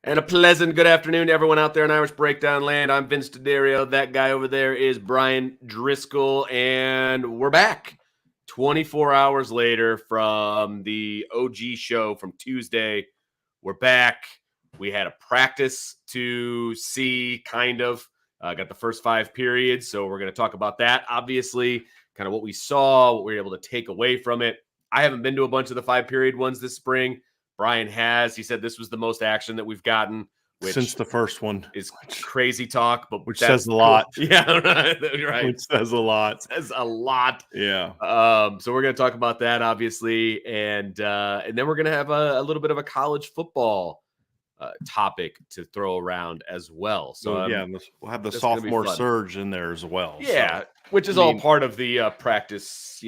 And a pleasant good afternoon to everyone out there in Irish Breakdown Land. I'm Vince D'Addario. That guy over there is Brian Driscoll, and we're back 24 hours later from the OG show from Tuesday. We're back. We had a practice to see, kind of. Got the first 5 periods, so we're going to talk about that. Obviously, kind of what we saw, what we were able to take away from it. I haven't been to a bunch of the 5-period ones this spring. Brian has. He said this was the most action that we've gotten, which since the first one is crazy talk, but which says a lot. Cool. Yeah, right. Which says a lot. It says a lot. Yeah. So we're going to talk about that, obviously, and then we're going to have a little bit of a college football topic to throw around as well. So we'll have the sophomore surge in there as well. Yeah, so, which is all part of the practice,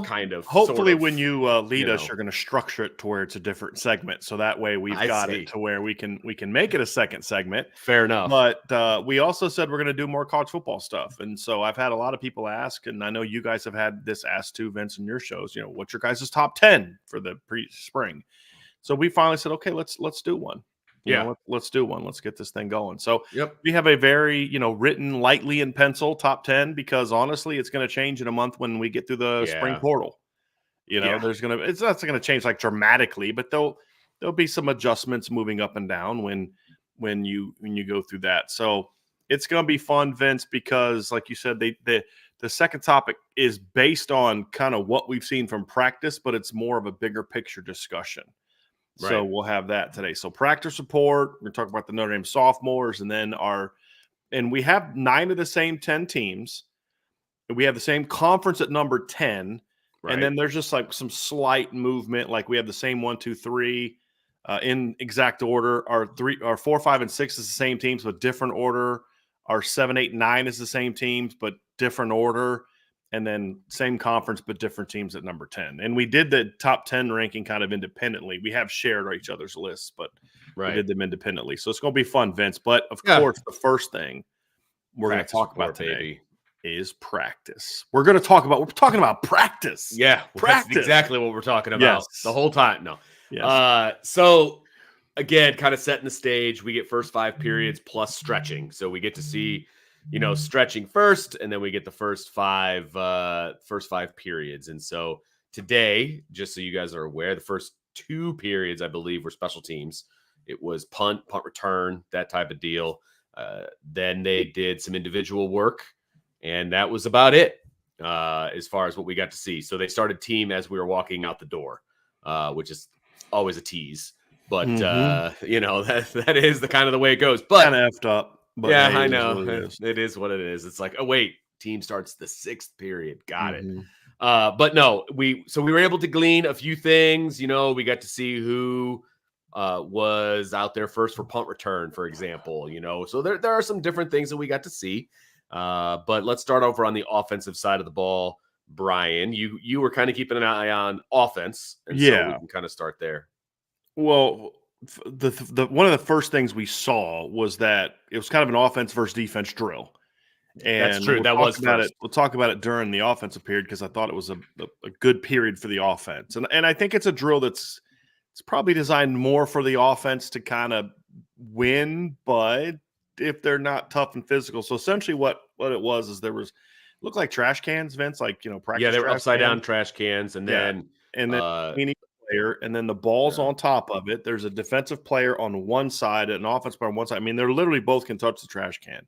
kind of. Hopefully, when you lead us, you're going to structure it to where it's a different segment. So that way we've got it to where we can make it a second segment. Fair enough. But we also said we're going to do more college football stuff. And so I've had a lot of people ask, and I know you guys have had this asked too, Vince, in your shows, what's your guys' top 10 for the pre-spring? So we finally said, okay, let's do one. Let's do one. Let's get this thing going. So we have a very, written lightly in pencil top 10, because honestly, it's going to change in a month when we get through the spring portal. It's not going to change like dramatically, but there'll be some adjustments moving up and down when you go through that. So it's going to be fun, Vince, because like you said, the second topic is based on kind of what we've seen from practice, but it's more of a bigger picture discussion. Right. So we'll have that today. So practice report, we're going to talk about the Notre Dame sophomores, and then and we have 9 of the same 10 teams. And we have the same conference at number 10. Right. And then there's just like some slight movement. Like we have the same 1, 2, 3 in exact order. Our 4, 5, and 6 is the same teams, but different order. Our 7, 8, 9 is the same teams, but different order. And then same conference, but different teams at number 10. And we did the top 10 ranking kind of independently. We have shared each other's lists, but we did them independently. So it's going to be fun, Vince. But, of course, the first thing we're going to talk about today is practice. We're talking about practice. Yeah, practice. That's exactly what we're talking about the whole time. No. Yes. So, again, kind of setting the stage. We get first 5 periods plus stretching. So we get to see – stretching first, and then we get the first five periods. And so today, just so you guys are aware, the first 2 periods, I believe, were special teams. It was punt return, that type of deal. Then they did some individual work, and that was about it as far as what we got to see. So they started team as we were walking out the door, which is always a tease. But, that is the kind of the way it goes. But kind of effed up. But yeah, I know. It is what it is. It's like, oh, wait, team starts the 6th period. Got it. But no, we were able to glean a few things. We got to see who was out there first for punt return, for example. So there are some different things that we got to see. But let's start over on the offensive side of the ball. Brian, you were kind of keeping an eye on offense. And so we can kind of start there. Well, the one of the first things we saw was that it was kind of an offense versus defense drill. And that's true. We'll talk about it during the offensive period, because I thought it was a good period for the offense. And I think it's a drill it's probably designed more for the offense to kind of win, but if they're not tough and physical. So essentially what it was is looked like trash cans, Vince, like, practice. Yeah, they were upside down trash cans, and then player, and then the ball's on top of it. There's a defensive player on one side and an offensive player on one side. I mean, they're literally both can touch the trash can.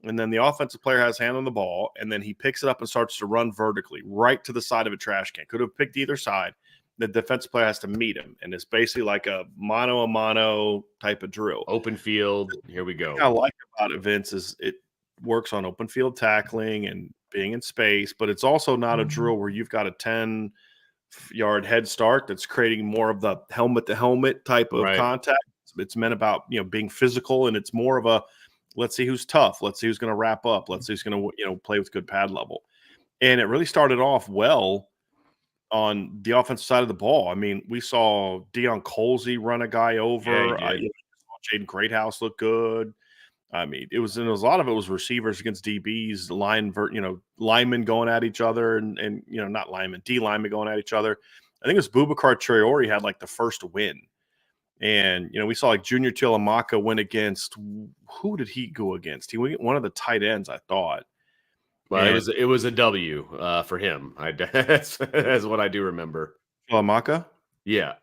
And then the offensive player has hand on the ball, and then he picks it up and starts to run vertically right to the side of a trash can. Could have picked either side. The defensive player has to meet him, and it's basically like a mano-a-mano type of drill. Open field. Here we go. What I like about it, Vince, is it works on open field tackling and being in space, but it's also not a drill where you've got a 10-yard head start that's creating more of the helmet-to-helmet type of contact. It's meant about, being physical, and it's more of a let's see who's tough. Let's see who's going to wrap up. Let's see who's going to, play with good pad level. And it really started off well on the offensive side of the ball. I mean, we saw Deion Colsey run a guy over. Jaden Greathouse looked good. I mean, a lot of it was receivers against DBs, linemen going at each other, and not linemen, D linemen going at each other. I think it was Boubacar Traore had like the first win. And, we saw like Junior Tilamaka went against, who did he go against? He went one of the tight ends, I thought. Well, it was a W for him. That's what I do remember. Tilamaka? Yeah.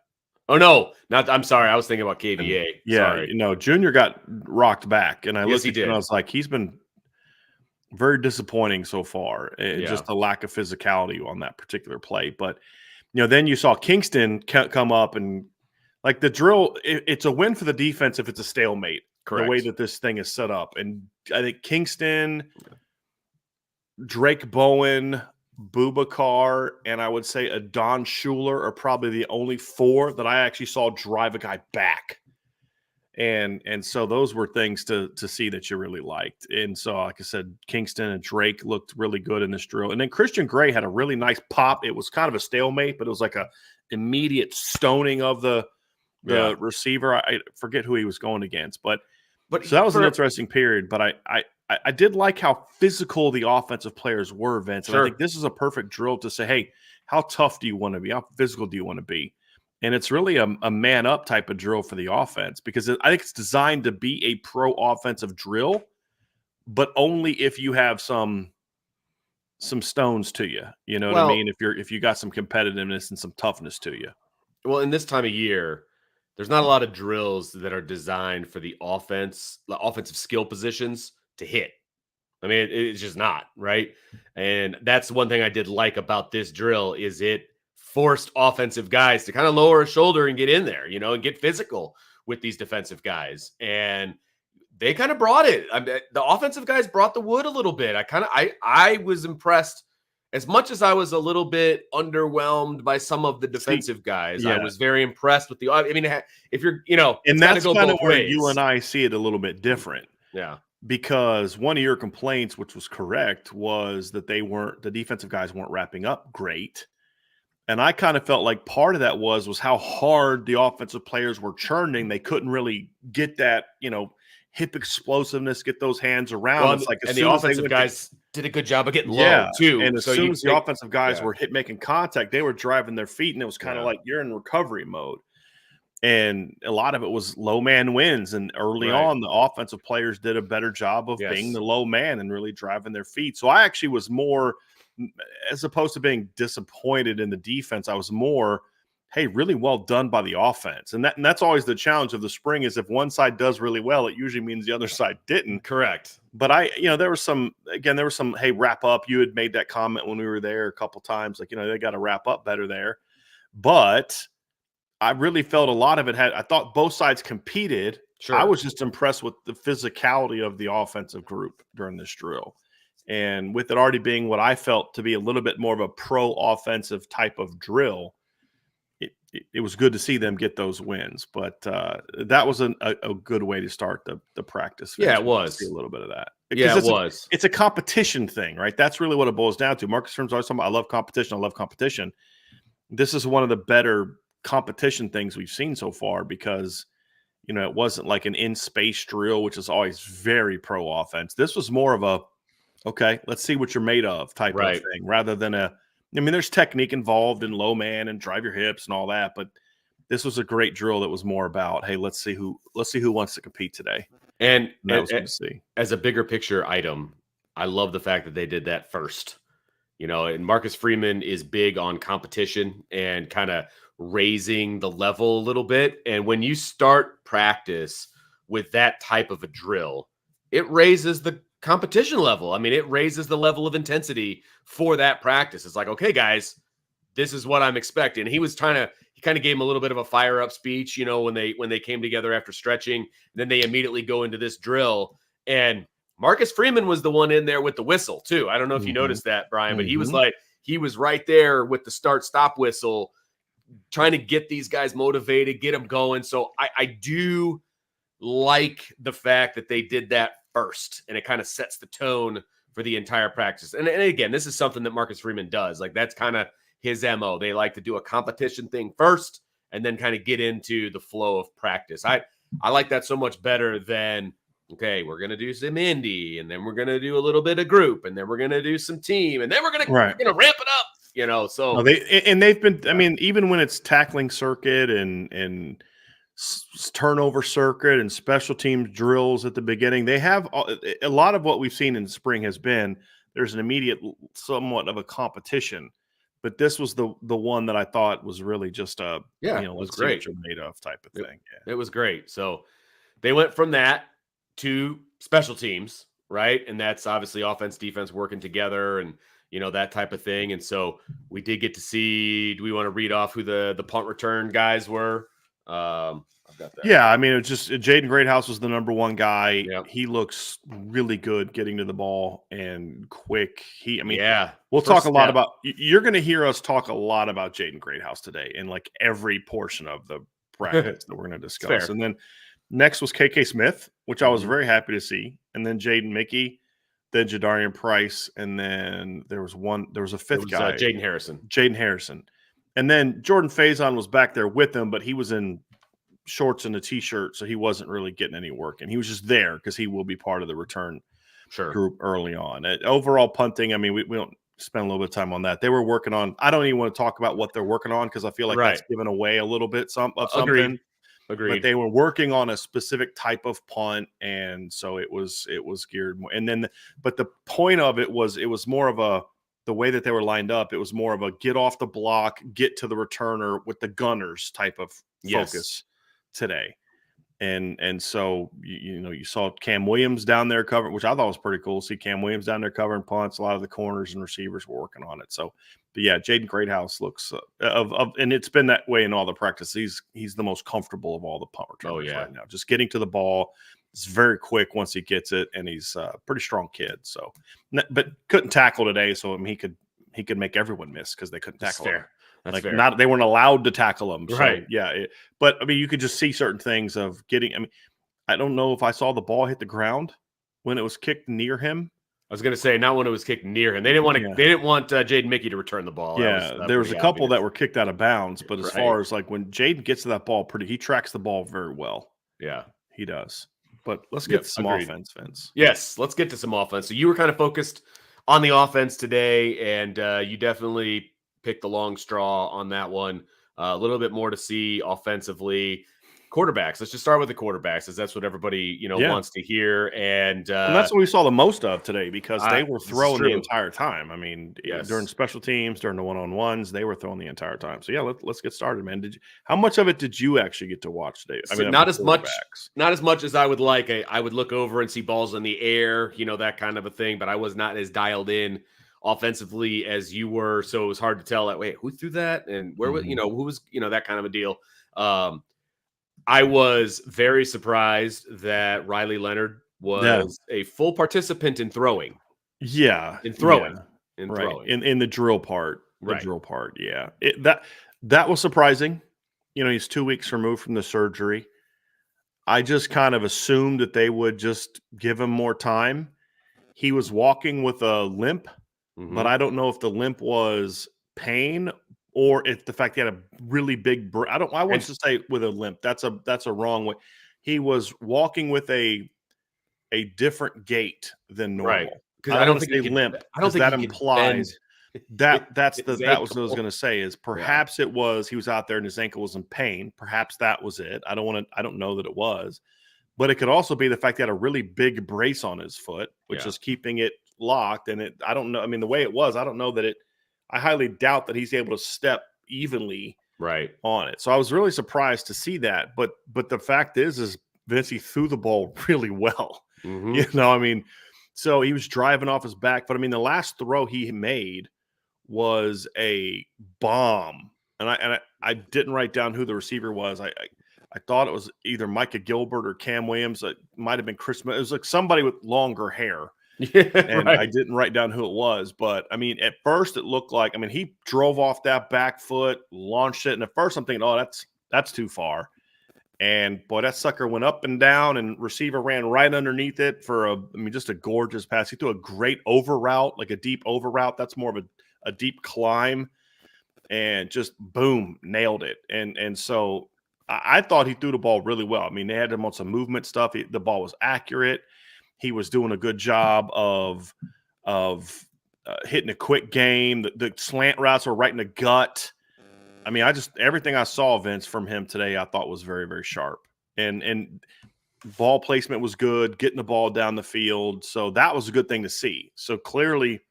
Oh no, I'm sorry. I was thinking about KVA. Yeah, Sorry. Junior got rocked back, and I Yes, looked at him and I was like, he's been very disappointing so far. Just a lack of physicality on that particular play. But then you saw Kingston come up, and like the drill, it's a win for the defense if it's a stalemate. Correct. The way that this thing is set up, and I think Kingston, Drake Bowen, Boubacar, and I would say a Don Schuler are probably the only 4 that I actually saw drive a guy back. And so those were things to see that you really liked. And so, like I said, Kingston and Drake looked really good in this drill. And then Christian Gray had a really nice pop. It was kind of a stalemate, but it was like a immediate stoning of the receiver. I forget who he was going against, but so that was an interesting period. But I did like how physical the offensive players were, Vince. And I think this is a perfect drill to say, hey, how tough do you want to be? How physical do you want to be? And it's really a man-up type of drill for the offense, because I think it's designed to be a pro-offensive drill, but only if you have some stones to you. You know what I mean? If you got some competitiveness and some toughness to you. Well, in this time of year, there's not a lot of drills that are designed for the offensive skill positions to hit. I mean, it's just not, right? And that's one thing I did like about this drill is it forced offensive guys to kind of lower a shoulder and get in there, and get physical with these defensive guys. And they kind of brought it. I mean, the offensive guys brought the wood a little bit. I was impressed. As much as I was a little bit underwhelmed by some of the defensive guys, I was very impressed with I mean, if you're, and that's kind of where you and I see it a little bit different. Yeah. Because one of your complaints, which was correct, was that the defensive guys weren't wrapping up great. And I kind of felt like part of that was how hard the offensive players were churning. They couldn't really get that, hip explosiveness, get those hands around. Well, it's like, and the offensive guys did a good job of getting low too. And as soon as the offensive guys were making contact, they were driving their feet, and it was kind of like you're in recovery mode. And a lot of it was low man wins. And early on, the offensive players did a better job of being the low man and really driving their feet. So I actually was more, as opposed to being disappointed in the defense, I was more, hey, really well done by the offense. And that's always the challenge of the spring is if one side does really well, it usually means the other side didn't. Correct. But there was some, hey, wrap up. You had made that comment when we were there a couple times, like, they got to wrap up better there. But I really felt a lot of it I thought both sides competed. Sure. I was just impressed with the physicality of the offensive group during this drill. And with it already being what I felt to be a little bit more of a pro-offensive type of drill, it was good to see them get those wins. But that was a good way to start the practice. Yeah, it was. See a little bit of that. Yeah, it was. It's a competition thing, right? That's really what it boils down to. Marcus Freeman's always talking about, I love competition. This is one of the better competition things we've seen so far because, it wasn't like an in-space drill, which is always very pro-offense. This was more of a, okay, let's see what you're made of type of thing, rather than there's technique involved in low man and drive your hips and all that, but this was a great drill that was more about, hey, let's see who wants to compete today. And that was good to see. As a bigger picture item, I love the fact that they did that first. And Marcus Freeman is big on competition and kind of raising the level a little bit. And when you start practice with that type of a drill, it raises the competition level. I mean, it raises the level of intensity for that practice. It's like, okay, guys, this is what I'm expecting. He kind of gave him a little bit of a fire up speech, when they came together after stretching. Then they immediately go into this drill, and Marcus Freeman was the one in there with the whistle too. I don't know if you noticed that, Brian, but he was right there with the start-stop whistle, trying to get these guys motivated, get them going. So I do like the fact that they did that first, and it kind of sets the tone for the entire practice. And again, this is something that Marcus Freeman does. Like, that's kind of his MO. They like to do a competition thing first and then kind of get into the flow of practice. I like that so much better than, okay, we're going to do some indie, and then we're going to do a little bit of group, and then we're going to do some team, and then we're going to ramp it up, so. They've been, even when it's tackling circuit and turnover circuit and special teams drills at the beginning. They have a lot of what we've seen in spring has been there's an immediate somewhat of a competition, but this was the one that I thought was really just a it was let's see what great. you're made of type of thing. It was great. So they went from that to special teams, right? And that's obviously offense, defense working together and, that type of thing. And so we did get to see, do we want to read off who the punt return guys were? I've got that. Yeah, I mean, it's just Jaden Greathouse was the number one guy. Yep. He looks really good getting to the ball and quick. Yeah, we'll talk a lot about. You're going to hear us talk a lot about Jaden Greathouse today in like every portion of the brackets that we're going to discuss. And then next was KK Smith, which I was very happy to see, and then Jaden Mickey, then Jadarian Price, and then there was a fifth guy, Jaden Harrison, and then Jordan Faison was back there with him, but he was in shorts and a t-shirt, so he wasn't really getting any work, and he was just there because he will be part of the return group early on. Overall punting, I mean, we don't spend a little bit of time on that. They were working on, I don't even want to talk about what they're working on because I feel like that's given away a little bit of something. Agreed. But they were working on a specific type of punt, and so it was geared more. And then, but the point of it was more of the way that they were lined up. It was more of a get off the block, get to the returner with the gunners type of focus today. And so you saw Cam Williams down there covering, which I thought was pretty cool. See Cam Williams down there covering punts. A lot of the corners and receivers were working on it. So, but yeah, Jaden Greathouse looks and it's been that way in all the practice. He's the most comfortable of all the punt returners right now. Just getting to the ball. It's very quick once he gets it, and he's a pretty strong kid. So, but couldn't tackle today. So I mean, he could make everyone miss because they couldn't tackle him. That's fair. They weren't allowed to tackle him. So, right. Yeah. But I mean, you could just see certain things of getting. I mean, I don't know if I saw the ball hit the ground when it was kicked near him. I was going to say not when it was kicked near him. They didn't want to. They didn't want Jaden Mickey to return the ball. Yeah, there was a couple that were kicked out of bounds. But as far as like when Jaden gets to that ball, he tracks the ball very well. Yeah, he does. But let's get to some offense, Vince. Yes, let's get to some offense. So you were kind of focused on the offense today, and you definitely picked the long straw on that one. A little bit more to see offensively. Quarterbacks. Let's just start with the quarterbacks, as that's what everybody wants to hear, and that's what we saw the most of today because they were throwing the entire time. I mean, during special teams, during the one-on-ones, they were throwing the entire time. So yeah, let's get started, man. How much of it did you actually get to watch today? I mean, not as much as I would like. I would look over and see balls in the air, that kind of a thing, but I was not as dialed in offensively as you were, so it was hard to tell that. Wait, who threw that, and where was who was that kind of a deal. I was very surprised that Riley Leonard was a full participant in throwing. Yeah, in throwing, in the drill part. The drill part, yeah. That was surprising. He's 2 weeks removed from the surgery. I just kind of assumed that they would just give him more time. He was walking with a limp, but I don't know if the limp was pain or if the fact he had a really big I want to say with a limp. That's a wrong way. He was walking with a different gait than normal. Right. Because I don't think he limp. I don't think that implies that was what I was going to say is perhaps it was he was out there and his ankle was in pain. Perhaps that was it. I don't know that it was. But it could also be the fact that he had a really big brace on his foot, which is keeping it locked. And I don't know. I mean, the way it was, I don't know that it. I highly doubt that he's able to step evenly on it. So I was really surprised to see that. But the fact is Vince, he threw the ball really well. I mean, so he was driving off his back. But I mean, the last throw he made was a bomb. And I didn't write down who the receiver was. I thought it was either Micah Gilbert or Cam Williams. It might have been Chris. It was like somebody with longer hair. I didn't write down who it was, but I mean, at first it looked like, he drove off that back foot, launched it, and at first I'm thinking, oh, that's too far. And boy, that sucker went up and down, and receiver ran right underneath it for just a gorgeous pass. He threw a great over route, like a deep over route. That's more of a deep climb, and just boom, nailed it. And so I thought he threw the ball really well. I mean, they had him on some movement stuff. The ball was accurate. He was doing a good job of hitting a quick game. The slant routes were right in the gut. I mean, everything I saw, Vince, from him today, I thought was very, very sharp. And ball placement was good, getting the ball down the field. So that was a good thing to see. So clearly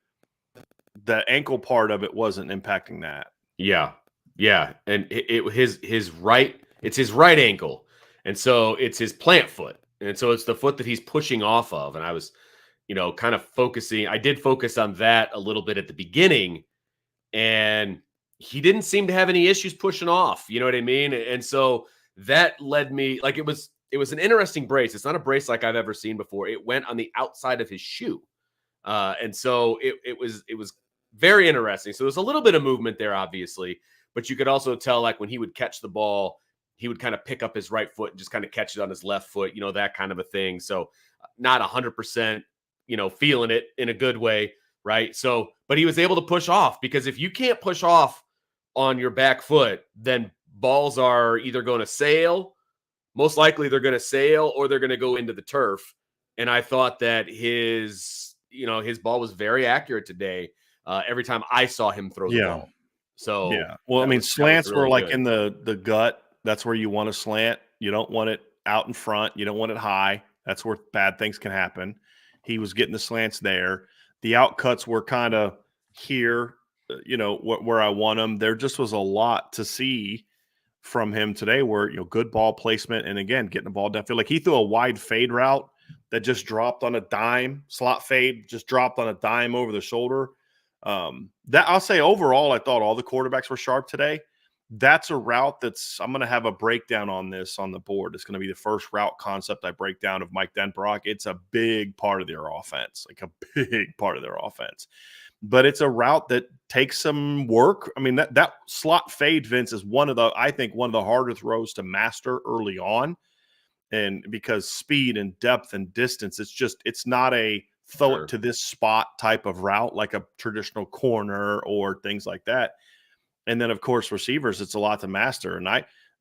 the ankle part of it wasn't impacting that. Yeah. Yeah. And it's his right ankle. And so it's his plant foot. And so it's the foot that he's pushing off of. And I was, kind of focusing. I did focus on that a little bit at the beginning, and he didn't seem to have any issues pushing off. You know what I mean? And so that led me, like, it was an interesting brace. It's not a brace like I've ever seen before. It went on the outside of his shoe. And so it was very interesting. So there's a little bit of movement there, obviously, but you could also tell, like, when he would catch the ball, he would kind of pick up his right foot and just kind of catch it on his left foot, that kind of a thing. So not 100%, feeling it in a good way, right? So, but he was able to push off, because if you can't push off on your back foot, then balls are either going to sail. Most likely they're going to sail, or they're going to go into the turf. And I thought that his ball was very accurate today. Every time I saw him throw the ball. So yeah. Well, I mean, slants really were like good. In the gut. That's where you want to slant. You don't want it out in front. You don't want it high. That's where bad things can happen. He was getting the slants there. The out cuts were kind of here, where I want them. There just was a lot to see from him today where, good ball placement. And again, getting the ball downfield. Like, he threw a wide fade route that just dropped on a dime, slot fade, just dropped on a dime over the shoulder. That I'll say overall, I thought all the quarterbacks were sharp today. That's a route I'm going to have a breakdown on this on the board. It's going to be the first route concept I break down of Mike Denbrock. It's a big part of their offense, like a big part of their offense. But it's a route that takes some work. I mean, that slot fade, Vince, is one of the harder throws to master early on. And because speed and depth and distance, it's not a throw it to this spot type of route like a traditional corner or things like that. And then, of course, receivers, it's a lot to master. And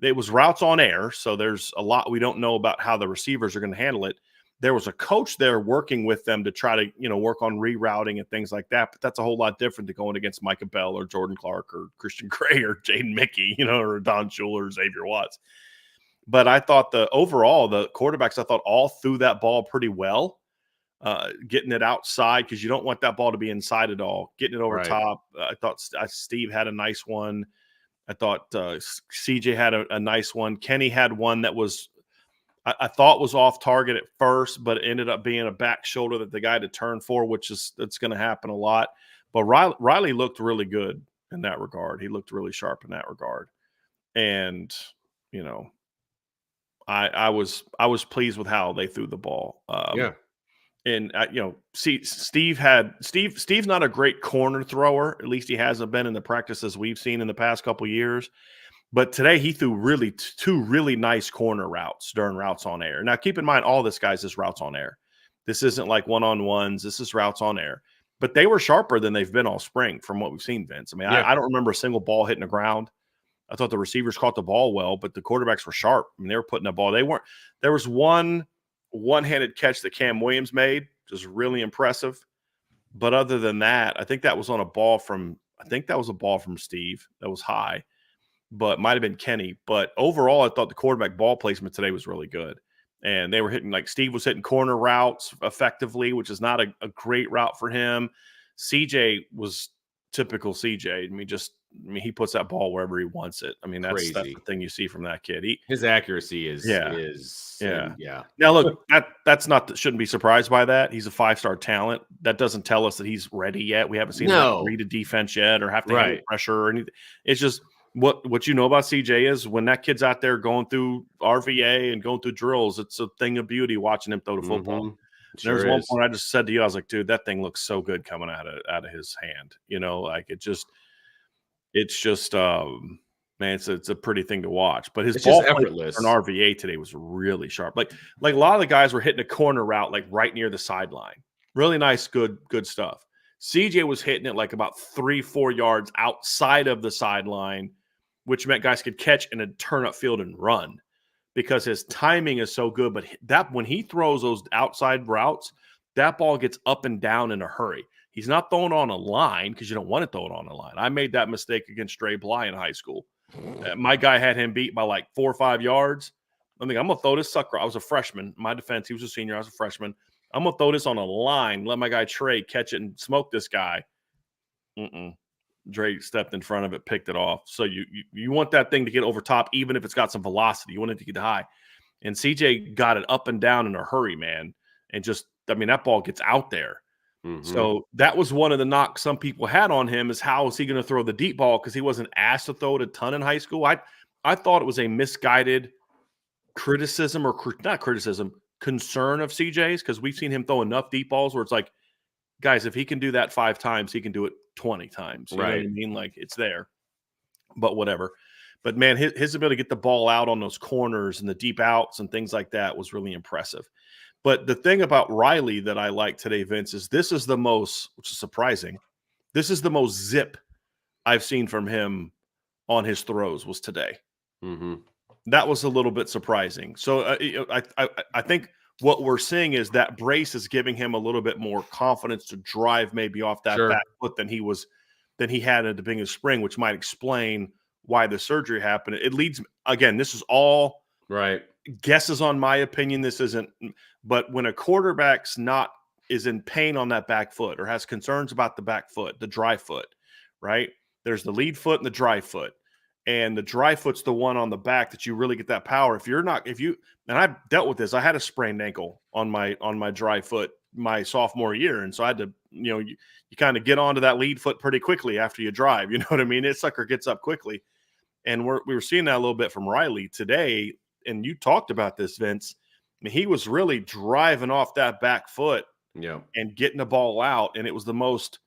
it was routes on air, so there's a lot we don't know about how the receivers are going to handle it. There was a coach there working with them to try to, work on rerouting and things like that. But that's a whole lot different to going against Micah Bell or Jordan Clark or Christian Gray or Jaden Mickey, or Don Shula or Xavier Watts. But I thought the quarterbacks, I thought all threw that ball pretty well. Getting it outside, because you don't want that ball to be inside at all. Getting it over top. I thought Steve had a nice one. I thought CJ had a nice one. Kenny had one that was I thought was off target at first, but it ended up being a back shoulder that the guy had to turn for, that's going to happen a lot. But Riley looked really good in that regard. He looked really sharp in that regard. And, I was pleased with how they threw the ball. And Steve's not a great corner thrower. At least he hasn't been in the practices we've seen in the past couple of years. But today he threw two really nice corner routes during routes on air. Now, keep in mind, all this, guys, is routes on air. This isn't like one-on-ones. This is routes on air. But they were sharper than they've been all spring from what we've seen, Vince. I mean, I don't remember a single ball hitting the ground. I thought the receivers caught the ball well, but the quarterbacks were sharp. I mean, they were putting the ball. There was one-handed catch that Cam Williams made, which was really impressive. But other than that, I think that was a ball from Steve that was high, but might have been Kenny. But overall, I thought the quarterback ball placement today was really good. And they were hitting, like, Steve was hitting corner routes effectively, which is not a great route for him. CJ was typical CJ. I mean, he puts that ball wherever he wants it. I mean, that's the thing you see from that kid. His accuracy is. Now, look, shouldn't be surprised by that. He's a 5-star talent. That doesn't tell us that he's ready yet. We haven't seen him read a defense yet or have to handle pressure or anything. It's just what you know about CJ is when that kid's out there going through RVA and going through drills, it's a thing of beauty watching him throw the football. Mm-hmm. Sure There's one point I just said to you, I was like, dude, that thing looks so good coming out of his hand. Like it's just man, it's a pretty thing to watch. But his ball effortless for an RVA today was really sharp. Like a lot of the guys were hitting a corner route like right near the sideline. Really nice, good stuff. CJ was hitting it like about 3-4 yards outside of the sideline, which meant guys could catch and then turn upfield and run because his timing is so good. But that when he throws those outside routes, that ball gets up and down in a hurry. He's not throwing on a line because you don't want to throw it on a line. I made that mistake against Dre Bly in high school. My guy had him beat by like 4 or 5 yards. I'm thinking, I'm going to throw this sucker. I was a freshman. In my defense, he was a senior. I was a freshman. I'm going to throw this on a line, let my guy Trey catch it and smoke this guy. Dre stepped in front of it, picked it off. So you want that thing to get over top, even if it's got some velocity. You want it to get high. And CJ got it up and down in a hurry, man. And just, I mean, that ball gets out there. So that was one of the knocks some people had on him, is how is he going to throw the deep ball, because he wasn't asked to throw it a ton in high school. I thought it was a misguided criticism, or not criticism, concern of CJ's, because we've seen him throw enough deep balls where it's like, guys, if he can do that 5 times, he can do it 20 times. You know what I mean? Like, it's there. But whatever. But, man, his ability to get the ball out on those corners and the deep outs and things like that was really impressive. But the thing about Riley that I like today, Vince, is this is the most, which is surprising, this is the most zip I've seen from him on his throws was today. That was a little bit surprising. So I think what we're seeing is that brace is giving him a little bit more confidence to drive maybe off that back foot than he had at the beginning of spring, which might explain why the surgery happened. It leads, again, this is all guesses on my opinion. This isn't, but when a quarterback's is in pain on that back foot, or has concerns about the back foot, the dry foot, right? There's the lead foot and the dry foot. And the dry foot's the one on the back that you really get that power. And I've dealt with this. I had a sprained ankle on my dry foot my sophomore year. And so I had to, you kind of get onto that lead foot pretty quickly after you drive. You know what I mean? It sucker gets up quickly. And we were seeing that a little bit from Riley today. And you talked about this, Vince. I mean, he was really driving off that back foot and getting the ball out. And it was the most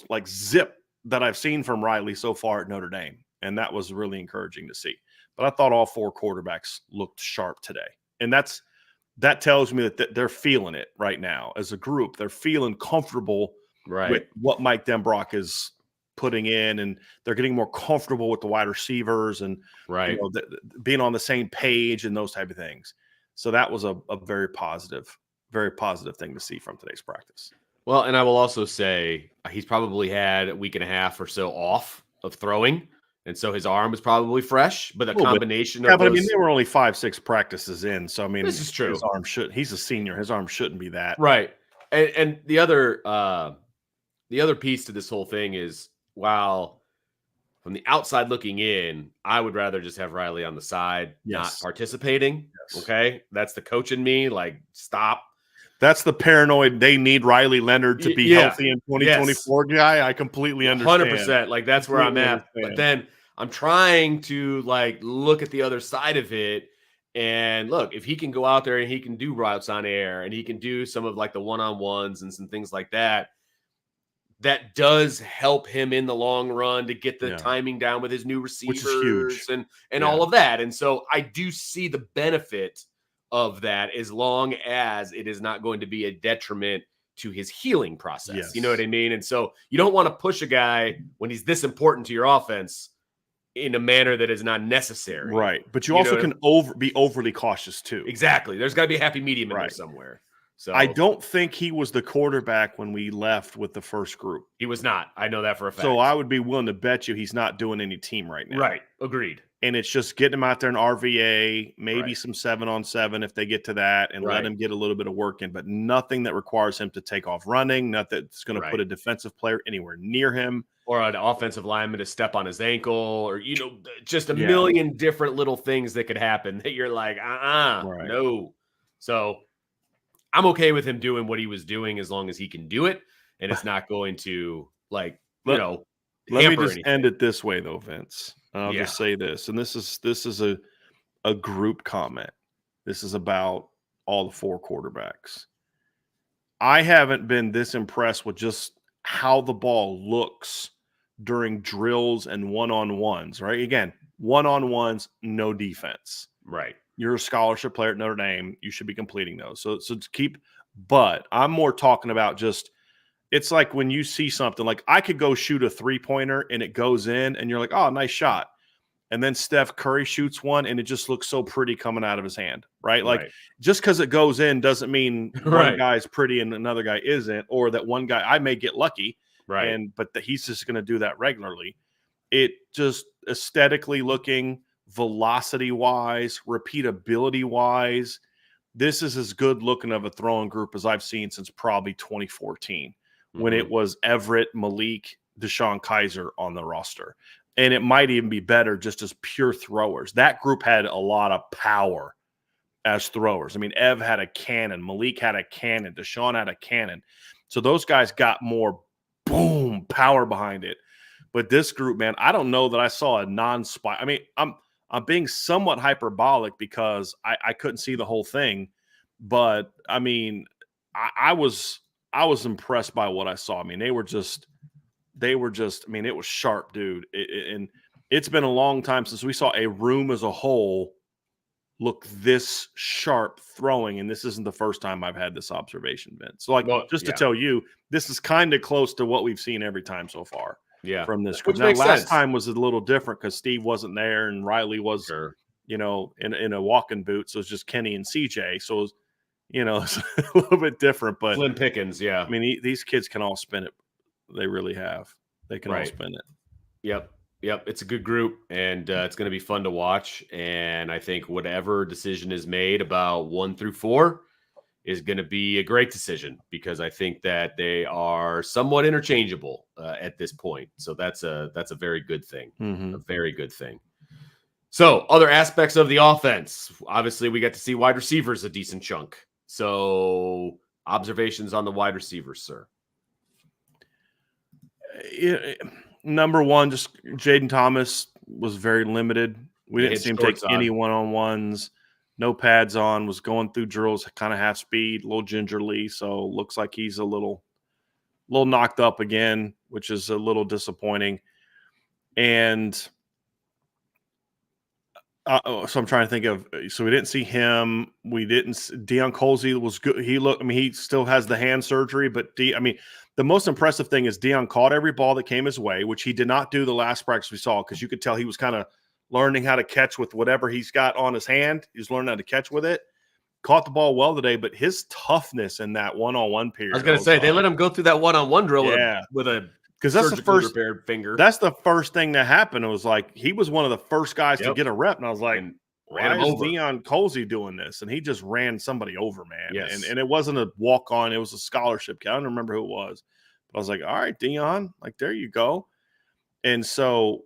like zip that I've seen from Riley so far at Notre Dame. And that was really encouraging to see. But I thought all 4 quarterbacks looked sharp today. And that tells me that they're feeling it right now as a group. They're feeling comfortable with what Mike Denbrock is putting in, and they're getting more comfortable with the wide receivers and being on the same page and those type of things. So that was a very positive thing to see from today's practice. Well, and I will also say he's probably had a week and a half or so off of throwing. And so his arm is probably fresh, but a combination of I mean, they were only 5-6 practices in. So, I mean, this is true. His arm he's a senior. His arm shouldn't be that. Right. And the other piece to this whole thing is, while from the outside looking in, I would rather just have Riley on the side, not participating. Yes. Okay. That's the coach in me. Like, stop. That's the paranoid. They need Riley Leonard to be healthy in 2024 guy. I completely understand. 100%. Like, that's where I'm at. But then I'm trying to look at the other side of it, and look, if he can go out there and he can do routes on air, and he can do some of the one-on-ones and some things like that, that does help him in the long run to get the timing down with his new receivers, which is huge. And all of that. And so I do see the benefit of that, as long as it is not going to be a detriment to his healing process. Yes. You know what I mean? And so you don't want to push a guy when he's this important to your offense in a manner that is not necessary. Right. But you also can be overly cautious too. Exactly. There's got to be a happy medium in there somewhere. So I don't think he was the quarterback when we left with the first group. He was not. I know that for a fact. So I would be willing to bet you he's not doing any team right now. Right. Agreed. And it's just getting him out there in RVA, maybe some 7-on-7 if they get to that, and let him get a little bit of work in, but nothing that requires him to take off running, nothing that's going to put a defensive player anywhere near him. Or an offensive lineman to step on his ankle, or, just a million different little things that could happen that you're like, no. So I'm okay with him doing what he was doing as long as he can do it, and it's not going to, let me just end it this way, though, Vince. I'll just say this, and this is a group comment. This is about all the 4 quarterbacks. I haven't been this impressed with just how the ball looks during drills and one-on-ones, right? Again, one-on-ones, no defense. Right. You're a scholarship player at Notre Dame. You should be completing those. So to keep – but I'm more talking about just – it's like when you see something, like I could go shoot a 3-pointer and it goes in and you're like, oh, nice shot. And then Steph Curry shoots one and it just looks so pretty coming out of his hand, right? Like just because it goes in doesn't mean one guy's pretty and another guy isn't, or that one guy, I may get lucky, but he's just going to do that regularly. it just aesthetically looking, velocity wise, repeatability wise, this is as good looking of a throwing group as I've seen since probably 2014 when it was Everett, Malik, Deshaun Kaiser on the roster. And it might even be better just as pure throwers. That group had a lot of power as throwers. I mean, Ev had a cannon. Malik had a cannon. Deshaun had a cannon. So those guys got more boom power behind it. But this group, man, I don't know that I saw a non-spike. I mean, I'm being somewhat hyperbolic because I couldn't see the whole thing. But, I mean, I was impressed by what I saw. I mean, they were just I mean, it was sharp, dude. And it's been a long time since we saw a room as a whole look this sharp throwing, and this isn't the first time I've had this observation, Vince. So, to tell you, this is kind of close to what we've seen every time so far from this group. Now, last time was a little different because Steve wasn't there and Riley was, in a walking boot, so it's just Kenny and CJ. So, it's a little bit different. But Slim Pickens, yeah. I mean, these kids can all spin it. They really have. They can all spin it. Yep. It's a good group, and it's going to be fun to watch. And I think whatever decision is made about 1 through 4 is going to be a great decision because I think that they are somewhat interchangeable at this point. So that's a very good thing. A very good thing. So other aspects of the offense, obviously we got to see wide receivers a decent chunk. So observations on the wide receivers, sir. Number one, just Jaden Thomas was very limited. We didn't see him take any one-on-ones, no pads on, was going through drills, kind of half speed, a little gingerly. So looks like he's a little knocked up again, which is a little disappointing. And so I'm trying to think of. So we didn't see him. We didn't. Deion Colsey was good. He still has the hand surgery, but the most impressive thing is Deion caught every ball that came his way, which he did not do the last practice we saw because you could tell he was kind of learning how to catch with whatever he's got on his hand. He was learning how to catch with it. Caught the ball well today, but his toughness in that one-on-one period. I was going to say, they let him go through that one-on-one drill with a because that's the first repaired finger. That's the first thing that happened. It was like he was one of the first guys to get a rep, and I was like, why is Deion Colsey doing this? And he just ran somebody over, man. Yes. And it wasn't a walk-on. It was a scholarship kid. I don't remember who it was. But I was like, all right, Deion, like, there you go. And so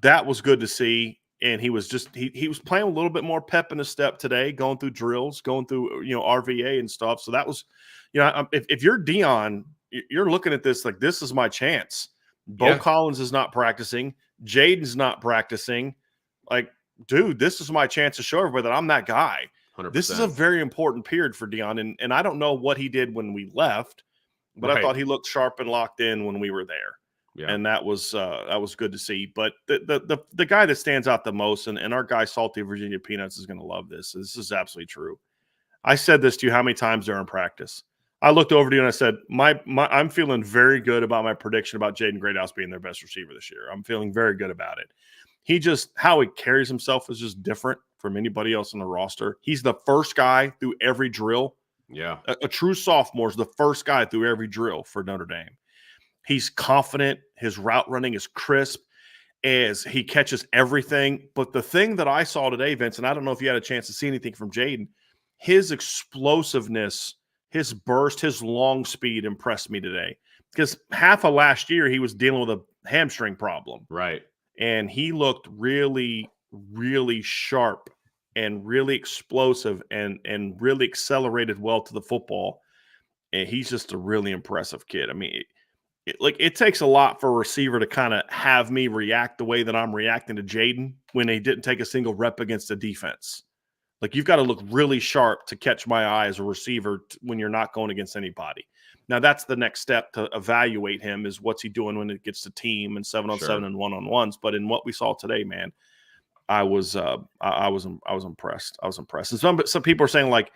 that was good to see. And he was just he was playing a little bit more pep in his step today, going through drills, going through, RVA and stuff. So that was, if you're Deion, you're looking at this like, this is my chance. Bo Collins is not practicing. Jaden's not practicing. Like, dude, this is my chance to show everybody that I'm that guy. 100%. This is a very important period for Deion. And I don't know what he did when we left, but I thought he looked sharp and locked in when we were there. Yeah. And that was good to see. But the guy that stands out the most, and our guy Salty Virginia Peanuts is going to love this. This is absolutely true. I said this to you how many times during practice. I looked over to you and I said, I'm feeling very good about my prediction about Jaden Greathouse being their best receiver this year. I'm feeling very good about it. How he carries himself is just different from anybody else on the roster. He's the first guy through every drill. Yeah. A true sophomore is the first guy through every drill for Notre Dame. He's confident. His route running is crisp as he catches everything. But the thing that I saw today, Vince, and I don't know if you had a chance to see anything from Jaden, his explosiveness, his burst, his long speed impressed me today. Because half of last year, he was dealing with a hamstring problem. Right. And he looked really, really sharp and really explosive and really accelerated well to the football. And he's just a really impressive kid. I mean, it takes a lot for a receiver to kind of have me react the way that I'm reacting to Jaden when he didn't take a single rep against a defense. Like, you've got to look really sharp to catch my eye as a receiver when you're not going against anybody. Now, that's the next step to evaluate him is what's he doing when it gets to team and 7-on-7 and 1-on-1s. But in what we saw today, man, I was impressed. I was impressed. And some people are saying, like,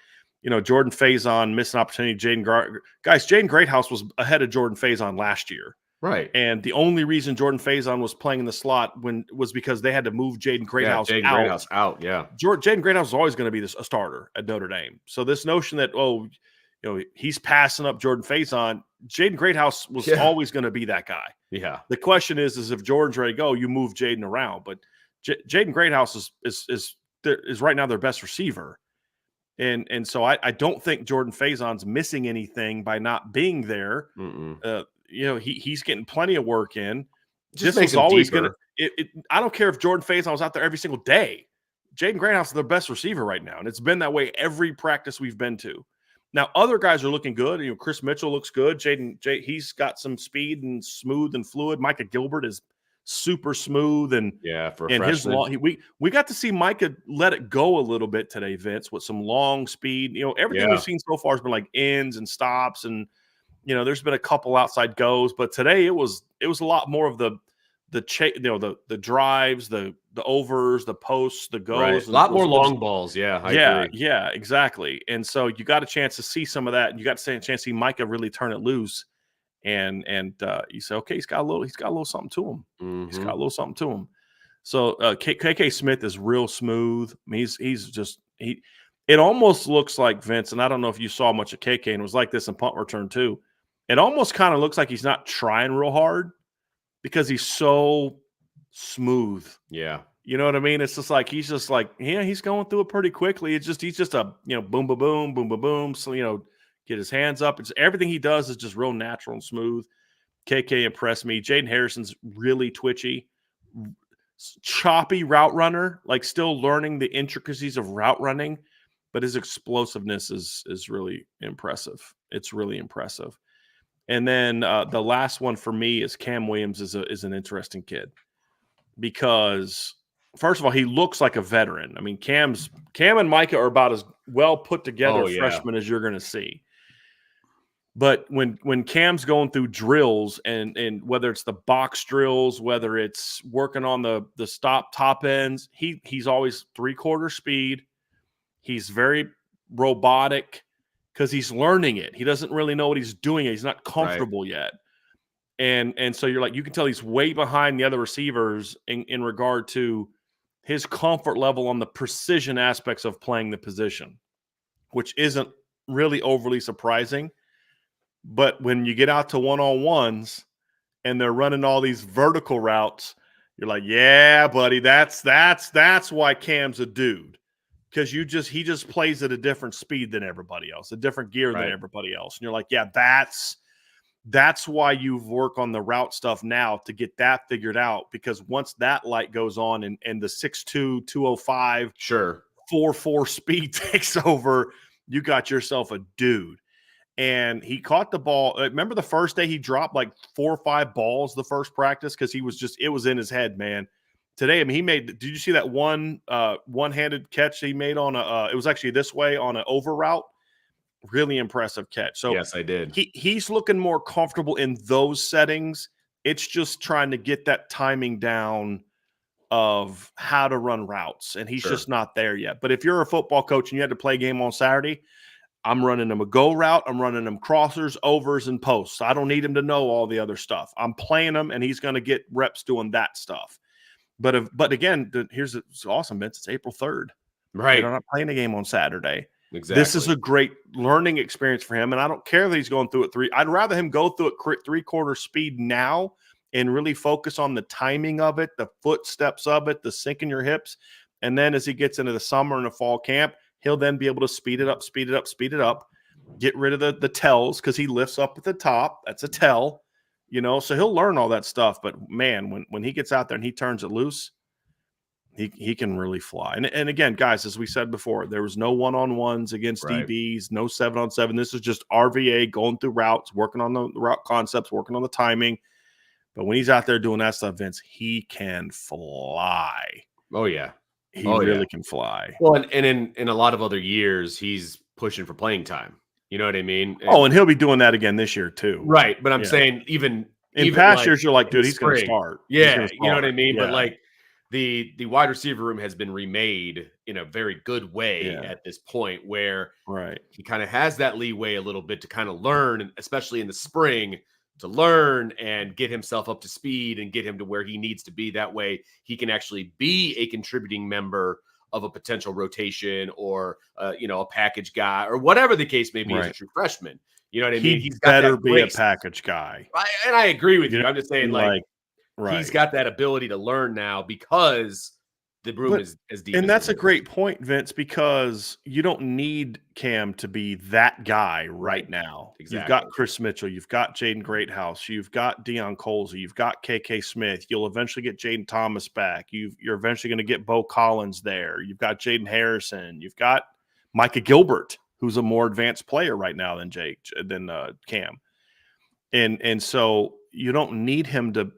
Jordan Faison missed an opportunity. Jaden Greathouse was ahead of Jordan Faison last year. Right. And the only reason Jordan Faison was playing in the slot was because they had to move Jaden Greathouse out. Yeah. Jaden Greathouse is always going to be a starter at Notre Dame. So this notion that, he's passing up Jordan Faison. Jaden Greathouse was always going to be that guy. Yeah. The question is if Jordan's ready to go, you move Jaden around. But Jaden Greathouse is right now their best receiver. And so I don't think Jordan Faison's missing anything by not being there. He's getting plenty of work in. Just this makes was always going to – I don't care if Jordan Faison was out there every single day. Jaden Greathouse is their best receiver right now, and it's been that way every practice we've been to. Now, other guys are looking good. Chris Mitchell looks good. He's got some speed and smooth and fluid. Micah Gilbert is super smooth and for his long. We got to see Micah let it go a little bit today, Vince, with some long speed. Everything we've seen so far has been like ins and stops, and there's been a couple outside goes, but today it was a lot more of the drives, the overs, the posts, the goes. Right. A lot more long balls. Yeah. I agree. Yeah, exactly. And so you got a chance to see some of that, and you got a chance to see Micah really turn it loose. And you say, okay, he's got a little something to him. He's got a little something to him. So KK Smith is real smooth. I mean, it almost looks like, Vince, and I don't know if you saw much of KK, and it was like this in punt return too. It almost kind of looks like he's not trying real hard because he's so smooth. Yeah. You know what I mean? It's just like he's going through it pretty quickly. He's just a boom, boom, boom, boom, boom, boom. So get his hands up. It's everything he does is just real natural and smooth. KK impressed me. Jaden Harrison's really twitchy, choppy route runner, like still learning the intricacies of route running, but his explosiveness is really impressive. It's really impressive. And then the last one for me is Cam Williams is an interesting kid because, first of all, he looks like a veteran. I mean, Cam and Micah are about as well put together freshmen as you're going to see. But when Cam's going through drills and whether it's the box drills, whether it's working on the stop top ends, he's always 3/4 speed. He's very robotic because he's learning it. He doesn't really know what he's doing. He's not comfortable yet. And so you can tell he's way behind the other receivers in regard to his comfort level on the precision aspects of playing the position, which isn't really overly surprising. But when you get out to one-on-ones and they're running all these vertical routes, you're like, yeah, buddy, that's why Cam's a dude. Because he just plays at a different speed than everybody else, a different gear than everybody else. And you're like, yeah, that's why you work on the route stuff now to get that figured out. Because once that light goes on and the 6'2", 205, 4.4 speed takes over, you got yourself a dude. And he caught the ball. Remember the first day he dropped like 4 or 5 balls the first practice because it was in his head, man. Today, I mean, did you see that one-handed catch he made on it was actually this way on an over route? Really impressive catch. So yes, I did. He's looking more comfortable in those settings. It's just trying to get that timing down of how to run routes, and he's just not there yet. But if you're a football coach and you had to play a game on Saturday, I'm running him a go route. I'm running him crossers, overs, and posts. I don't need him to know all the other stuff. I'm playing him, and he's going to get reps doing that stuff. But again, it's awesome, Vince. It's April 3rd. Right. They're not playing a game on Saturday. Exactly. This is a great learning experience for him, and I don't care that he's going through it 3. I'd rather him go through it 3/4 speed now and really focus on the timing of it, the footsteps of it, the sink in your hips, and then as he gets into the summer and the fall camp, he'll then be able to speed it up, get rid of the tells because he lifts up at the top. That's a tell. So he'll learn all that stuff. But man, when he gets out there and he turns it loose, he can really fly. And again, guys, as we said before, there was no one-on-ones against DBs, no 7-on-7. This is just RVA going through routes, working on the route concepts, working on the timing. But when he's out there doing that stuff, Vince, he can fly. Oh yeah, he really can fly. Well, and in a lot of other years, he's pushing for playing time. You know what I mean? And he'll be doing that again this year too. Right. But I'm saying even past years, you're like, dude, he's going to start. Yeah. You know what I mean? Yeah. But like the wide receiver room has been remade in a very good way at this point where he kind of has that leeway a little bit to kind of learn, especially in the spring, to learn and get himself up to speed and get him to where he needs to be. That way he can actually be a contributing member of a potential rotation or a package guy or whatever the case may be as a true freshman. You know what I mean? He's got better be grace. A package guy. And I agree with you. I'm just saying, he's got that ability to learn now because the room is as deep. And that's a great point, Vince, because you don't need Cam to be that guy right now. Exactly. You've got Chris Mitchell. You've got Jaden Greathouse. You've got Deion Colsey. You've got KK Smith. You'll eventually get Jaden Thomas back. You're eventually going to get Bo Collins there. You've got Jaden Harrison. You've got Micah Gilbert, who's a more advanced player right now than Cam. And so you don't need him to,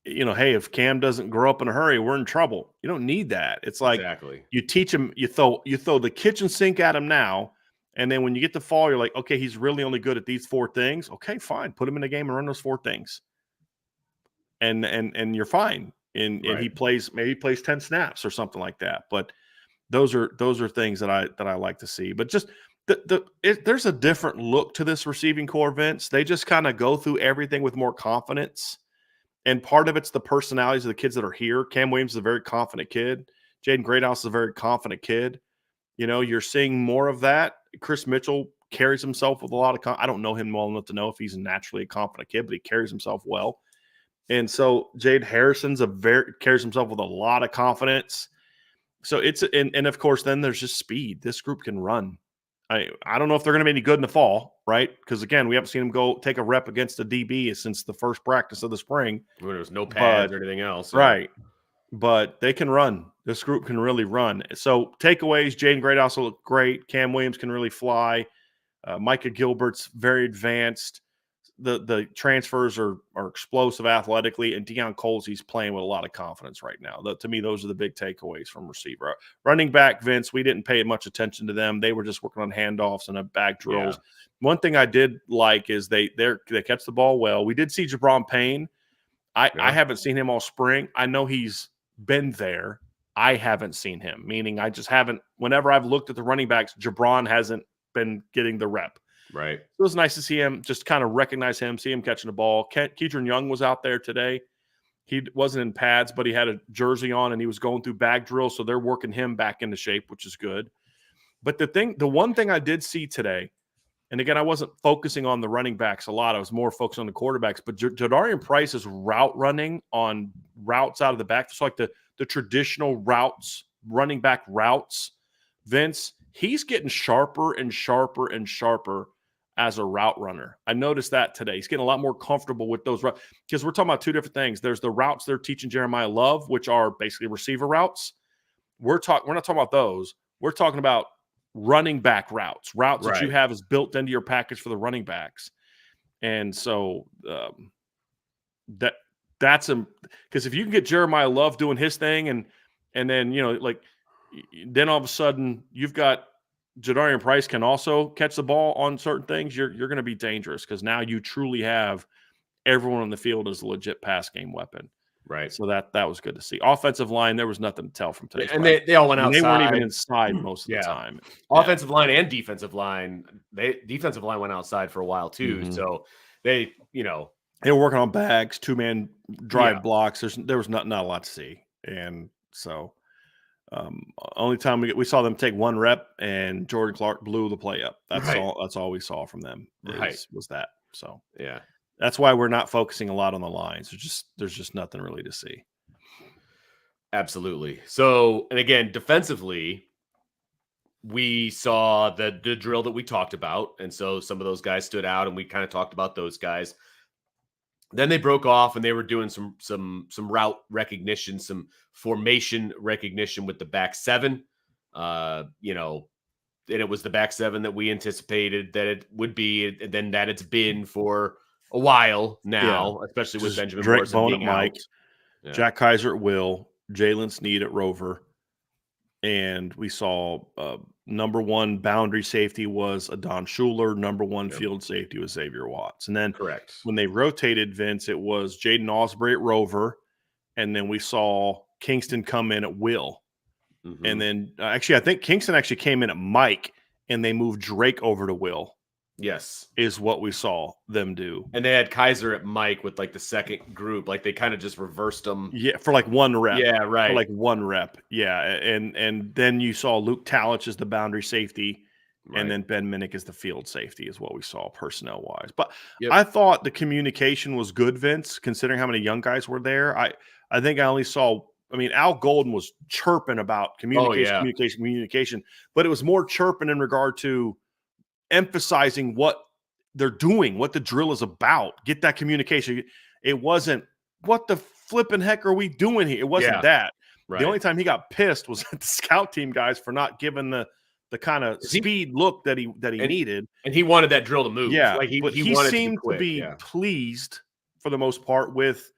hey, if Cam doesn't grow up in a hurry, we're in trouble. You don't need that. It's like you teach him, you throw the kitchen sink at him now, and then when you get to fall, you're like, okay, he's really only good at these 4 things. Okay, fine. Put him in the game and run those 4 things. And you're fine. And he plays 10 snaps or something like that. But those are things that I like to see. But just there's a different look to this receiving corps, Vince. They just kind of go through everything with more confidence. And part of it's the personalities of the kids that are here. Cam Williams is a very confident kid. Jaden Greathouse is a very confident kid. You're seeing more of that. Chris Mitchell carries himself with a lot of I don't know him well enough to know if he's naturally a confident kid, but he carries himself well. And so Jade Harrison's carries himself with a lot of confidence. So and of course, then there's just speed. This group can run. I don't know if they're going to be any good in the fall, right? Because, again, we haven't seen them go take a rep against a DB since the first practice of the spring. When there was no pads or anything else. Right. But they can run. This group can really run. So, takeaways, Jaden Greathouse will look great. Cam Williams can really fly. Micah Gilbert's very advanced. The transfers are explosive athletically, and Deion Colsey's playing with a lot of confidence right now. To me, those are the big takeaways from receiver. Running back, Vince, we didn't pay much attention to them. They were just working on handoffs and back drills. Yeah. One thing I did like is they catch the ball well. We did see Jabron Payne. I haven't seen him all spring. I know he's been there. I haven't seen him, meaning I just haven't. Whenever I've looked at the running backs, Jabron hasn't been getting the rep. Right. It was nice to see him, just kind of recognize him, see him catching the ball. Keidron Young was out there today. He wasn't in pads, but he had a jersey on and he was going through bag drills. So they're working him back into shape, which is good. But the one thing I did see today, and again, I wasn't focusing on the running backs a lot. I was more focused on the quarterbacks, but Jadarian Price is route running on routes out of the back. Just like the traditional routes, running back routes. Vince, he's getting sharper and sharper and sharper as a route runner. I noticed that today. He's getting a lot more comfortable with those routes because we're talking about 2 different things. There's the routes they're teaching Jeremiah Love, which are basically receiver routes. We're not talking about those. We're talking about running back routes that you have is built into your package for the running backs. And so that's because if you can get Jeremiah Love doing his thing and then, then all of a sudden you've got Jadarian Price can also catch the ball on certain things, you're going to be dangerous because now you truly have everyone on the field as a legit pass game weapon. Right. So that was good to see. Offensive line, there was nothing to tell from today. And they all went outside. They weren't even inside most of the time. Offensive line and defensive line. Defensive line went outside for a while too. Mm-hmm. So they were working on bags, 2-man drive blocks. There was not a lot to see. And so only time we saw them take 1 rep and Jordan Clark blew the play up. That's all we saw from them was that. So that's why we're not focusing a lot on the lines. There's just nothing really to see. Absolutely. So, and again, defensively, we saw the drill that we talked about. And so some of those guys stood out and we kind of talked about those guys. Then they broke off and they were doing some route recognition, some formation recognition with the back 7. And it was the back 7 that we anticipated that it would be, and then that it's been for a while now, especially with Benjamin Drake Morrison Bone being at Mike, out. Jack Kaiser at Will, Jalen Sneed at Rover, and we saw number 1 boundary safety was Adon Schuler. Number 1 field safety was Xavier Watts. And then when they rotated, Vince, it was Jaden Osbury at Rover. And then we saw Kingston come in at Will. Mm-hmm. And then I think Kingston actually came in at Mike and they moved Drake over to Will. Yes. is what we saw them do. And they had Kaiser at Mike with like the second group. Like they kind of just reversed them. Yeah, for like one rep. Yeah, right. For like one rep. Yeah. And then you saw Luke Talich as the boundary safety. Right. And then Ben Minnick is the field safety is what we saw personnel-wise. But Yep. I thought the communication was good, Vince, considering how many young guys were there. I think I only saw – I mean, Al Golden was chirping about communication, but it was more chirping in regard to emphasizing what they're doing, what the drill is about. Get that communication. It wasn't, what the flipping heck are we doing here? It wasn't that. Right. The only time he got pissed was at the scout team guys for not giving the kind of speed look that he needed. And he wanted that drill to move. Yeah, like he seemed to be pleased for the most part with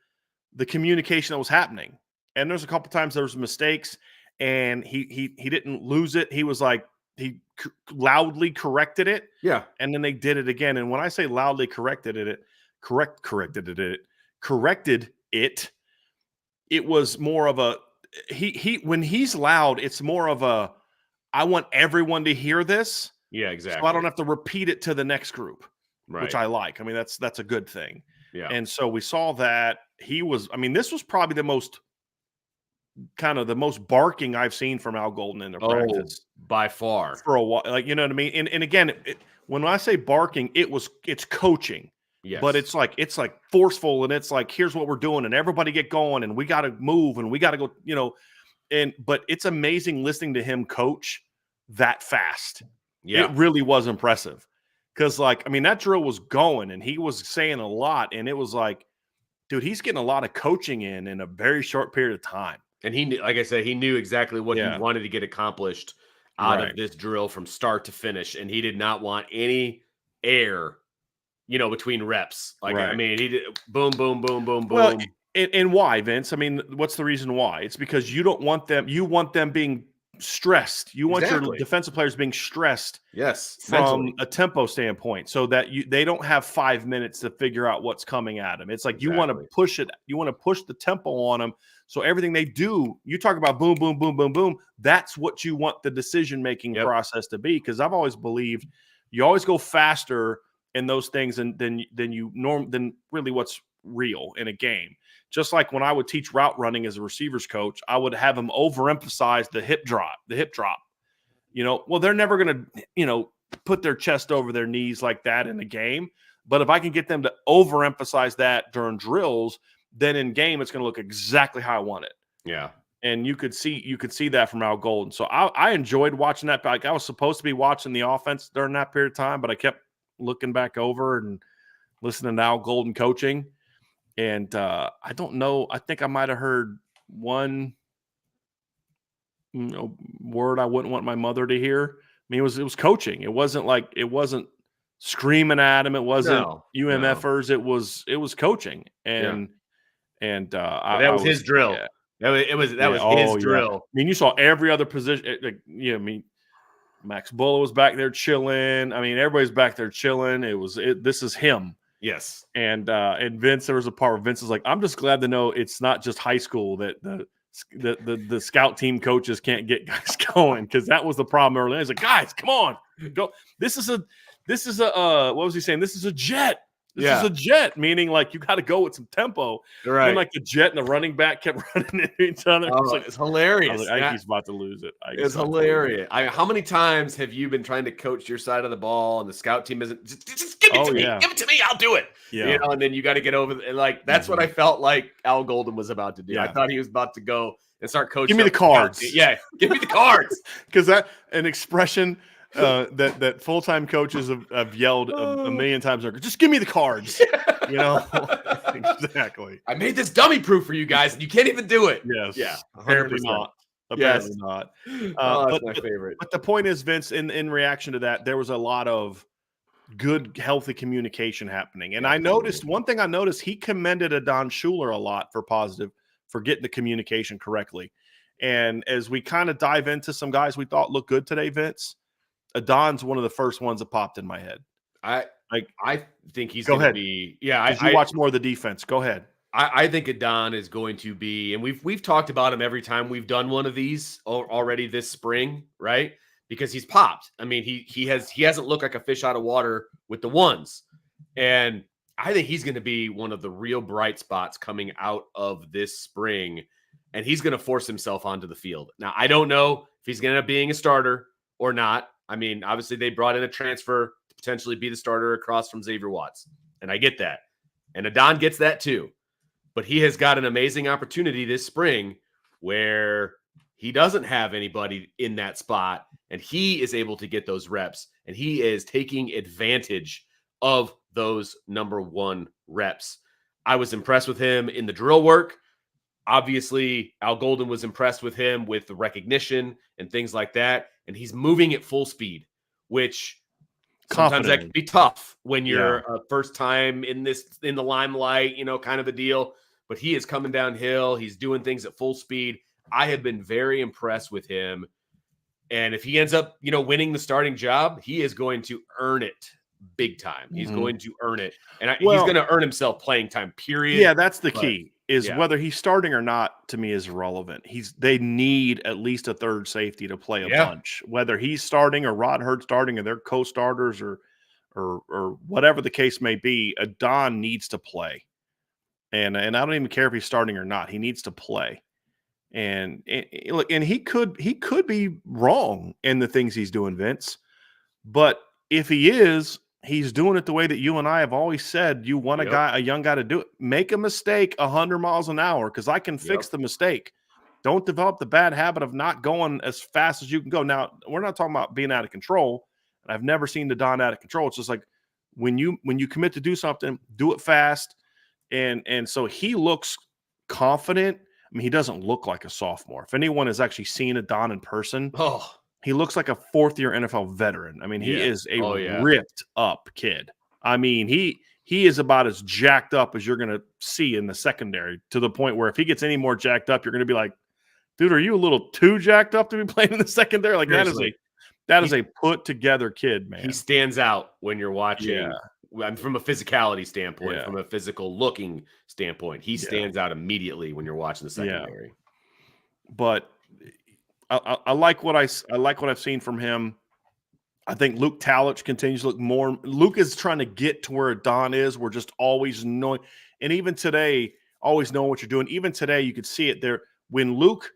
the communication that was happening. And there's a couple times there was mistakes and he didn't lose it. He was like, he loudly corrected it. Yeah. And then they did it again. And when I say loudly corrected it, it was more of a, when he's loud, it's more of a, I want everyone to hear this. Yeah, exactly. So I don't have to repeat it to the next group, right. which I like. I mean, that's a good thing. Yeah. And so we saw that this was probably the most barking I've seen from Al Golden in their practice. By far. For a while. Like, you know what I mean? And again, when I say barking, it's coaching. Yes. But it's like forceful and it's like, here's what we're doing and everybody get going and we got to move and we got to go, you know. But it's amazing listening to him coach that fast. Yeah. It really was impressive. Because, like, I mean, that drill was going and he was saying a lot. And it was like, dude, he's getting a lot of coaching in a very short period of time. And he, like I said, he knew exactly what he wanted to get accomplished out of this drill from start to finish. And he did not want any air, you know, between reps. Like, I mean, he did boom, boom, boom, boom, boom. Well, and why, Vince? I mean, what's the reason why? It's because you want them being stressed. You want your defensive players being stressed. Yes, from a tempo standpoint, so that they don't have 5 minutes to figure out what's coming at them. It's like you want to push it. You want to push the tempo on them. So everything they do, you talk about boom, boom, boom, boom, boom. That's what you want the decision-making process to be. Because I've always believed you always go faster in those things than really what's real in a game. Just like when I would teach route running as a receivers coach, I would have them overemphasize the hip drop. You know, well, they're never going to, you know, put their chest over their knees like that in a game. But if I can get them to overemphasize that during drills, then in game, it's going to look exactly how I want it. Yeah. And you could see that from Al Golden. So I enjoyed watching that. Like, I was supposed to be watching the offense during that period of time, but I kept looking back over and listening to Al Golden coaching. And I don't know. I think I might have heard one word I wouldn't want my mother to hear. I mean, it was coaching. It wasn't screaming at him. It wasn't UMFers. No. It was coaching. And that was his drill. Yeah. That was his drill. I mean, you saw every other position. I mean, Max Bulla was back there chilling. I mean, everybody's back there chilling. This is him. Yes. And Vince, there was a part where Vince was like, I'm just glad to know it's not just high school that the scout team coaches can't get guys going, because that was the problem earlier. He's like, guys, come on, go. This is a what was he saying? This is a jet. This is a jet, meaning like you got to go with some tempo. Right. And like the jet and the running back kept running into each other. It's hilarious. I think he's about to lose it. It's hilarious. How many times have you been trying to coach your side of the ball and the scout team isn't just give it to me. Give it to me. I'll do it. Yeah. You know, and then you got to get over and like that's what I felt like Al Golden was about to do. Yeah. I thought he was about to go and start coaching. Give me the cards. Yeah, give me the cards. Because that an expression that full-time coaches have yelled a million times. Just give me the cards. You know, exactly. I made this dummy proof for you guys, and you can't even do it. Yes. Yeah. Apparently not. Apparently not. That's my favorite. But the point is, Vince, in reaction to that, there was a lot of good, healthy communication happening. And I noticed one thing. He commended Adon Schuler a lot for getting the communication correctly. And as we kind of dive into some guys we thought looked good today, Vince, Adon's one of the first ones that popped in my head. I think he's going to be. Yeah, I watch more of the defense. Go ahead. I think Adon is going to be, and we've talked about him every time we've done one of these already this spring, right? because he's popped. I mean, he hasn't looked like a fish out of water with the ones. And I think he's going to be one of the real bright spots coming out of this spring, and he's going to force himself onto the field. Now, I don't know if he's going to end up being a starter or not. I mean, obviously they brought in a transfer to potentially be the starter across from Xavier Watts, and I get that. And Adon gets that too. But he has got an amazing opportunity this spring where he doesn't have anybody in that spot, and he is able to get those reps, and he is taking advantage of those number one reps. I was impressed with him in the drill work. Obviously, Al Golden was impressed with him with the recognition and things like that, and he's moving at full speed, which sometimes that can be tough when you're first time in the limelight, kind of a deal. But he is coming downhill. He's doing things at full speed. I have been very impressed with him. And if he ends up, winning the starting job, he is going to earn it big time. He's going to earn it. And he's going to earn himself playing time, period. Yeah, that's the key. Whether he's starting or not, to me, is irrelevant. They need at least a third safety to play a bunch. Whether he's starting or Rod Hurd starting or they're co-starters or whatever the case may be, Adon needs to play. And I don't even care if he's starting or not. He needs to play. And he could be wrong in the things he's doing, Vince. But if he is, he's doing it the way that you and I have always said. You want a young guy to do it. Make a mistake 100 miles an hour because I can fix the mistake. Don't develop the bad habit of not going as fast as you can go. Now, we're not talking about being out of control. And I've never seen the Don out of control. It's just like when you commit to do something, do it fast. And so he looks confident. I mean, he doesn't look like a sophomore. If anyone has actually seen Adon in person, he looks like a fourth-year NFL veteran. I mean, he is a ripped up kid. I mean, he is about as jacked up as you're going to see in the secondary, to the point where if he gets any more jacked up, you're going to be like, dude, are you a little too jacked up to be playing in the secondary? Like, that is a put-together kid, man. He stands out when you're watching. From a physicality standpoint, from a physical looking standpoint, he stands out immediately when you're watching the secondary. But I like what I've seen from him. I think Luke Talich continues to look more. Luke is trying to get to where Don is. We're just always knowing, and even today, always knowing what you're doing. Even today, you could see it there. When Luke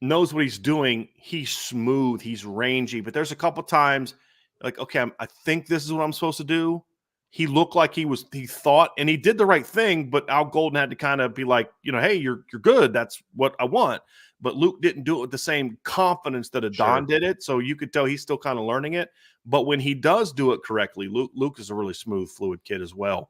knows what he's doing, he's smooth, he's rangy. But there's a couple times, like, okay, I think this is what I'm supposed to do. He looked like he thought, and he did the right thing, but Al Golden had to kind of be like, hey, you're good. That's what I want. But Luke didn't do it with the same confidence that Adon did it. So you could tell he's still kind of learning it. But when he does do it correctly, Luke is a really smooth, fluid kid as well.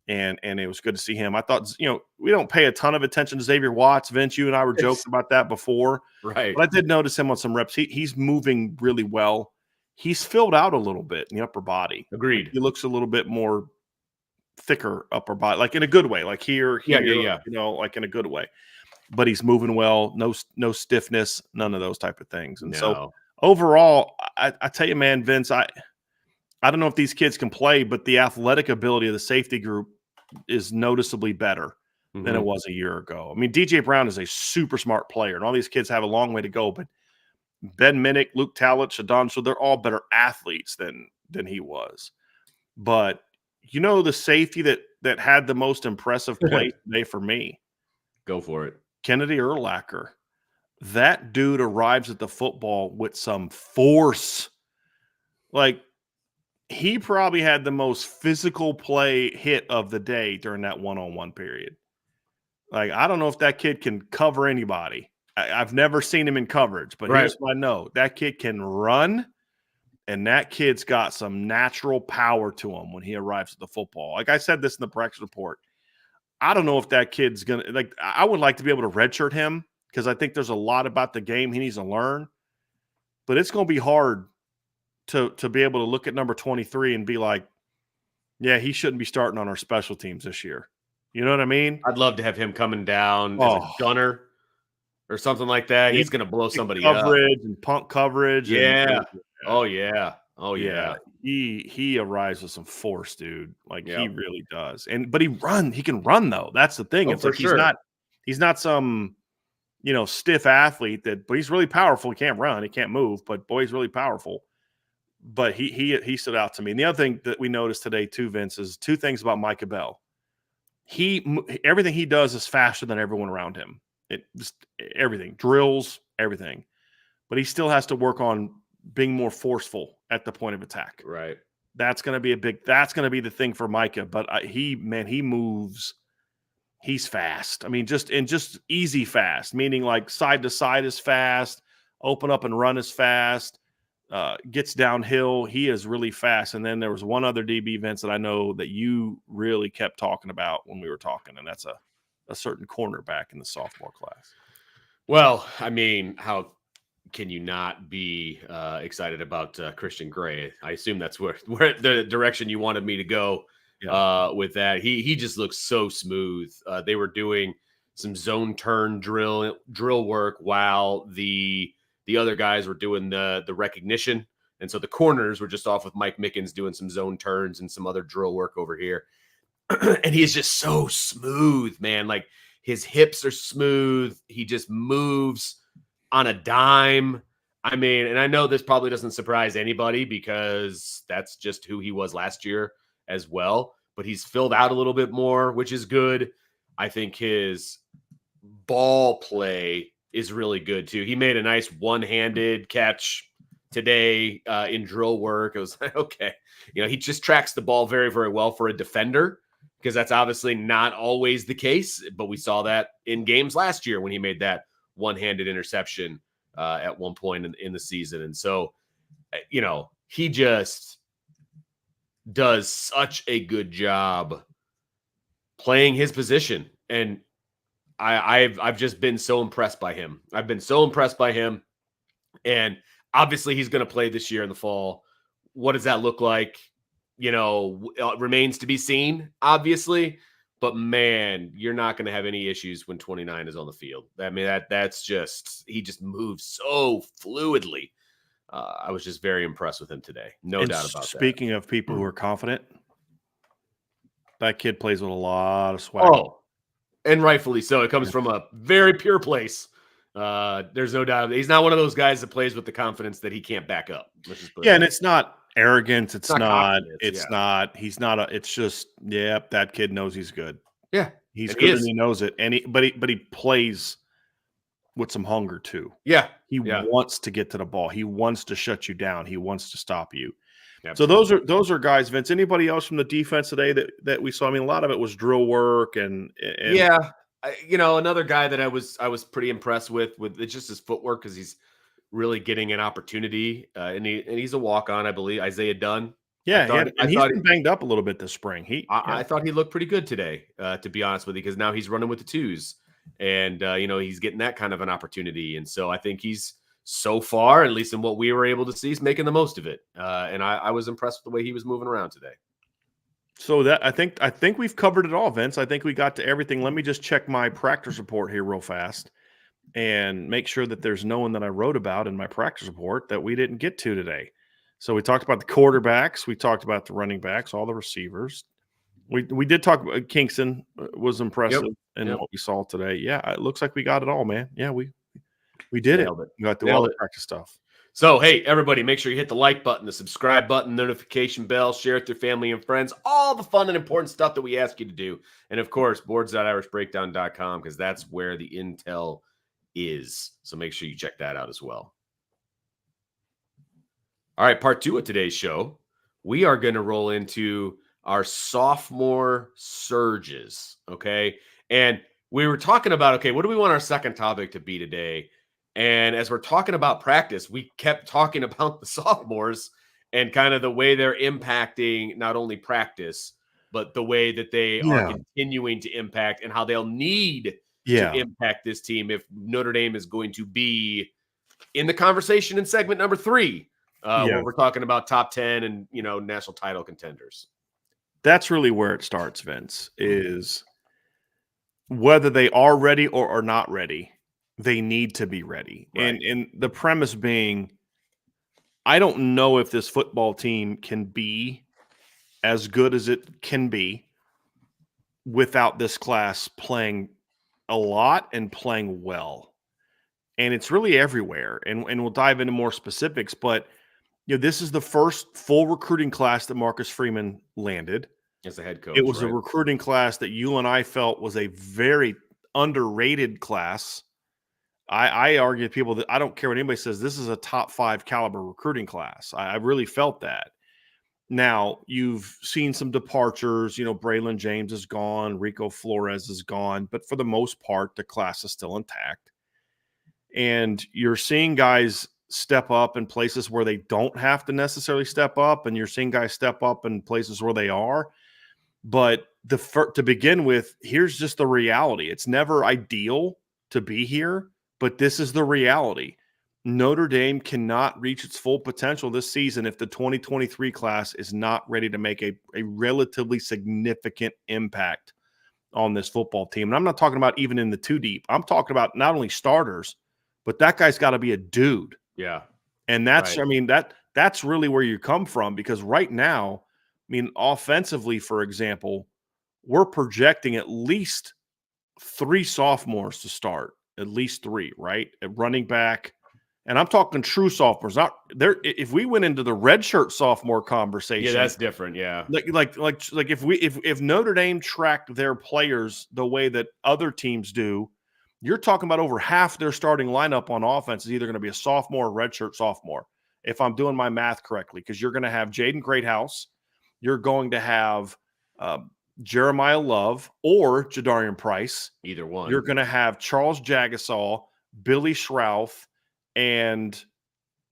And it was good to see him. I thought, we don't pay a ton of attention to Xavier Watts. Vince, you and I were joking about that before. Right. But I did notice him on some reps. He's moving really well. He's filled out a little bit in the upper body. Agreed. He looks a little bit more thicker upper body, like in a good way, like here, like in a good way. But he's moving well, no stiffness, none of those type of things. And so overall, I tell you, man, Vince, I don't know if these kids can play, but the athletic ability of the safety group is noticeably better than it was a year ago. I mean, DJ Brown is a super smart player, and all these kids have a long way to go, but Ben Minnick, Luke Talich, Adon, so they're all better athletes than he was. But the safety that had the most impressive play today for me. Go for it. Kennedy Urlacher. That dude arrives at the football with some force. Like, he probably had the most physical play hit of the day during that one-on-one period. Like, I don't know if that kid can cover anybody. I've never seen him in coverage, but here's what I know. That kid can run, and that kid's got some natural power to him when he arrives at the football. Like I said this in the practice report, I don't know if that kid's going to – I would like to be able to redshirt him because I think there's a lot about the game he needs to learn. But it's going to be hard to be able to look at number 23 and be like, yeah, he shouldn't be starting on our special teams this year. You know what I mean? I'd love to have him coming down as a gunner or something like that. He's going to blow somebody up. Coverage and punt coverage. Yeah. And, Oh yeah. He arrives with some force, dude. Like he really does. But he can run though. That's the thing. It's like he's not some stiff athlete but he's really powerful. He can't run, he can't move, but boy, he's really powerful. But he stood out to me. And the other thing that we noticed today too, Vince, is two things about Micah Bell. Everything he does is faster than everyone around him. It just everything, drills, everything. But he still has to work on being more forceful at the point of attack. Right. That's going to be that's going to be the thing for Micah. But he moves. He's fast. I mean, just easy fast, meaning like side to side is fast, open up and run is fast, gets downhill. He is really fast. And then there was one other DB, Vince, that I know that you really kept talking about when we were talking, and that's a certain cornerback in the sophomore class. Well, I mean, how can you not be excited about Christian Gray? I assume that's where the direction you wanted me to go. Yeah. With that, he just looks so smooth. They were doing some zone turn drill work while the other guys were doing the recognition, and so the corners were just off with Mike Mickens doing some zone turns and some other drill work over here. And he is just so smooth, man. Like his hips are smooth. He just moves on a dime. I mean, and I know this probably doesn't surprise anybody because that's just who he was last year as well, but he's filled out a little bit more, which is good. I think his ball play is really good too. He made a nice one-handed catch today in drill work. It was like, okay, he just tracks the ball very, very well for a defender, because that's obviously not always the case, but we saw that in games last year when he made that one-handed interception at one point in the season. And so, he just does such a good job playing his position. And I've just been so impressed by him. I've been so impressed by him. And obviously he's going to play this year in the fall. What does that look like? Remains to be seen, obviously. But man, you're not going to have any issues when 29 is on the field. I mean, that's just, he just moves so fluidly. I was just very impressed with him today. No doubt about that. Speaking of people who are confident, that kid plays with a lot of swag. Oh, and rightfully so. It comes from a very pure place. There's no doubt. He's not one of those guys that plays with the confidence that he can't back up. And it's not arrogance. It's not. He's not. It's just. Yep. That kid knows he's good. Yeah, he's good and he knows it. And but he plays with some hunger too. Yeah, he wants to get to the ball. He wants to shut you down. He wants to stop you. Absolutely. So those are guys, Vince. Anybody else from the defense today that we saw? I mean, a lot of it was drill work and yeah. Another guy that I was pretty impressed with it's just his footwork, because he's really getting an opportunity, and he's a walk-on, I believe, Isaiah Dunn. Yeah, he's been banged up a little bit this spring. I thought he looked pretty good today, to be honest with you, because now he's running with the twos, and he's getting that kind of an opportunity, and so I think he's, so far, at least in what we were able to see, he's making the most of it, and I was impressed with the way he was moving around today. So that I think we've covered it all, Vince. I think we got to everything. Let me just check my practice report here real fast and make sure that there's no one that I wrote about in my practice report that we didn't get to today. So we talked about the quarterbacks, we talked about the running backs, all the receivers. We did talk about Kingston was impressive in what we saw today. Yeah, it looks like we got it all, man. Yeah, we did it. We got through all the practice stuff. So, hey, everybody, make sure you hit the like button, the subscribe button, notification bell, share it with your family and friends, all the fun and important stuff that we ask you to do. And, of course, boards.irishbreakdown.com, because that's where the intel is. So make sure you check that out as well. All right, part 2 of today's show, we are going to roll into our sophomore surges, okay? And we were talking about, okay, what do we want our second topic to be today? And as we're talking about practice, we kept talking about the sophomores and kind of the way they're impacting not only practice, but the way that they are continuing to impact and how they'll need to impact this team if Notre Dame is going to be in the conversation in segment number 3, where we're talking about top 10 and, national title contenders. That's really where it starts, Vince, is whether they are ready or are not ready. They need to be ready. Right. And the premise being, I don't know if this football team can be as good as it can be without this class playing a lot and playing well. and it's really everywhere. And we'll dive into more specifics, but this is the first full recruiting class that Marcus Freeman landed as a head coach. It was right? a recruiting class that you and I felt was a very underrated class. I argue with people that I don't care what anybody says. This is a top 5 caliber recruiting class. I really felt that. Now, you've seen some departures. Braylon James is gone. Rico Flores is gone. But for the most part, the class is still intact. And you're seeing guys step up in places where they don't have to necessarily step up. And you're seeing guys step up in places where they are. But to begin with, here's just the reality. It's never ideal to be here, but this is the reality. Notre Dame cannot reach its full potential this season if the 2023 class is not ready to make a relatively significant impact on this football team. And I'm not talking about even in the 2 deep. I'm talking about not only starters, but that guy's got to be a dude. Yeah. And that's, right. That's really where you come from, because right now, offensively, for example, we're projecting at least 3 sophomores to start, at least 3, right? At running back. And I'm talking true sophomores. Not there. If we went into the redshirt sophomore conversation, that's different. Yeah, like if Notre Dame tracked their players the way that other teams do, you're talking about over half their starting lineup on offense is either going to be a sophomore or redshirt sophomore, if I'm doing my math correctly. Because you're going to have Jaden Greathouse, you're going to have Jeremiah Love or Jadarian Price. Either one. You're going to have Charles Jagasol, Billy Schrouth, and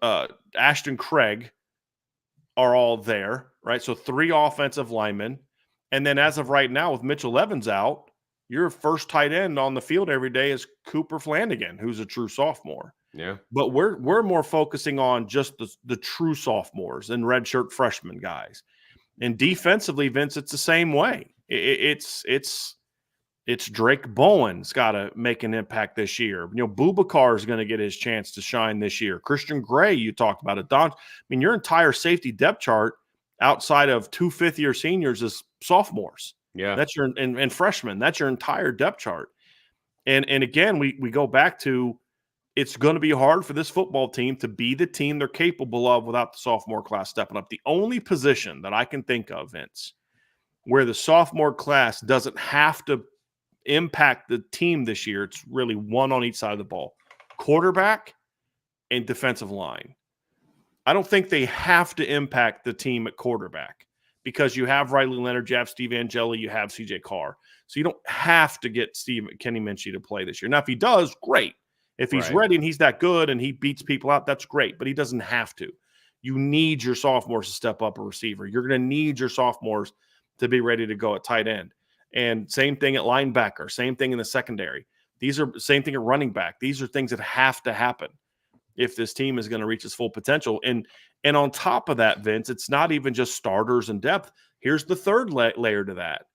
Ashton Craig are all there, right? So 3 offensive linemen. And then as of right now, with Mitchell Evans out, your first tight end on the field every day is Cooper Flanagan, who's a true sophomore. Yeah. But we're more focusing on just the true sophomores and redshirt freshman guys. And defensively, Vince, it's the same way. It's Drake Bowen's got to make an impact this year. Boubacar is going to get his chance to shine this year. Christian Gray, you talked about it. Don, your entire safety depth chart outside of 2 fifth-year seniors is sophomores. Yeah, that's your and freshmen. That's your entire depth chart. And again, we go back to, it's going to be hard for this football team to be the team they're capable of without the sophomore class stepping up. The only position that I can think of, Vince, where the sophomore class doesn't have to impact the team this year, it's really one on each side of the ball: quarterback and defensive line. I don't think they have to impact the team at quarterback, because you have Riley Leonard, you have Steve Angeli, you have CJ Carr. So you don't have to get Kenny Minchie to play this year. Now, if he does, great. If he's ready and he's that good and he beats people out, that's great. But he doesn't have to. You need your sophomores to step up a receiver. You're going to need your sophomores to be ready to go at tight end. And same thing at linebacker, same thing in the secondary. These are same thing at running back. These are things that have to happen if this team is going to reach its full potential. And on top of that, Vince, it's not even just starters and depth. Here's the third layer to that.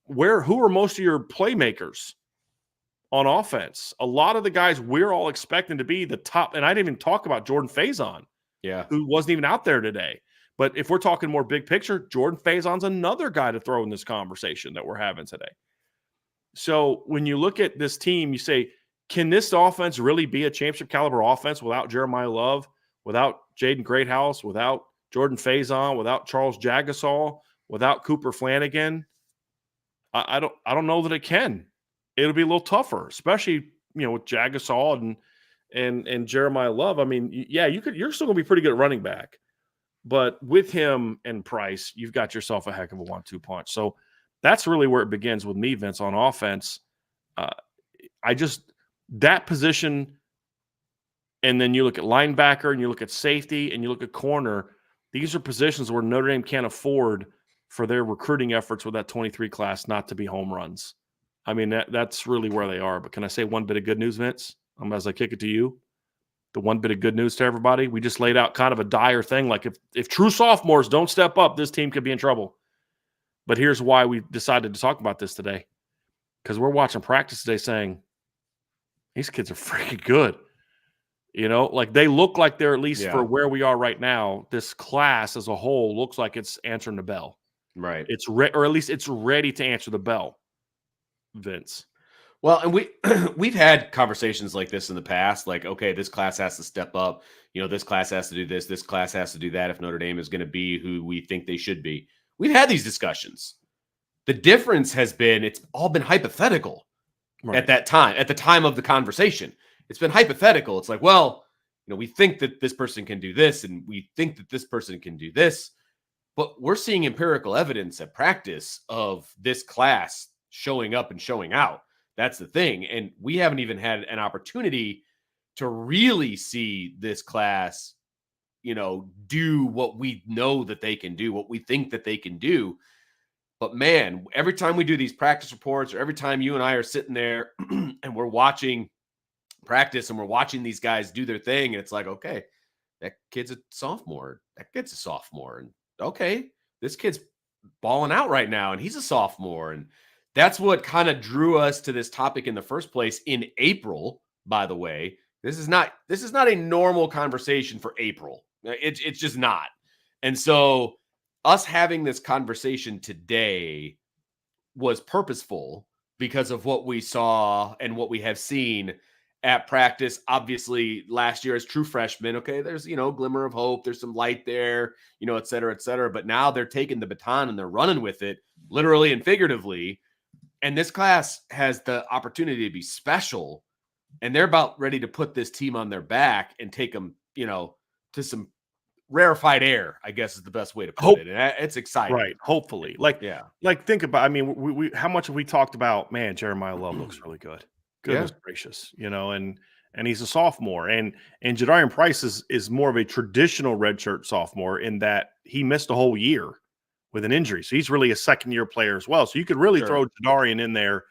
Who are most of your playmakers on offense? A lot of the guys we're all expecting to be the top, and I didn't even talk about Jordan Faison, who wasn't even out there today. But if we're talking more big picture, Jordan Faison's another guy to throw in this conversation that we're having today. So when you look at this team, you say, can this offense really be a championship caliber offense without Jeremiah Love, without Jaden Greathouse, without Jordan Faison, without Charles Jagasol, without Cooper Flanagan? I don't know that it can. It'll be a little tougher, especially with Jagasol and Jeremiah Love. You're still gonna be pretty good at running back. But with him and Price, you've got yourself a heck of a 1-2 punch. So that's really where it begins with me, Vince, on offense. That position, and then you look at linebacker and you look at safety and you look at corner, these are positions where Notre Dame can't afford for their recruiting efforts with that 23 class not to be home runs. That's really where they are. But can I say one bit of good news, Vince, as I kick it to you? The one bit of good news to everybody, we just laid out kind of a dire thing. Like if true sophomores don't step up, this team could be in trouble. But here's why we decided to talk about this today. Because we're watching practice today saying, these kids are freaking good. They look like they're, at least for where we are right now, this class as a whole looks like it's answering the bell. Right. Or at least it's ready to answer the bell, Vince. Well, and we've had conversations like this in the past, like, okay, this class has to step up. This class has to do this class has to do that if Notre Dame is going to be who we think they should be. We've had these discussions. The difference has been it's all been hypothetical at that time, at the time of the conversation. It's been hypothetical. It's like, well, we think that this person can do this, and we think that this person can do this, but we're seeing empirical evidence at practice of this class showing up and showing out. That's the thing. And we haven't even had an opportunity to really see this class, do what we know that they can do, what we think that they can do. But man, every time we do these practice reports, or every time you and I are sitting there and we're watching practice and we're watching these guys do their thing, and it's like, okay, that kid's a sophomore. That kid's a sophomore. And okay, this kid's balling out right now, and he's a sophomore. And that's what kind of drew us to this topic in the first place in April, by the way. This is not a normal conversation for April. It's just not. And so us having this conversation today was purposeful because of what we saw and what we have seen at practice. Obviously, last year as true freshmen, okay, there's, glimmer of hope. There's some light there, et cetera, et cetera. But now they're taking the baton and they're running with it, literally and figuratively. And this class has the opportunity to be special, and they're about ready to put this team on their back and take them, to some rarefied air, I guess is the best way to put it. And it's exciting. Right. Hopefully. Think about, we how much have we talked about, man, Jeremiah Love looks really good. Goodness gracious, and he's a sophomore, and Jadarian Price is more of a traditional redshirt sophomore in that he missed a whole year with an injury. So he's really a second-year player as well. So you could really throw Jadarian in there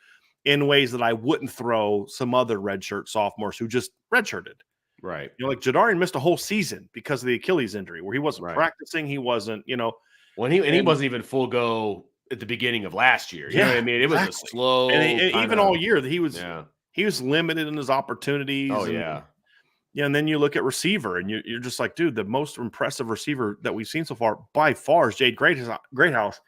in ways that I wouldn't throw some other redshirt sophomores who just redshirted. Right. Like Jadarian missed a whole season because of the Achilles injury, where he wasn't practicing. He wasn't, When he wasn't even full go at the beginning of last year. You know what I mean? It was a slow. And even all year that he was limited in his opportunities. Oh, yeah. And then you look at receiver, and you're just like, dude, the most impressive receiver that we've seen so far by far is Jade Greathouse.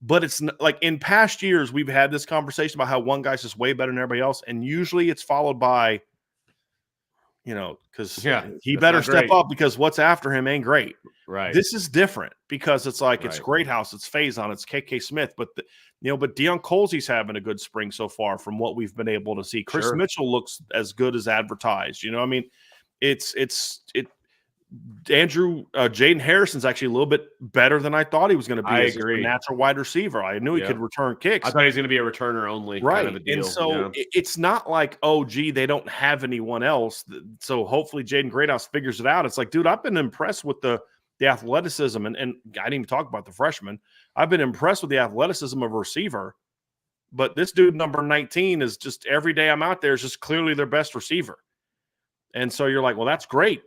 But it's like in past years, we've had this conversation about how one guy's just way better than everybody else. And usually it's followed by, because he better step up because what's after him ain't great. Right. This is different because it's like it's Greathouse, it's Faison, it's KK Smith, but but Deion Colsey's having a good spring so far from what we've been able to see. Chris Mitchell looks as good as advertised. Andrew Jaden Harrison's actually a little bit better than I thought he was going to be. I as agree. A natural wide receiver. I knew he could return kicks. I thought he was going to be a returner only kind of a deal. And so it's not like, oh, gee, they don't have anyone else. So hopefully Jaden Greathouse figures it out. It's like, dude, I've been impressed with the athleticism, and I didn't even talk about the freshman. I've been impressed with the athleticism of a receiver, but this dude number 19 is just every day I'm out there is just clearly their best receiver. And so you're like, well, that's great.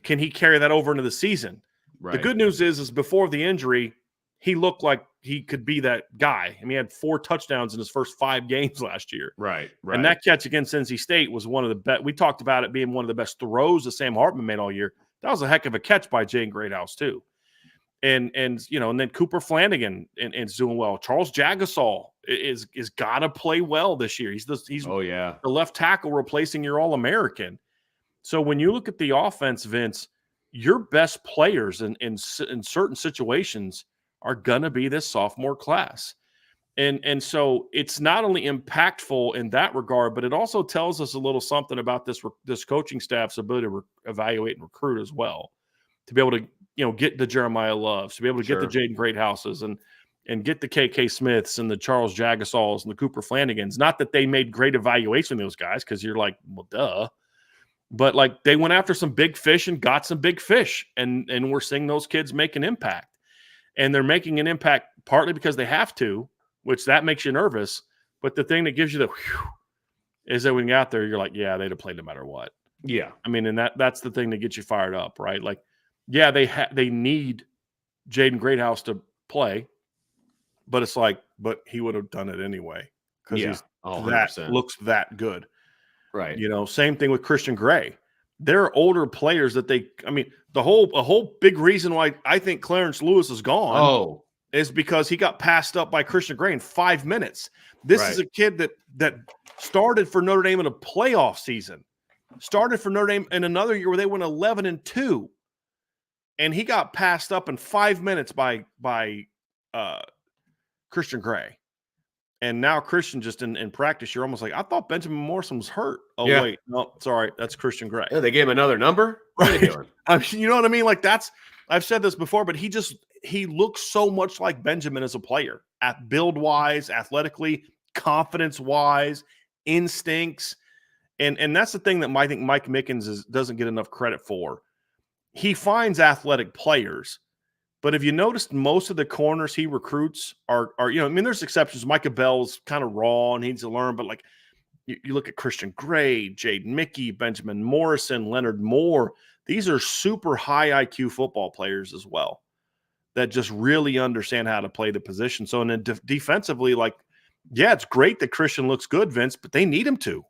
Can he carry that over into the season? Right. The good news is before the injury, he looked like he could be that guy. I mean, he had 4 touchdowns in his first 5 games last year. Right. And that catch against NC State was one of the best. We talked about it being one of the best throws that Sam Hartman made all year. That was a heck of a catch by Jaden Greathouse too. And then Cooper Flanagan is doing well. Charles Jagasol is got to play well this year. He's the left tackle replacing your All-American. So when you look at the offense, Vince, your best players in certain situations are going to be this sophomore class. And so it's not only impactful in that regard, but it also tells us a little something about this coaching staff's ability to evaluate and recruit as well, to be able to get the Jeremiah Loves, to be able to get the Jaden Greathouses and get the KK Smiths and the Charles Jagasols and the Cooper Flanagans. Not that they made great evaluation of those guys, because you're like, well, duh. But like they went after some big fish and got some big fish, and we're seeing those kids make an impact. And they're making an impact partly because they have to, which that makes you nervous. But the thing that gives you the whew is that when you get out there, you're like, yeah, they'd have played no matter what. Yeah. I mean, and that's the thing that gets you fired up, right? Like, yeah, they need Jaden Greathouse to play, but it's like, but he would have done it anyway because that looks that good. Right. Same thing with Christian Gray. There are older players that a whole big reason why I think Clarence Lewis is gone. Oh, is because he got passed up by Christian Gray in 5 minutes. This Right. is a kid that started for Notre Dame in a playoff season, started for Notre Dame in another year where they went 11-2, and he got passed up in 5 minutes by Christian Gray. And now Christian just in practice, you're almost like, I thought Benjamin Morrison was hurt. Oh, Yeah. wait. No, sorry. That's Christian Gray. Yeah, they gave him another number. What are they doing? You know what I mean? Like I've said this before, but he looks so much like Benjamin as a player, at build-wise, athletically, confidence-wise, instincts. And that's the thing that I think Mike Mickens doesn't get enough credit for. He finds athletic players, but if you noticed, most of the corners he recruits are there's exceptions. Micah Bell's kind of raw and he needs to learn, but like you look at Christian Gray, Jaden Mickey, Benjamin Morrison, Leonard Moore. These are super high IQ football players as well that just really understand how to play the position. So, and then defensively, like, yeah, it's great that Christian looks good, Vince, but they need him to.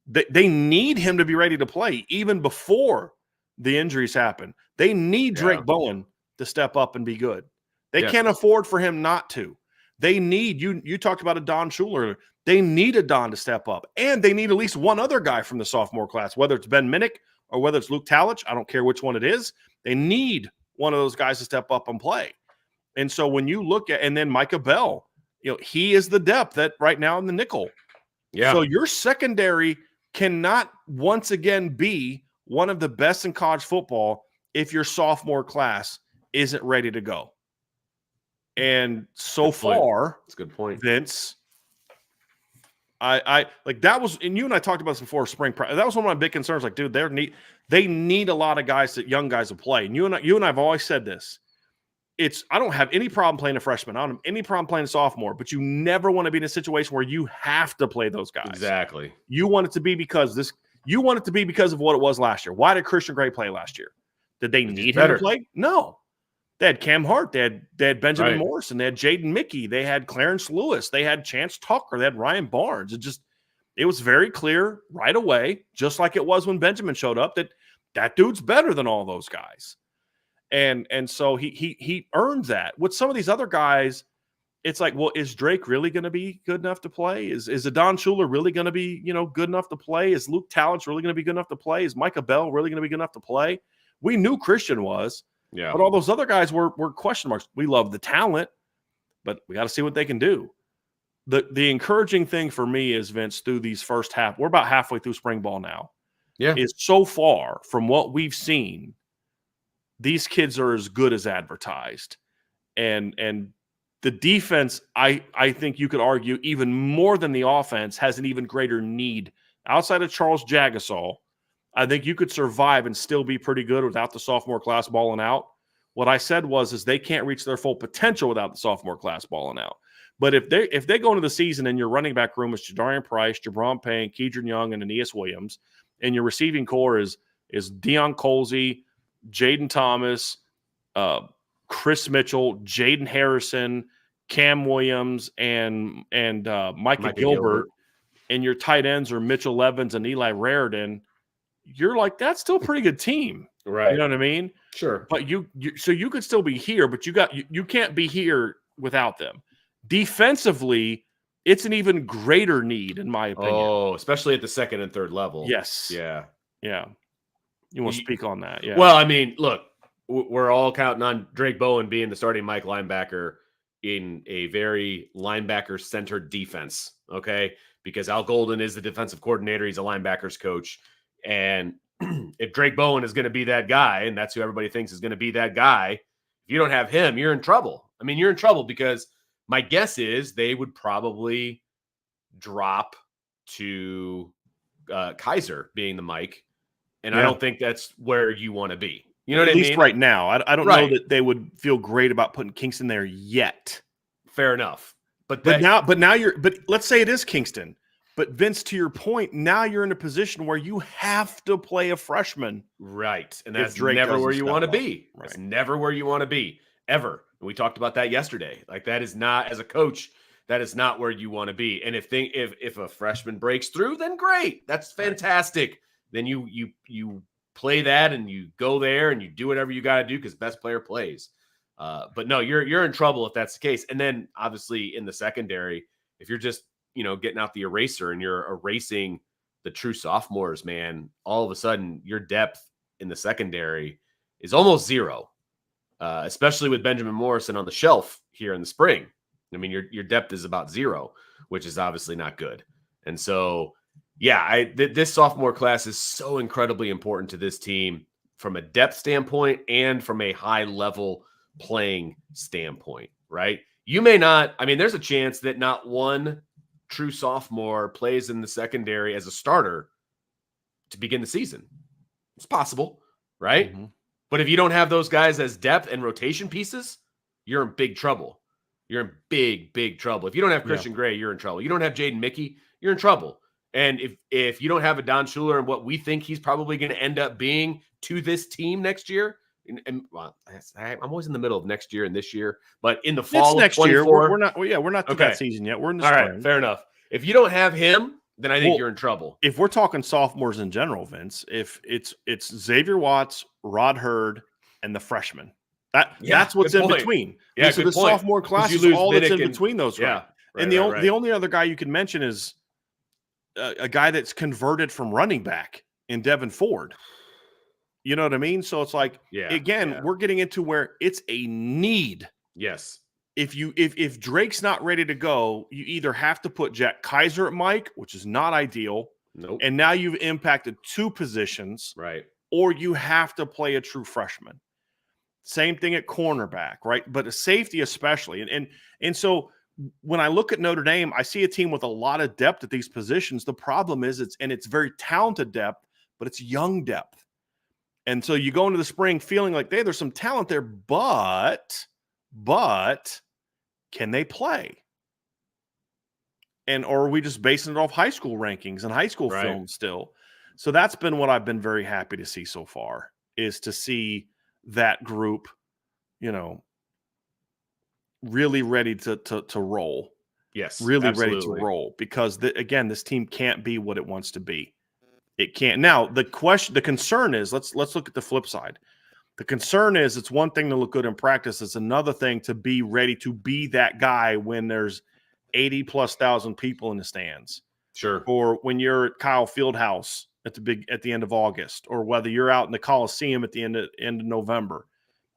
They need him to be ready to play even before the injuries happen. They need Drake Bowen to step up and be good. They can't afford for him not to. They need you talked about a Don Schuler. They need a Don to step up. And they need at least one other guy from the sophomore class, whether it's Ben Minnick or whether it's Luke Talich. I don't care which one it is. They need one of those guys to step up and play. And so when you look at, and then Micah Bell, he is the depth that right now in the nickel. Yeah. So your secondary cannot once again be one of the best in college football if your sophomore class isn't ready to go. And so far, that's a good point, Vince. I like that was, and you and I talked about this before spring practice. That was one of my big concerns. Like, dude, they need a lot of guys, young guys to play. And you and I have always said this. I don't have any problem playing a freshman. I don't have any problem playing a sophomore, but you never want to be in a situation where you have to play those guys. Exactly. You want it to be because of what it was last year. Why did Christian Gray play last year? Did they need him to play? No. They had Cam Hart. They had Benjamin Morrison. They had Jaden Mickey. They had Clarence Lewis. They had Chance Tucker. They had Ryan Barnes. It was very clear right away, just like it was when Benjamin showed up, that dude's better than all those guys. And so he earned that. With some of these other guys, it's like, well, is Drake really going to be good enough to play? Is Adon Schuler really going to be, good enough to play? Is Luke Talich really going to be good enough to play? Is Micah Bell really going to be good enough to play? We knew Christian was. Yeah. But all those other guys were question marks. We love the talent, but we got to see what they can do. The encouraging thing for me is, Vince, through these first half, we're about halfway through spring ball now. Yeah. Is so far from what we've seen, these kids are as good as advertised. And the defense, I think you could argue, even more than the offense, has an even greater need. Outside of Charles Jagasol, I think you could survive and still be pretty good without the sophomore class balling out. What I said is they can't reach their full potential without the sophomore class balling out. But if they go into the season and your running back room is Jadarian Price, Jabron Payne, Keedron Young, and Aeneas Williams, and your receiving core is Deion Colsey, Jaden Thomas, Chris Mitchell, Jaden Harrison, Cam Williams, and Micah Gilbert, and your tight ends are Mitchell Evans and Eli Raridan, you're like, that's still a pretty good team. Right. You know what I mean? Sure. But you could still be here, but you can't be here without them. Defensively, it's an even greater need, in my opinion. Oh, especially at the second and third level. Yes. Yeah. Yeah. You want to speak on that? Yeah. Well, I mean, look, we're all counting on Drake Bowen being the starting Mike linebacker in a very linebacker-centered defense, okay? Because Al Golden is the defensive coordinator. He's a linebackers coach. And if Drake Bowen is going to be that guy, and that's who everybody thinks is going to be that guy, if you don't have him, you're in trouble. I mean, you're in trouble because my guess is they would probably drop to Kaiser being the Mike. And I don't think that's where you want to be. You know what I mean? At least right now. I don't know that they would feel great about putting Kingston there yet. Fair enough. But let's say it is Kingston. But Vince, to your point, now you're in a position where you have to play a freshman. Right. And that's never where you want to be. Right. That's never where you want to be, ever. And we talked about that yesterday. Like, that is not, as a coach, that is not where you want to be. And if a freshman breaks through, then great. That's fantastic. Right. Then you play that and you go there and you do whatever you got to do because best player plays. But no, you're in trouble if that's the case. And then obviously in the secondary, if you're just, getting out the eraser and you're erasing the true sophomores, man, all of a sudden your depth in the secondary is almost zero, especially with Benjamin Morrison on the shelf here in the spring. I mean, your depth is about zero, which is obviously not good. And so, yeah, this sophomore class is so incredibly important to this team from a depth standpoint and from a high level playing standpoint, right? You may not, I mean, there's a chance that not one true sophomore plays in the secondary as a starter to begin the season. It's possible, right? Mm-hmm. But if you don't have those guys as depth and rotation pieces, you're in big trouble. You're in big, big trouble. If you don't have Christian Gray, you're in trouble. You don't have Jaden Mickey, you're in trouble. And if you don't have a Don Schuler and what we think he's probably going to end up being to this team next year, and well, I'm always in the middle of next year and this year, but in the fall it's next of 24, year, we're not to that season yet. We're in the spring. All right, fair enough. If you don't have him, then I think you're in trouble. If we're talking sophomores in general, Vince, if it's Xavier Watts, Rod Hurd, and the freshmen, that's what's in between. Yeah, so the sophomore class is all that's in between those. Yeah, and the only other guy you can mention is a guy that's converted from running back in Devin Ford. You know what I mean? So it's like, we're getting into where it's a need. Yes. If Drake's not ready to go, you either have to put Jack Kaiser at Mike, which is not ideal. Nope. And now you've impacted two positions. Right. Or you have to play a true freshman. Same thing at cornerback, right? But a safety especially. And so when I look at Notre Dame, I see a team with a lot of depth at these positions. The problem is it's very talented depth, but it's young depth. And so you go into the spring feeling like, hey, there's some talent there, but can they play? Or are we just basing it off high school rankings and high school film still? So that's been what I've been very happy to see so far, is to see that group, really ready to roll. Yes, really ready to roll, because again, this team can't be what it wants to be. It can't. Now, the concern is, let's look at the flip side. The concern is, it's one thing to look good in practice. It's another thing to be ready to be that guy when there's 80,000+ people in the stands. Sure. Or when you're at Kyle Fieldhouse at the end of August, or whether you're out in the Coliseum at the end of November,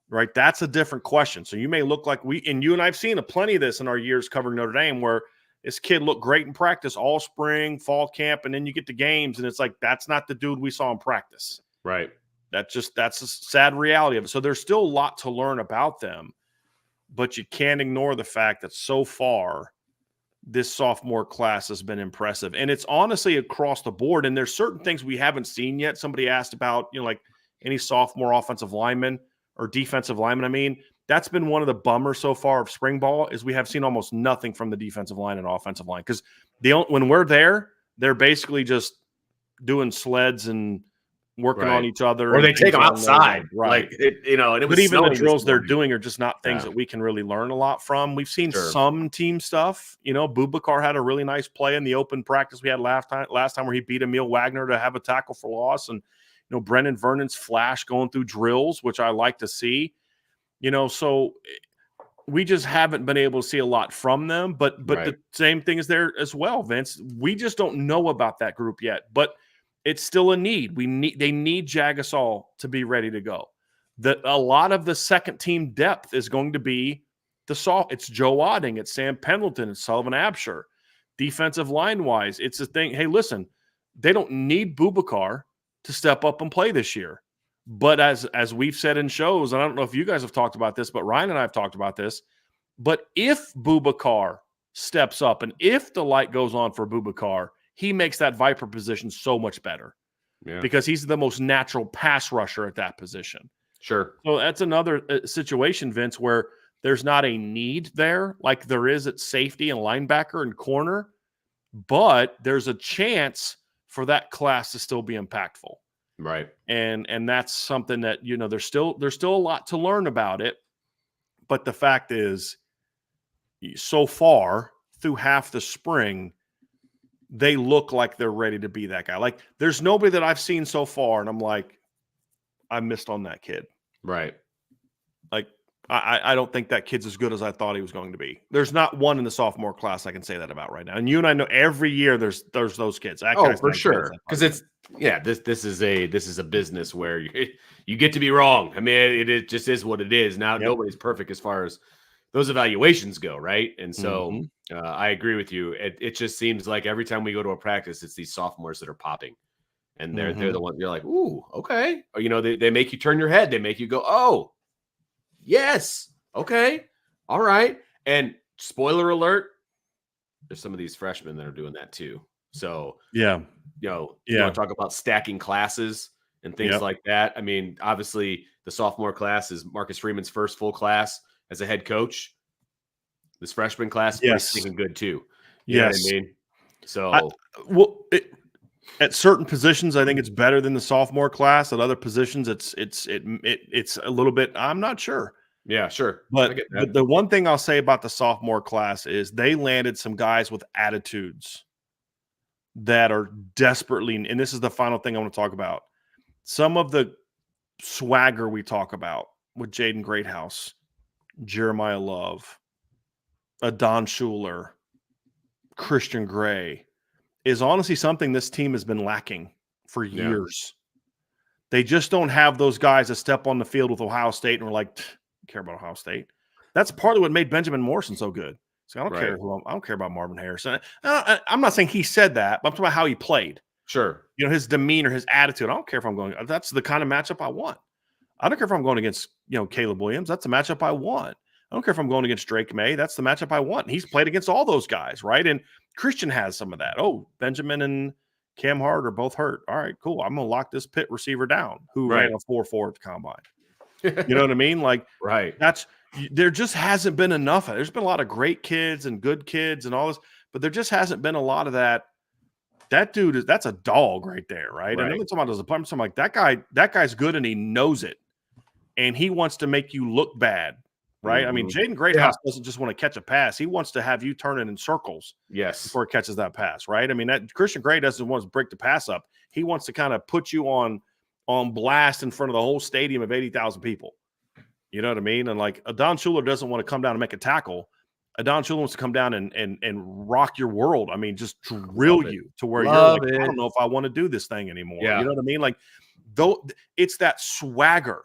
right? That's a different question. So you may look like you and I've seen plenty of this in our years covering Notre Dame, where this kid looked great in practice all spring, fall camp, and then you get to games, and it's like, that's not the dude we saw in practice. Right. That's a sad reality of it. So there's still a lot to learn about them, but you can't ignore the fact that so far this sophomore class has been impressive. And it's honestly across the board. And there's certain things we haven't seen yet. Somebody asked about, like any sophomore offensive lineman or defensive lineman. I mean, that's been one of the bummers so far of spring ball, is we have seen almost nothing from the defensive line and offensive line. Because when we're there, they're basically just doing sleds and working on each other, or they take them outside, right? And it was. But even the drills they're doing are just not things that we can really learn a lot from. We've seen some team stuff. Boubacar had a really nice play in the open practice we had last time where he beat Emil Wagner to have a tackle for loss, and Brendan Vernon's flash going through drills, which I like to see. So we just haven't been able to see a lot from them. But the same thing is there as well, Vince. We just don't know about that group yet, but it's still a need. They need Jagasol to be ready to go. A lot of the second team depth is going to be it's Joe Wadding, it's Sam Pendleton, it's Sullivan Absher. Defensive line wise, it's a thing. Hey, listen, they don't need Boubacar to step up and play this year. But as we've said in shows, and I don't know if you guys have talked about this, but Ryan and I have talked about this. But if Boubacar steps up and if the light goes on for Boubacar, he makes that Viper position so much better, because he's the most natural pass rusher at that position. Sure. So that's another situation, Vince, where there's not a need there like there is at safety and linebacker and corner, but there's a chance for that class to still be impactful. Right. And that's something that, there's still a lot to learn about it. But the fact is, so far through half the spring, they look like they're ready to be that guy. Like, there's nobody that I've seen so far, and I'm like, I missed on that kid. Right. Like, I don't think that kid's as good as I thought he was going to be. There's not one in the sophomore class I can say that about right now. And you and I know every year there's those kids. That guy's for not good as sure. I Because thought. this is a business where you get to be wrong. I mean, it just is what it is. Now, Yep. nobody's perfect as far as those evaluations go, right? And so Mhm. I agree with you. It just seems like every time we go to a practice, it's these sophomores that are popping. And they're Mhm. the ones you're like, ooh, okay. Or, they make you turn your head. They make you go, oh, yes. Okay. All right. And spoiler alert, there's some of these freshmen that are doing that too. So, Yeah. you Yeah. want to talk about stacking classes and things Yep. like that. I mean, obviously, the sophomore class is Marcus Freeman's first full class as a head coach. This freshman class is pretty Yes. stinking good too. You know what I Yes. mean? So, Well, at certain positions, I think it's better than the sophomore class. At other positions, it's a little bit. I'm not sure. yeah, sure. I But get that. the one thing I'll say about the sophomore class is they landed some guys with attitudes that are desperately, and this is the final thing I want to talk about. Some of the swagger we talk about with Jaden Greathouse, Jeremiah Love, Adon Schuler, Christian Gray is honestly something this team has been lacking for Yeah. years. They just don't have those guys that step on the field with Ohio State and we're like, care about Ohio State. That's partly what made Benjamin Morrison so good. So I don't Right. care I don't care about Marvin Harrison. I'm not saying he said that, but I'm talking about how he played. Sure. His demeanor, his attitude. I don't care if I'm going. That's the kind of matchup I want. I don't care if I'm going against Caleb Williams. That's the matchup I want. I don't care if I'm going against Drake May. That's the matchup I want. And he's played against all those guys, right? And Christian has some of that. Oh, Benjamin and Cam Hart are both hurt. All right, cool. I'm going to lock this Pitt receiver down who ran a 4.4 at the combine. You know what I mean? Like, right. There just hasn't been enough. There's been a lot of great kids and good kids and all this, but there just hasn't been a lot of that. That dude that's a dog right there, right? And I'm not talking about as a player. I'm talking like that guy's good and he knows it. And he wants to make you look bad, right? I mean, Jaden Greathouse doesn't just want to catch a pass. He wants to have you turn it in circles before it catches that pass, right? I mean, that Christian Gray doesn't want to break the pass up. He wants to kind of put you on blast in front of the whole stadium of 80,000 people. You know what I mean? And like Adon Schuler doesn't want to come down and make a tackle. Adon Schuler wants to come down and rock your world. I mean, just drill you to where you're like, I don't know if I want to do this thing anymore. Yeah. You know what I mean? Like, though it's that swagger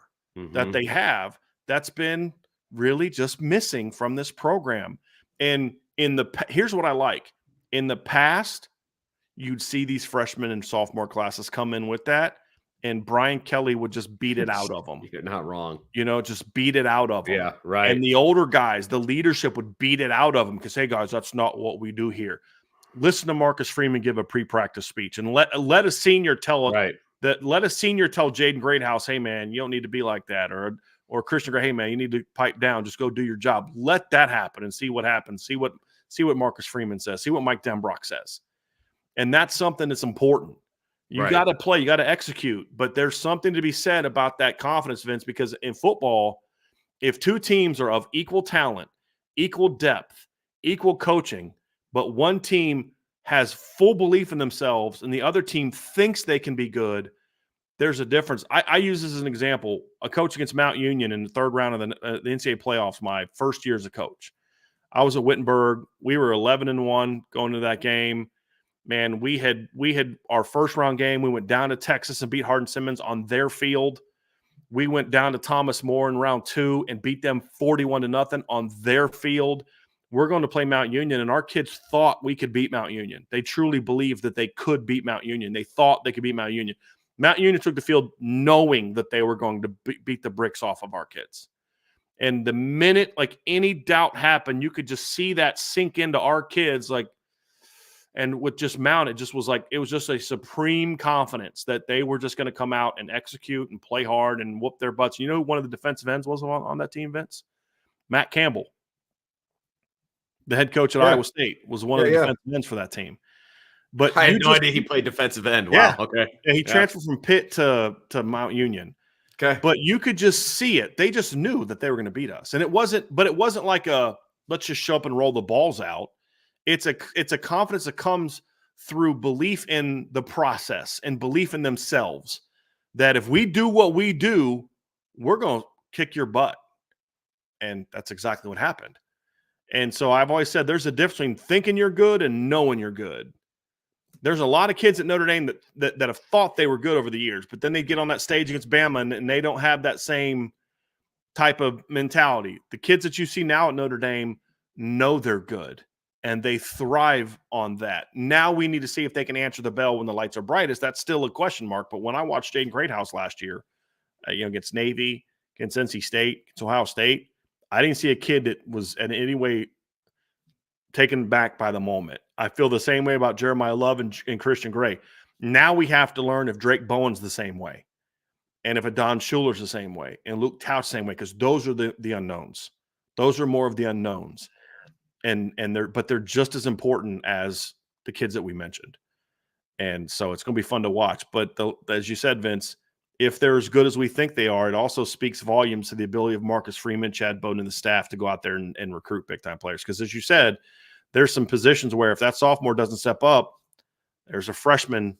that they have that's been really just missing from this program. And here's what I like. In the past, you'd see these freshmen and sophomore classes come in with that, and Brian Kelly would just beat it out of them. You're not wrong. Just beat it out of them. Yeah, right. And the older guys, the leadership would beat it out of them because, hey, guys, that's not what we do here. Listen to Marcus Freeman give a pre-practice speech and let a senior tell let a senior tell Jaden Greathouse, hey, man, you don't need to be like that. Or Christian Gray, hey, man, you need to pipe down. Just go do your job. Let that happen and see what happens. See what Marcus Freeman says. See what Mike Denbrock says. And that's something that's important. You got to play. You got to execute. But there's something to be said about that confidence, Vince, because in football, if two teams are of equal talent, equal depth, equal coaching, but one team has full belief in themselves and the other team thinks they can be good, there's a difference. I use this as an example. A coach against Mount Union in the third round of the NCAA playoffs, my first year as a coach. I was at Wittenberg. We were 11-1 going into that game. Man, we had our first round game. We went down to Texas and beat Hardin-Simmons on their field. We went down to Thomas More in round 2 and beat them 41-0 on their field. We're going to play Mount Union, and our kids thought we could beat Mount Union. They truly believed that they could beat Mount Union. They thought they could beat Mount Union. Mount Union took the field knowing that they were going to beat the bricks off of our kids. And the minute like any doubt happened, you could just see that sink into our kids. Like, and with just Mount, it was just a supreme confidence that they were just going to come out and execute and play hard and whoop their butts. You know who one of the defensive ends was on that team, Vince? Matt Campbell, the head coach at Iowa State, was one of the defensive ends for that team. But I had no idea he played defensive end. Wow. Yeah. Okay. Yeah, he transferred from Pitt to Mount Union. Okay. But you could just see it. They just knew that they were going to beat us. And it wasn't like let's just show up and roll the balls out. It's a confidence that comes through belief in the process and belief in themselves that if we do what we do, we're going to kick your butt. And that's exactly what happened. And so I've always said there's a difference between thinking you're good and knowing you're good. There's a lot of kids at Notre Dame that have thought they were good over the years, but then they get on that stage against Bama and they don't have that same type of mentality. The kids that you see now at Notre Dame know they're good and they thrive on that. Now we need to see if they can answer the bell when the lights are brightest. That's still a question mark. But when I watched Jaden Greathouse last year, against Navy, against NC State, against Ohio State, I didn't see a kid that was in any way taken back by the moment. I feel the same way about Jeremiah Love and Christian Gray. Now we have to learn if Drake Bowen's the same way, and if a Don Schuler's the same way, and Luke Tauch the same way, because those are the unknowns. Those are more of the unknowns, and they're just as important as the kids that we mentioned. And so it's going to be fun to watch. But as you said, Vince, if they're as good as we think they are, it also speaks volumes to the ability of Marcus Freeman, Chad Bowden, and the staff to go out there and recruit big-time players. Because as you said, there's some positions where if that sophomore doesn't step up, there's a freshman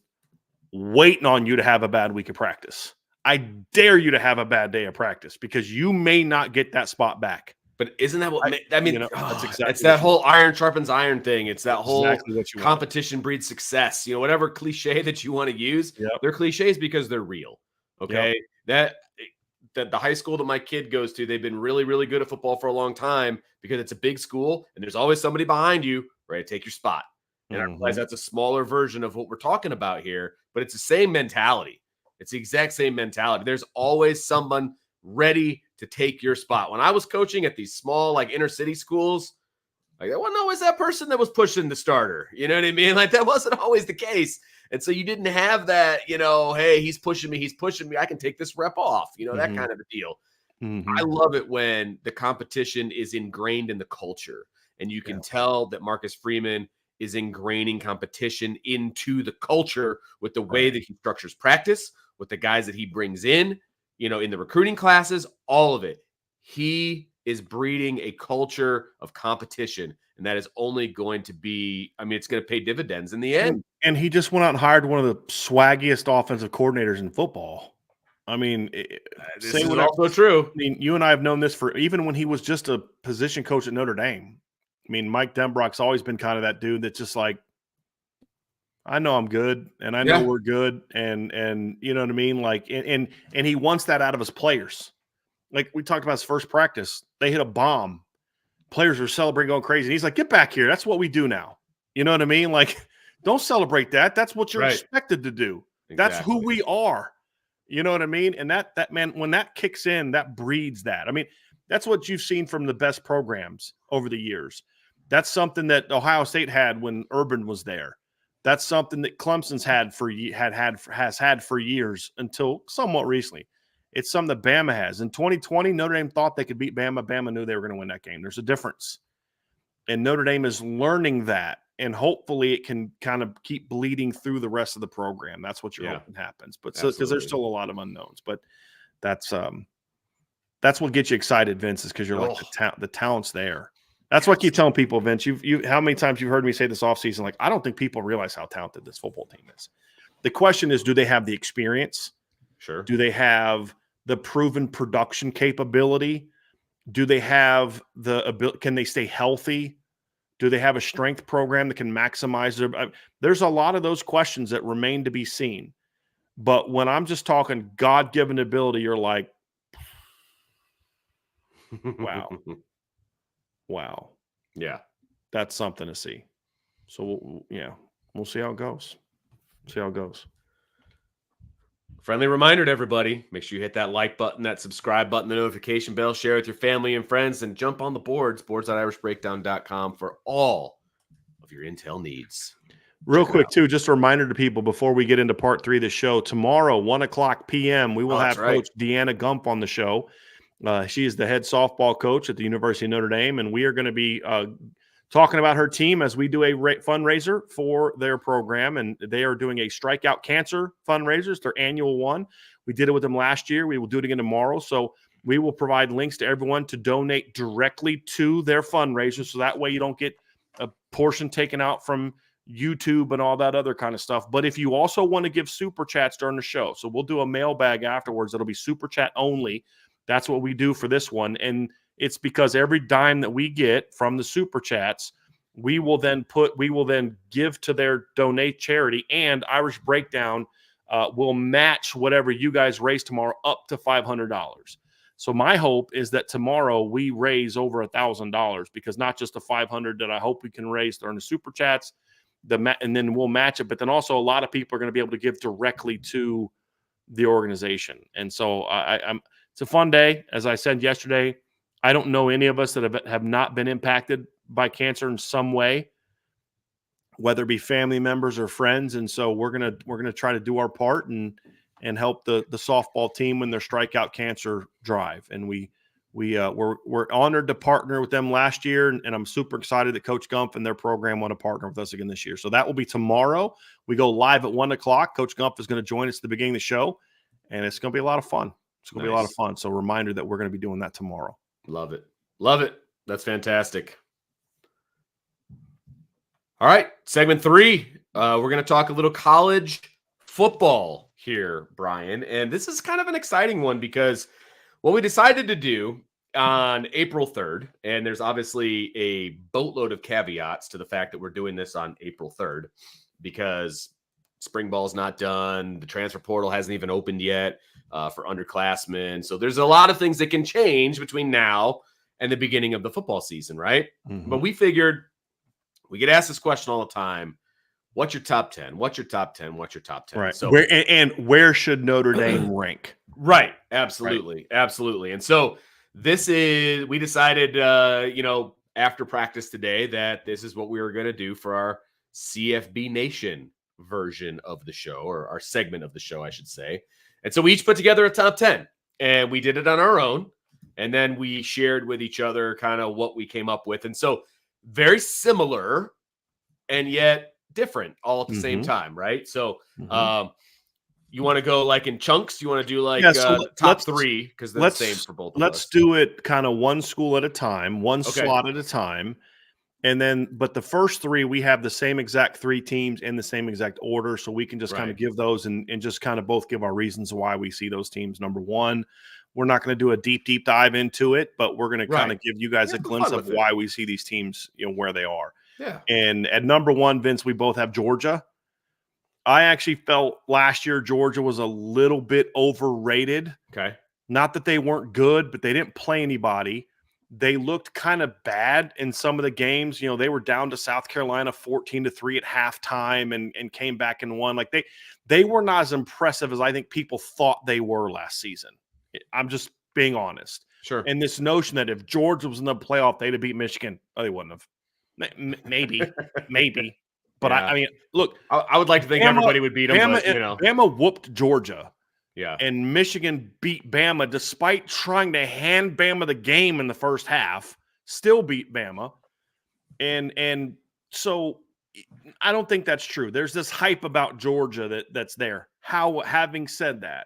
waiting on you to have a bad week of practice. I dare you to have a bad day of practice because you may not get that spot back. But isn't that what I mean? That's exactly it's that whole iron sharpens iron thing. It's that exactly whole competition breeds success. Whatever cliche that you want to use, they're cliches because they're real. Okay, that the high school that my kid goes to, they've been really, really good at football for a long time because it's a big school and there's always somebody behind you ready to take your spot. And I realize that's a smaller version of what we're talking about here, but it's the same mentality. It's the exact same mentality. There's always someone ready to take your spot. When I was coaching at these small, like inner city schools, like there wasn't always that person that was pushing the starter. You know what I mean? Like that wasn't always the case. And so you didn't have that, hey, he's pushing me. I can take this rep off, that kind of a deal. I love it when the competition is ingrained in the culture and you can tell that Marcus Freeman is ingraining competition into the culture with the way that he structures practice, with the guys that he brings in, in the recruiting classes, all of it. He is breeding a culture of competition, and that is only going to be, it's going to pay dividends in the end. And he just went out and hired one of the swaggiest offensive coordinators in football. This is also true. You and I have known this even when he was just a position coach at Notre Dame. Mike Denbrock's always been kind of that dude that's just like, I know I'm good, and I know we're good, and you know what I mean? Like, and he wants that out of his players. Like we talked about his first practice, they hit a bomb. Players are celebrating, going crazy. And he's like, get back here. That's what we do now. You know what I mean? Like, don't celebrate that. That's what you're expected to do. Exactly. That's who we are. You know what I mean? And that man, when that kicks in, that breeds that. That's what you've seen from the best programs over the years. That's something that Ohio State had when Urban was there. That's something that Clemson's has had for years until somewhat recently. It's something that Bama has. In 2020, Notre Dame thought they could beat Bama. Bama knew they were going to win that game. There's a difference. And Notre Dame is learning that. And hopefully it can kind of keep bleeding through the rest of the program. That's what you're hoping happens. But because there's still a lot of unknowns. But that's what gets you excited, Vince, is because you're like the talent's there. That's what I keep telling people, Vince. You how many times you've heard me say this offseason, like, I don't think people realize how talented this football team is. The question is, do they have the experience? Sure. Do they have the proven production capability? Do they have the ability? Can they stay healthy? Do they have a strength program that can maximize their? There's a lot of those questions that remain to be seen. But when I'm just talking God-given ability, you're like, wow. Wow. Yeah. That's something to see. So, we'll see how it goes. Friendly reminder to everybody, make sure you hit that like button, that subscribe button, the notification bell, share with your family and friends, and jump on the boards, boards.irishbreakdown.com for all of your intel needs. Real quick, too, just a reminder to people before we get into part 3 of the show, tomorrow, 1:00 p.m., we will have Coach Deanna Gump on the show. She is the head softball coach at the University of Notre Dame, and we are going to be talking about her team as we do a fundraiser for their program, and they are doing a Strikeout Cancer fundraiser. It's their annual one. We did it with them last year. We will do it again tomorrow. So we will provide links to everyone to donate directly to their fundraiser, so that way you don't get a portion taken out from YouTube and all that other kind of stuff. But if you also want to give super chats during the show, so we'll do a mailbag afterwards. It'll be super chat only. That's what we do for this one. And It's because every dime that we get from the super chats, we will then give to their donate charity, and Irish Breakdown will match whatever you guys raise tomorrow up to $500. So my hope is that tomorrow we raise over $1,000, because not just the 500 that I hope we can raise during the super chats, and then we'll match it. But then also a lot of people are going to be able to give directly to the organization. And so it's a fun day. As I said yesterday, I don't know any of us that have not been impacted by cancer in some way, whether it be family members or friends. And so we're gonna try to do our part and help the softball team in their strikeout cancer drive. And we're honored to partner with them last year, and I'm super excited that Coach Gumpf and their program want to partner with us again this year. So that will be tomorrow. We go live at 1:00. Coach Gumpf is going to join us at the beginning of the show, and it's going to be a lot of fun. It's going to be a lot of fun. So reminder that we're going to be doing that tomorrow. Love it. Love it. That's fantastic. All right, segment 3. We're going to talk a little college football here, Brian. And this is kind of an exciting one, because what we decided to do on April 3rd, and there's obviously a boatload of caveats to the fact that we're doing this on April 3rd, because spring ball's not done. The transfer portal hasn't even opened yet for underclassmen. So there's a lot of things that can change between now and the beginning of the football season, right? Mm-hmm. But we figured we get asked this question all the time. What's your top 10? What's your top 10? What's your top 10? Right. So where should Notre Dame rank? Right. Absolutely. Right. Absolutely. And so we decided, after practice today, that this is what we were going to do for our CFB Nation version of the show, or our segment of the show, I should say. And so we each put together a top 10, and we did it on our own. And then we shared with each other kind of what we came up with. And so very similar and yet different all at the same time, right? So you want to go like in chunks? You want to do like top 3, because they're the same for both of us? Let's do it kind of one school at a time, one slot at a time. And then, but the first 3, we have the same exact 3 teams in the same exact order. So we can just kind of give those and just kind of both give our reasons why we see those teams number 1. We're not going to do a deep dive into it, but we're going to kind of give you guys a glimpse of why we see these teams, where they are. Yeah. And at number 1, Vince, we both have Georgia. I actually felt last year Georgia was a little bit overrated. Okay. Not that they weren't good, but they didn't play anybody. They looked kind of bad in some of the games. They were down to South Carolina 14-3 at halftime and came back and won. Like they were not as impressive as I think people thought they were last season. I'm just being honest. Sure. And this notion that if Georgia was in the playoff, they'd have beat Michigan. Oh, they wouldn't have. Maybe. But yeah. I mean, look. I would like to think everybody would beat them. Bama whooped Georgia. Yeah. And Michigan beat Bama despite trying to hand Bama the game in the first half. Still beat Bama. And so I don't think that's true. There's this hype about Georgia that's there. Having said that,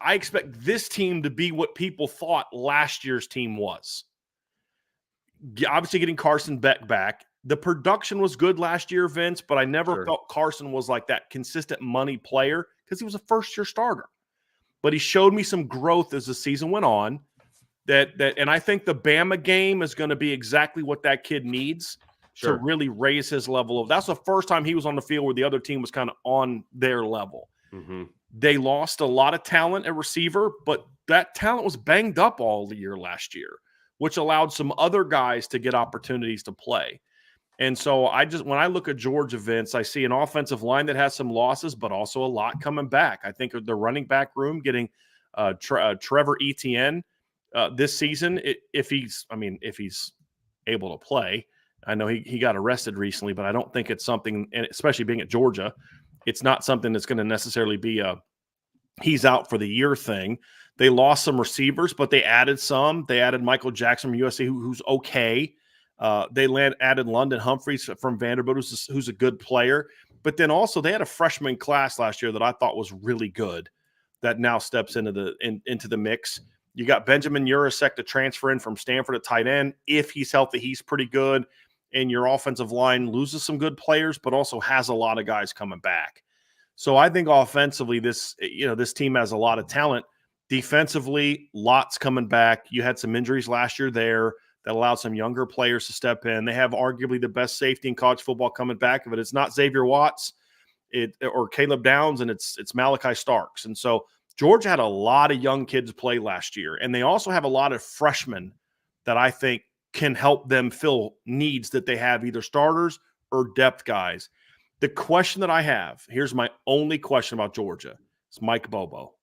I expect this team to be what people thought last year's team was. Obviously getting Carson Beck back. The production was good last year, Vince, but I never felt Carson was like that consistent money player because he was a first-year starter. But he showed me some growth as the season went on. And I think the Bama game is going to be exactly what that kid needs to really raise his level. That's the first time he was on the field where the other team was kind of on their level. Mm-hmm. They lost a lot of talent at receiver, but that talent was banged up all the year last year, which allowed some other guys to get opportunities to play. And so when I look at Georgia, Vince, I see an offensive line that has some losses, but also a lot coming back. I think of the running back room getting Trevor Etienne this season, if he's able to play. I know he got arrested recently, but I don't think it's something, and especially being at Georgia, it's not something that's going to necessarily be he's out for the year thing. They lost some receivers, but they added some. They added Michael Jackson from USC, who's okay. They added London Humphreys from Vanderbilt, who's a good player. But then also they had a freshman class last year that I thought was really good that now steps into the mix. You got Benjamin Urasek to transfer in from Stanford at tight end. If he's healthy, he's pretty good. And your offensive line loses some good players, but also has a lot of guys coming back. So I think offensively, this team has a lot of talent. Defensively, lots coming back. You had some injuries last year there that allowed some younger players to step in. They have arguably the best safety in college football coming back. If it's not Xavier Watts or Caleb Downs, and it's Malachi Starks. And so Georgia had a lot of young kids play last year, and they also have a lot of freshmen that I think can help them fill needs that they have, either starters or depth guys. The question that I have, here's my only question about Georgia, is Mike Bobo.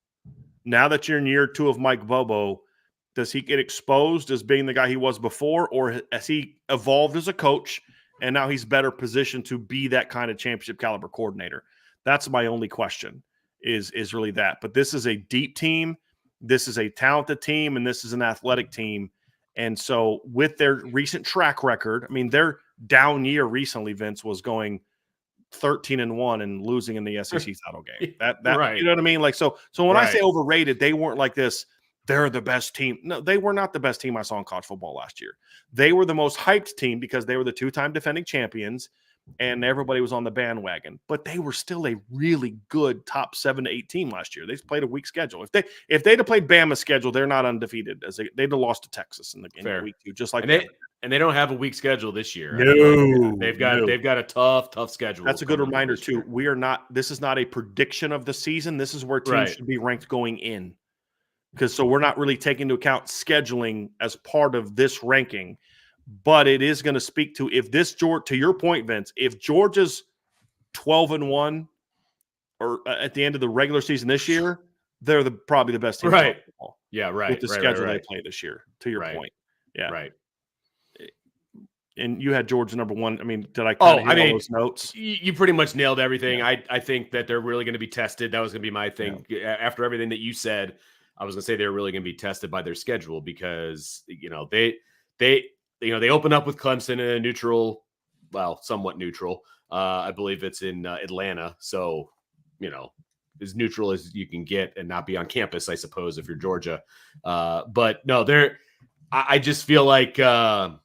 Now that you're in year 2 of Mike Bobo, does he get exposed as being the guy he was before, or has he evolved as a coach and now he's better positioned to be that kind of championship caliber coordinator? That's my only question is really that. But this is a deep team. This is a talented team, and this is an athletic team. And so with their recent track record, I mean, their down year recently, Vince, was going 13-1 and losing in the SEC title game. That right. You know what I mean? Like, so when I say overrated, they weren't like this, they're the best team. No, they were not the best team I saw in college football last year. They were the most hyped team because they were the 2-time defending champions and everybody was on the bandwagon. But they were still a really good top 7 to 8 team last year. They played a weak schedule. If they'd have played Bama's schedule, they're not undefeated. They'd have lost to Texas in the week 2, just like and they don't have a weak schedule this year. No, they've got a tough schedule. That's a good reminder too. We are not. This is not a prediction of the season. This is where teams should be ranked going in. Because so we're not really taking into account scheduling as part of this ranking, but it is going to speak to to your point, Vince, if Georgia's 12-1 or at the end of the regular season this year, they're probably the best team. Right. Yeah. Right. With the schedule they play this year, to your point. Yeah. Right. And you had Georgia number 1. I mean, did I all those notes? You pretty much nailed everything. Yeah. I think that they're really going to be tested. That was going to be my thing. Yeah. After everything that you said, I was going to say they're really going to be tested by their schedule because, they open up with Clemson in a neutral, somewhat neutral. I believe it's in Atlanta. So, as neutral as you can get and not be on campus, I suppose, if you're Georgia. But no, I just feel like I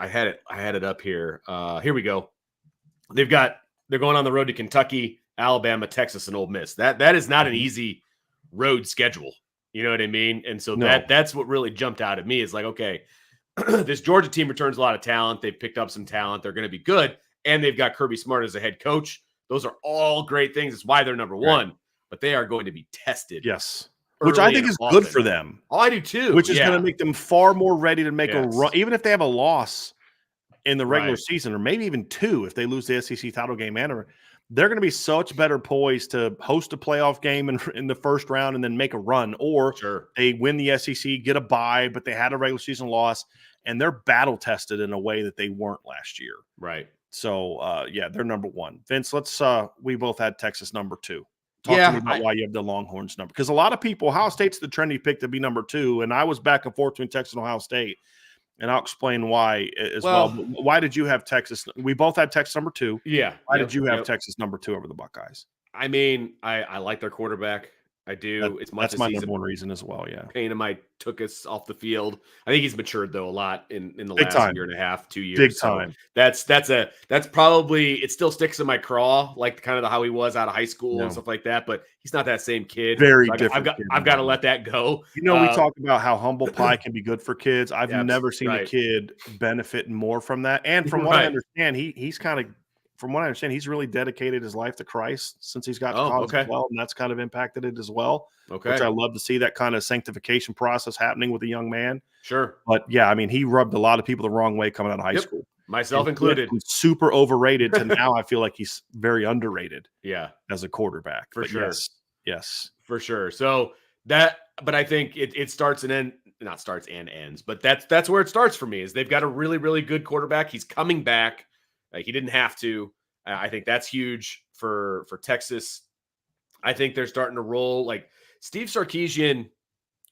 had it up here. Here we go. They're going on the road to Kentucky, Alabama, Texas, and Ole Miss. That is not an easy road schedule. You know what I mean? And so that's what really jumped out at me is like, okay, this Georgia team returns a lot of talent. They've picked up some talent. They're going to be good. And they've got Kirby Smart as a head coach. Those are all great things. It's why they're number 1, but they are going to be tested. Yes. Which I think is good for them. Oh, I do too. Which is going to make them far more ready to make a run, even if they have a loss in the regular season, or maybe even 2 if they lose the SEC title game. They're going to be such better poised to host a playoff game in the first round and then make a run, or they win the SEC, get a bye, but they had a regular season loss, and they're battle tested in a way that they weren't last year. Right. So, they're number 1. Vince, we both had Texas number 2. Talk to me about why you have the Longhorns number. Because a lot of people, Ohio State's the trendy pick to be number 2, and I was back and forth between Texas and Ohio State. And I'll explain why as well. Why did you have Texas? We both had Texas number 2. Yeah. Why did you have Texas number 2 over the Buckeyes? I mean, I like their quarterback. I do. That's my number 1 reason as well. Yeah. Payne took us off the field. I think he's matured though a lot in the last year and a half, 2 years. Big time. So that's probably, it still sticks in my craw, like kind of how he was out of high school and stuff like that. But he's not that same kid. Very different. I've got to let that go. We talk about how humble pie can be good for kids. I've never seen a kid benefit more from that. And from what I understand, he's really dedicated his life to Christ since he's got to college as well, and that's kind of impacted it as well. Okay. Which I love to see that kind of sanctification process happening with a young man. Sure. But yeah, I mean, he rubbed a lot of people the wrong way coming out of high school. Myself included. Super overrated to now I feel like he's very underrated. Yeah. As a quarterback. For sure. Yes. For sure. So but I think it starts and not starts and ends, but that's where it starts for me is they've got a really, really good quarterback. He's coming back. He didn't have to. I think that's huge for Texas. I think they're starting to roll. Like Steve Sarkisian,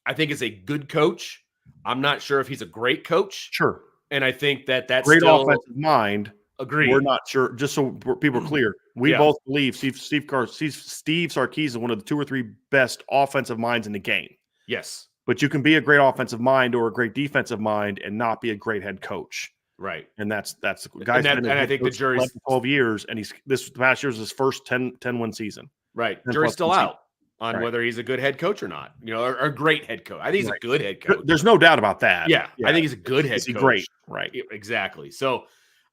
I think is a good coach. I'm not sure if he's a great coach. Sure. And I think that's great offensive mind. Agreed. We're not sure. Just so people are clear, we both believe Steve Sarkisian is one of the 2 or 3 best offensive minds in the game. Yes. But you can be a great offensive mind or a great defensive mind and not be a great head coach. Right. And that's the guy's been and I think the jury's 12 years, and this past year was his first 10-win season. Right. Jury's still out. on whether he's a good head coach or not, or a great head coach. I think he's a good head coach. There's no doubt about that. Yeah, I think he's a good head coach. Great, right? Exactly. So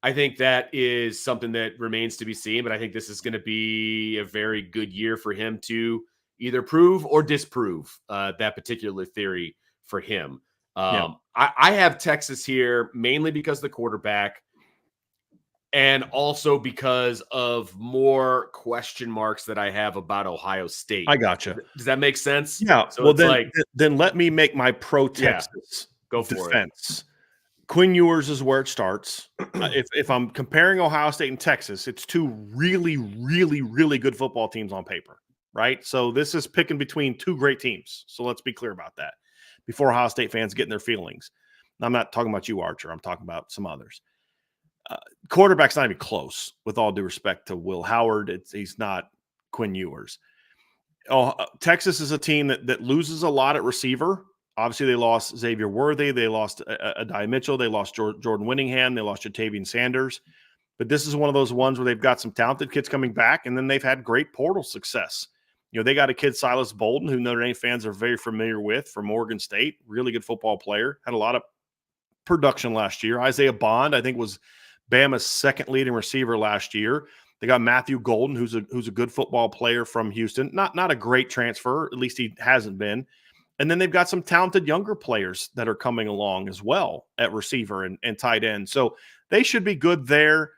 I think that is something that remains to be seen, but I think this is going to be a very good year for him to either prove or disprove that particular theory for him. I have Texas here mainly because of the quarterback and also because of more question marks that I have about Ohio State. I gotcha. Does that make sense? Yeah. So then let me make my pro-Texas defense. Quinn Ewers is where it starts. If I'm comparing Ohio State and Texas, it's two really, really, really good football teams on paper, right? So this is picking between two great teams. So let's be clear about that before Ohio State fans get in their feelings. I'm not talking about you, Archer. I'm talking about some others. Quarterback's not even close, with all due respect to Will Howard. He's not Quinn Ewers. Texas is a team that loses a lot at receiver. Obviously, they lost Xavier Worthy. They lost Adai Mitchell. They lost Jordan Winningham. They lost Jatavian Sanders. But this is one of those ones where they've got some talented kids coming back, and then they've had great portal success. They got a kid, Silas Bolden, who Notre Dame fans are very familiar with from Oregon State. Really good football player. Had a lot of production last year. Isaiah Bond, I think, was Bama's second leading receiver last year. They got Matthew Golden, who's a good football player from Houston. Not a great transfer, at least he hasn't been. And then they've got some talented younger players that are coming along as well at receiver and tight end. So they should be good there.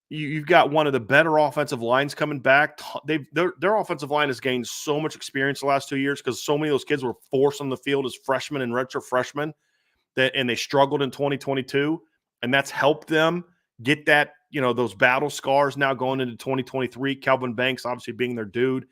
You've got one of the better offensive lines coming back. Their offensive line has gained so much experience the last 2 years because so many of those kids were forced on the field as freshmen and redshirt freshmen, and they struggled in 2022, and that's helped them get that, those battle scars now going into 2023. Calvin Banks obviously being their dude.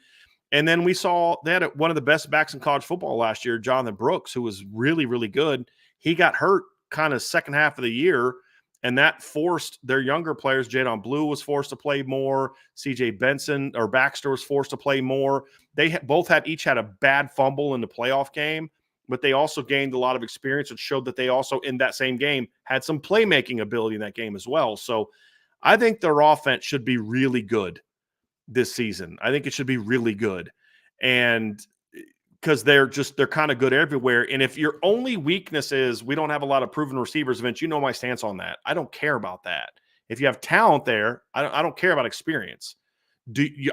And then we saw they had one of the best backs in college football last year, Jonathan Brooks, who was really, really good. He got hurt kind of second half of the year, and that forced their younger players. Jadon Blue was forced to play more. CJ Benson or Baxter was forced to play more. They both each had a bad fumble in the playoff game, but they also gained a lot of experience, which showed that they also in that same game had some playmaking ability in that game as well. So I think their offense should be really good this season. I think it should be really good. And because they're kind of good everywhere. And if your only weakness is we don't have a lot of proven receivers, Vince, my stance on that. I don't care about that. If you have talent there, I don't care about experience.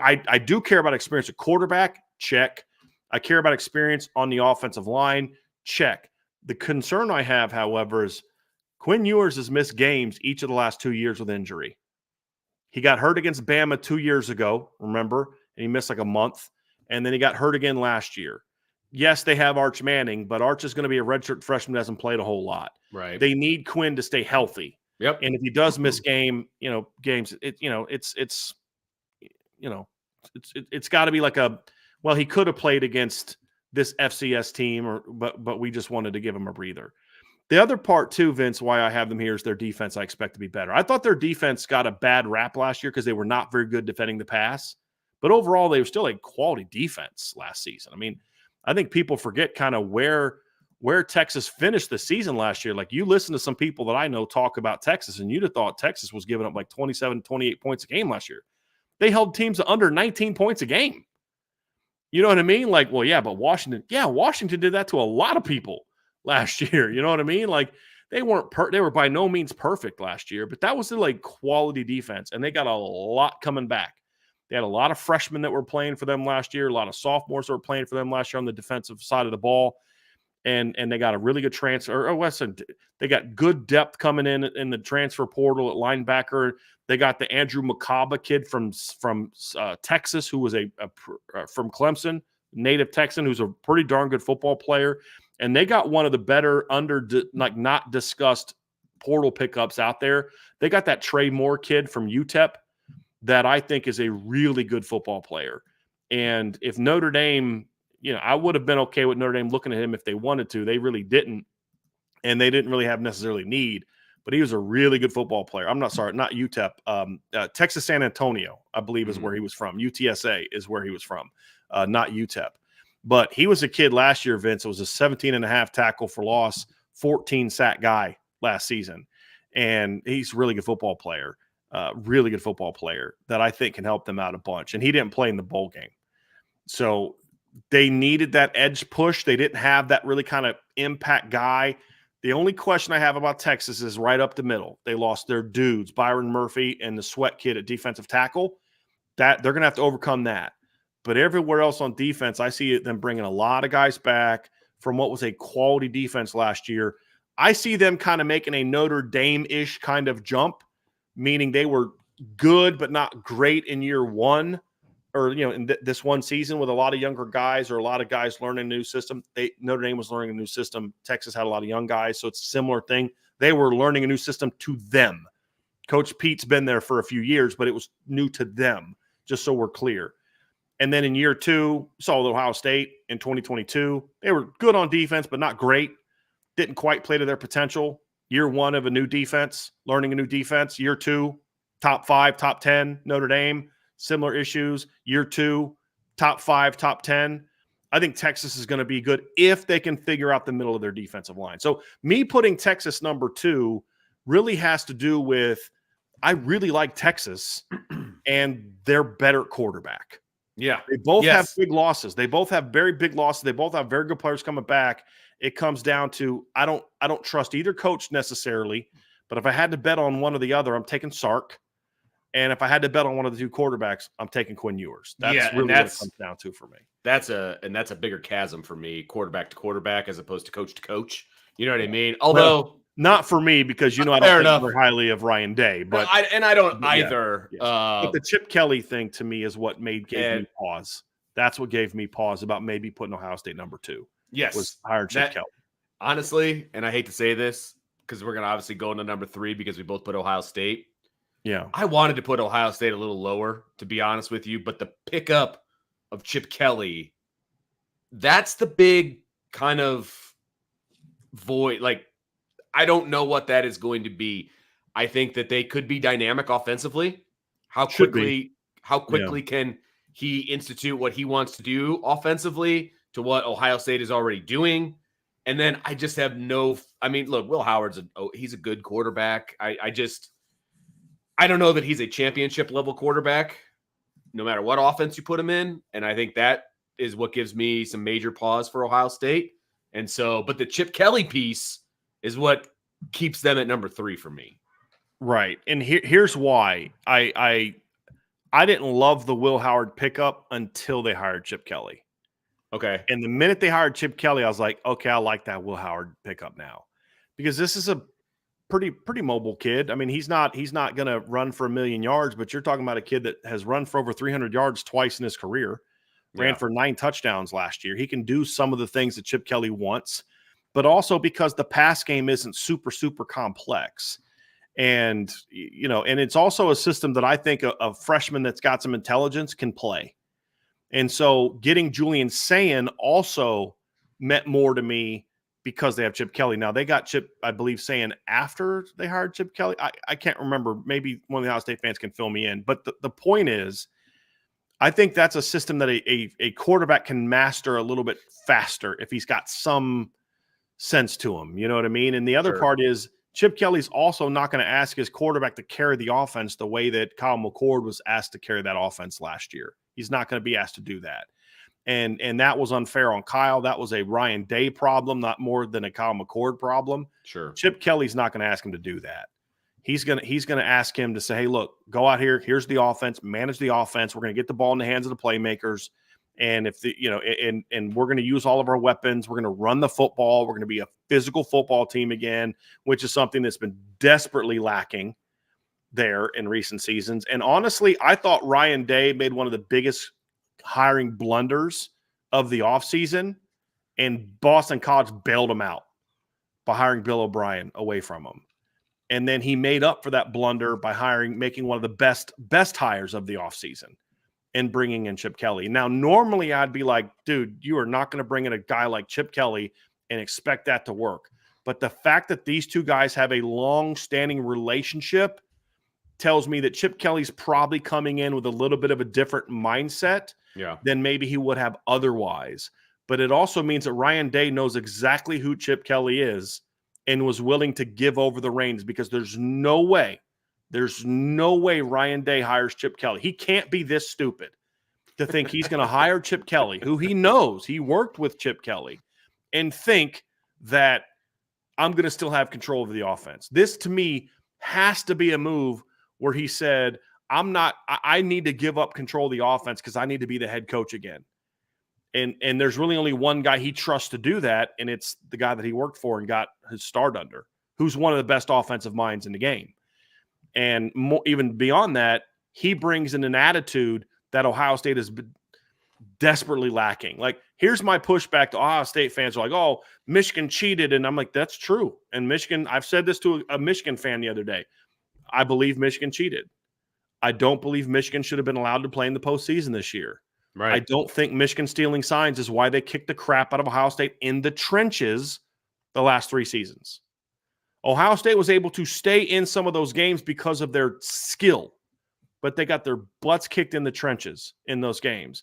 I do care about experience at quarterback, check. I care about experience on the offensive line, check. The concern I have, however, is Quinn Ewers has missed games each of the last 2 years with injury. He got hurt against Bama 2 years ago, remember? And he missed like a month. And then he got hurt again last year. Yes, they have Arch Manning, but Arch is going to be a redshirt freshman that hasn't played a whole lot. Right. They need Quinn to stay healthy. Yep. And if he does miss games, it's got to be like he could have played against this FCS team, but we just wanted to give him a breather. The other part, too, Vince, why I have them here is their defense I expect to be better. I thought their defense got a bad rap last year because they were not very good defending the pass. But overall, they were still a quality defense last season. I mean, I think people forget kind of where Texas finished the season last year. Like, you listen to some people that I know talk about Texas, and you'd have thought Texas was giving up like 27, 28 points a game last year. They held teams to under 19 points a game. You know what I mean? Like, well, yeah, but Washington did that to a lot of people last year. You know what I mean? Like, they were by no means perfect last year, but that was the quality defense, and they got a lot coming back. They had a lot of freshmen that were playing for them last year, a lot of sophomores that were playing for them last year on the defensive side of the ball, and they got a really good transfer. They got good depth coming in the transfer portal at linebacker. They got the Andrew McCaba kid from Texas, who was from Clemson, native Texan, who's a pretty darn good football player. And they got one of the better not discussed portal pickups out there. They got that Trey Moore kid from UTEP that I think is a really good football player. And if Notre Dame, I would have been okay with Notre Dame looking at him if they wanted to. They really didn't. And they didn't really have necessarily need. But he was a really good football player. Not UTEP. Texas San Antonio, I believe, is where he was from. UTSA is where he was from, not UTEP. But he was a kid last year, Vince. It was a 17.5 tackle for loss, 14 sack guy last season. And he's a really good football player that I think can help them out a bunch. And he didn't play in the bowl game. So They needed that edge push. They didn't have that really kind of impact guy. The only question I have about Texas is right up the middle. They lost their dudes, Byron Murphy and the sweat kid at defensive tackle. That they're going to have to overcome that. But everywhere else on defense, I see them bringing a lot of guys back from what was a quality defense last year. I see them kind of making a Notre Dame-ish kind of jump, meaning they were good but not great in year one, or in this one season with a lot of younger guys or a lot of guys learning a new system. Notre Dame was learning a new system. Texas had a lot of young guys, so it's a similar thing. They were learning a new system to them. Coach Pete's been there for a few years, but it was new to them, just so we're clear. And then in year two, saw Ohio State in 2022. They were good on defense, but not great. Didn't quite play to their potential. Year one of a new defense, learning a new defense. Year two, top 5, top 10, Notre Dame. Similar issues. Year two, top 5, top 10. I think Texas is going to be good if they can figure out the middle of their defensive line. So me putting Texas number 2 really has to do with I really like Texas and their better quarterback. Yeah. They both have big losses. They both have very big losses. They both have very good players coming back. It comes down to I don't trust either coach necessarily, but if I had to bet on one or the other, I'm taking Sark. And if I had to bet on one of the two quarterbacks, I'm taking Quinn Ewers. That's really what it comes down to for me. That's a bigger chasm for me, quarterback to quarterback as opposed to coach. You know what I mean? Although not for me, because I don't think very highly of Ryan Day, but I don't either. Yeah. But the Chip Kelly thing to me is what gave me pause. That's what gave me pause about maybe putting Ohio State number 2. Yes, was hired Chip Kelly. Honestly, and I hate to say this because we're gonna obviously go into number 3 because we both put Ohio State. Yeah, I wanted to put Ohio State a little lower, to be honest with you, but the pickup of Chip Kelly, that's the big kind of void. Like, I don't know what that is going to be. I think that they could be dynamic offensively. How quickly can he institute what he wants to do offensively to what Ohio State is already doing? And then I just have look, Will Howard's he's a good quarterback. I don't know that he's a championship level quarterback, no matter what offense you put him in. And I think that is what gives me some major pause for Ohio State. And so, but the Chip Kelly piece is what keeps them at number 3 for me. Right. And here's why. I didn't love the Will Howard pickup until they hired Chip Kelly. Okay. And the minute they hired Chip Kelly, I was like, okay, I like that Will Howard pickup now. Because this is a pretty mobile kid. I mean, he's not going to run for 1,000,000 yards, but you're talking about a kid that has run for over 300 yards twice in his career, ran for 9 touchdowns last year. He can do some of the things that Chip Kelly wants, but also because the pass game isn't super, super complex. And, and it's also a system that I think a freshman that's got some intelligence can play. And so getting Julian Sayin also meant more to me because they have Chip Kelly. Now, they got Chip, I believe, Sayin after they hired Chip Kelly. I can't remember. Maybe one of the Ohio State fans can fill me in. But the point is, I think that's a system that a quarterback can master a little bit faster if he's got some sense to him. You know what I mean? And the other part is Chip Kelly's also not going to ask his quarterback to carry the offense the way that Kyle McCord was asked to carry that offense last year. He's not going to be asked to do that. And that was unfair on Kyle. That was a Ryan Day problem, not more than a Kyle McCord problem. Sure. Chip Kelly's not going to ask him to do that. He's going to ask him to say, hey, look, go out here. Here's the offense. Manage the offense. We're going to get the ball in the hands of the playmakers. And and we're going to use all of our weapons. We're going to run the football. We're going to be a physical football team again, which is something that's been desperately lacking there in recent seasons. And honestly, I thought Ryan Day made one of the biggest hiring blunders of the offseason, and Boston College bailed him out by hiring Bill O'Brien away from him. And then he made up for that blunder by making one of the best hires of the offseason and bringing in Chip Kelly. Now, normally I'd be like, dude, you are not going to bring in a guy like Chip Kelly and expect that to work. But the fact that these two guys have a long-standing relationship tells me that Chip Kelly's probably coming in with a little bit of a different mindset than maybe he would have otherwise. But it also means that Ryan Day knows exactly who Chip Kelly is and was willing to give over the reins, because there's no way Ryan Day hires Chip Kelly. He can't be this stupid. to think he's going to hire Chip Kelly, who he knows he worked with Chip Kelly, and think that I'm going to still have control of the offense. This, to me, has to be a move where he said, I need to give up control of the offense because I need to be the head coach again. And there's really only one guy he trusts to do that, and it's the guy that he worked for and got his start under, who's one of the best offensive minds in the game. And even beyond that, he brings in an attitude that Ohio State is desperately lacking. Like, here's my pushback to Ohio State fans. Are like, oh, Michigan cheated. And I'm like, that's true. And Michigan, I've said this to a Michigan fan the other day. I believe Michigan cheated. I don't believe Michigan should have been allowed to play in the postseason this year. Right. I don't think Michigan stealing signs is why they kicked the crap out of Ohio State in the trenches the last 3 seasons. Ohio State was able to stay in some of those games because of their skill, but they got their butts kicked in the trenches in those games.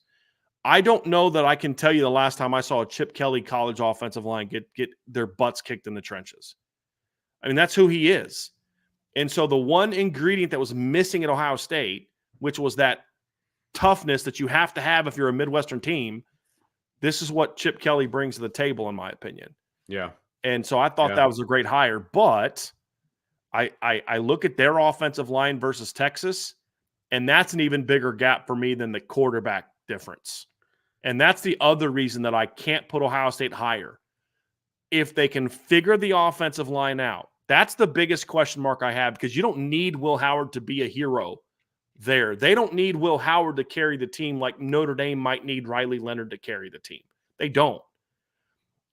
I don't know that I can tell you the last time I saw a Chip Kelly college offensive line get their butts kicked in the trenches. I mean, that's who he is. And so the one ingredient that was missing at Ohio State, which was that toughness that you have to have if you're a Midwestern team, this is what Chip Kelly brings to the table, in my opinion. Yeah. And so I thought that was a great hire. But I look at their offensive line versus Texas, and that's an even bigger gap for me than the quarterback difference. And that's the other reason that I can't put Ohio State higher. If they can figure the offensive line out, that's the biggest question mark I have, because you don't need Will Howard to be a hero there. They don't need Will Howard to carry the team like Notre Dame might need Riley Leonard to carry the team. They don't.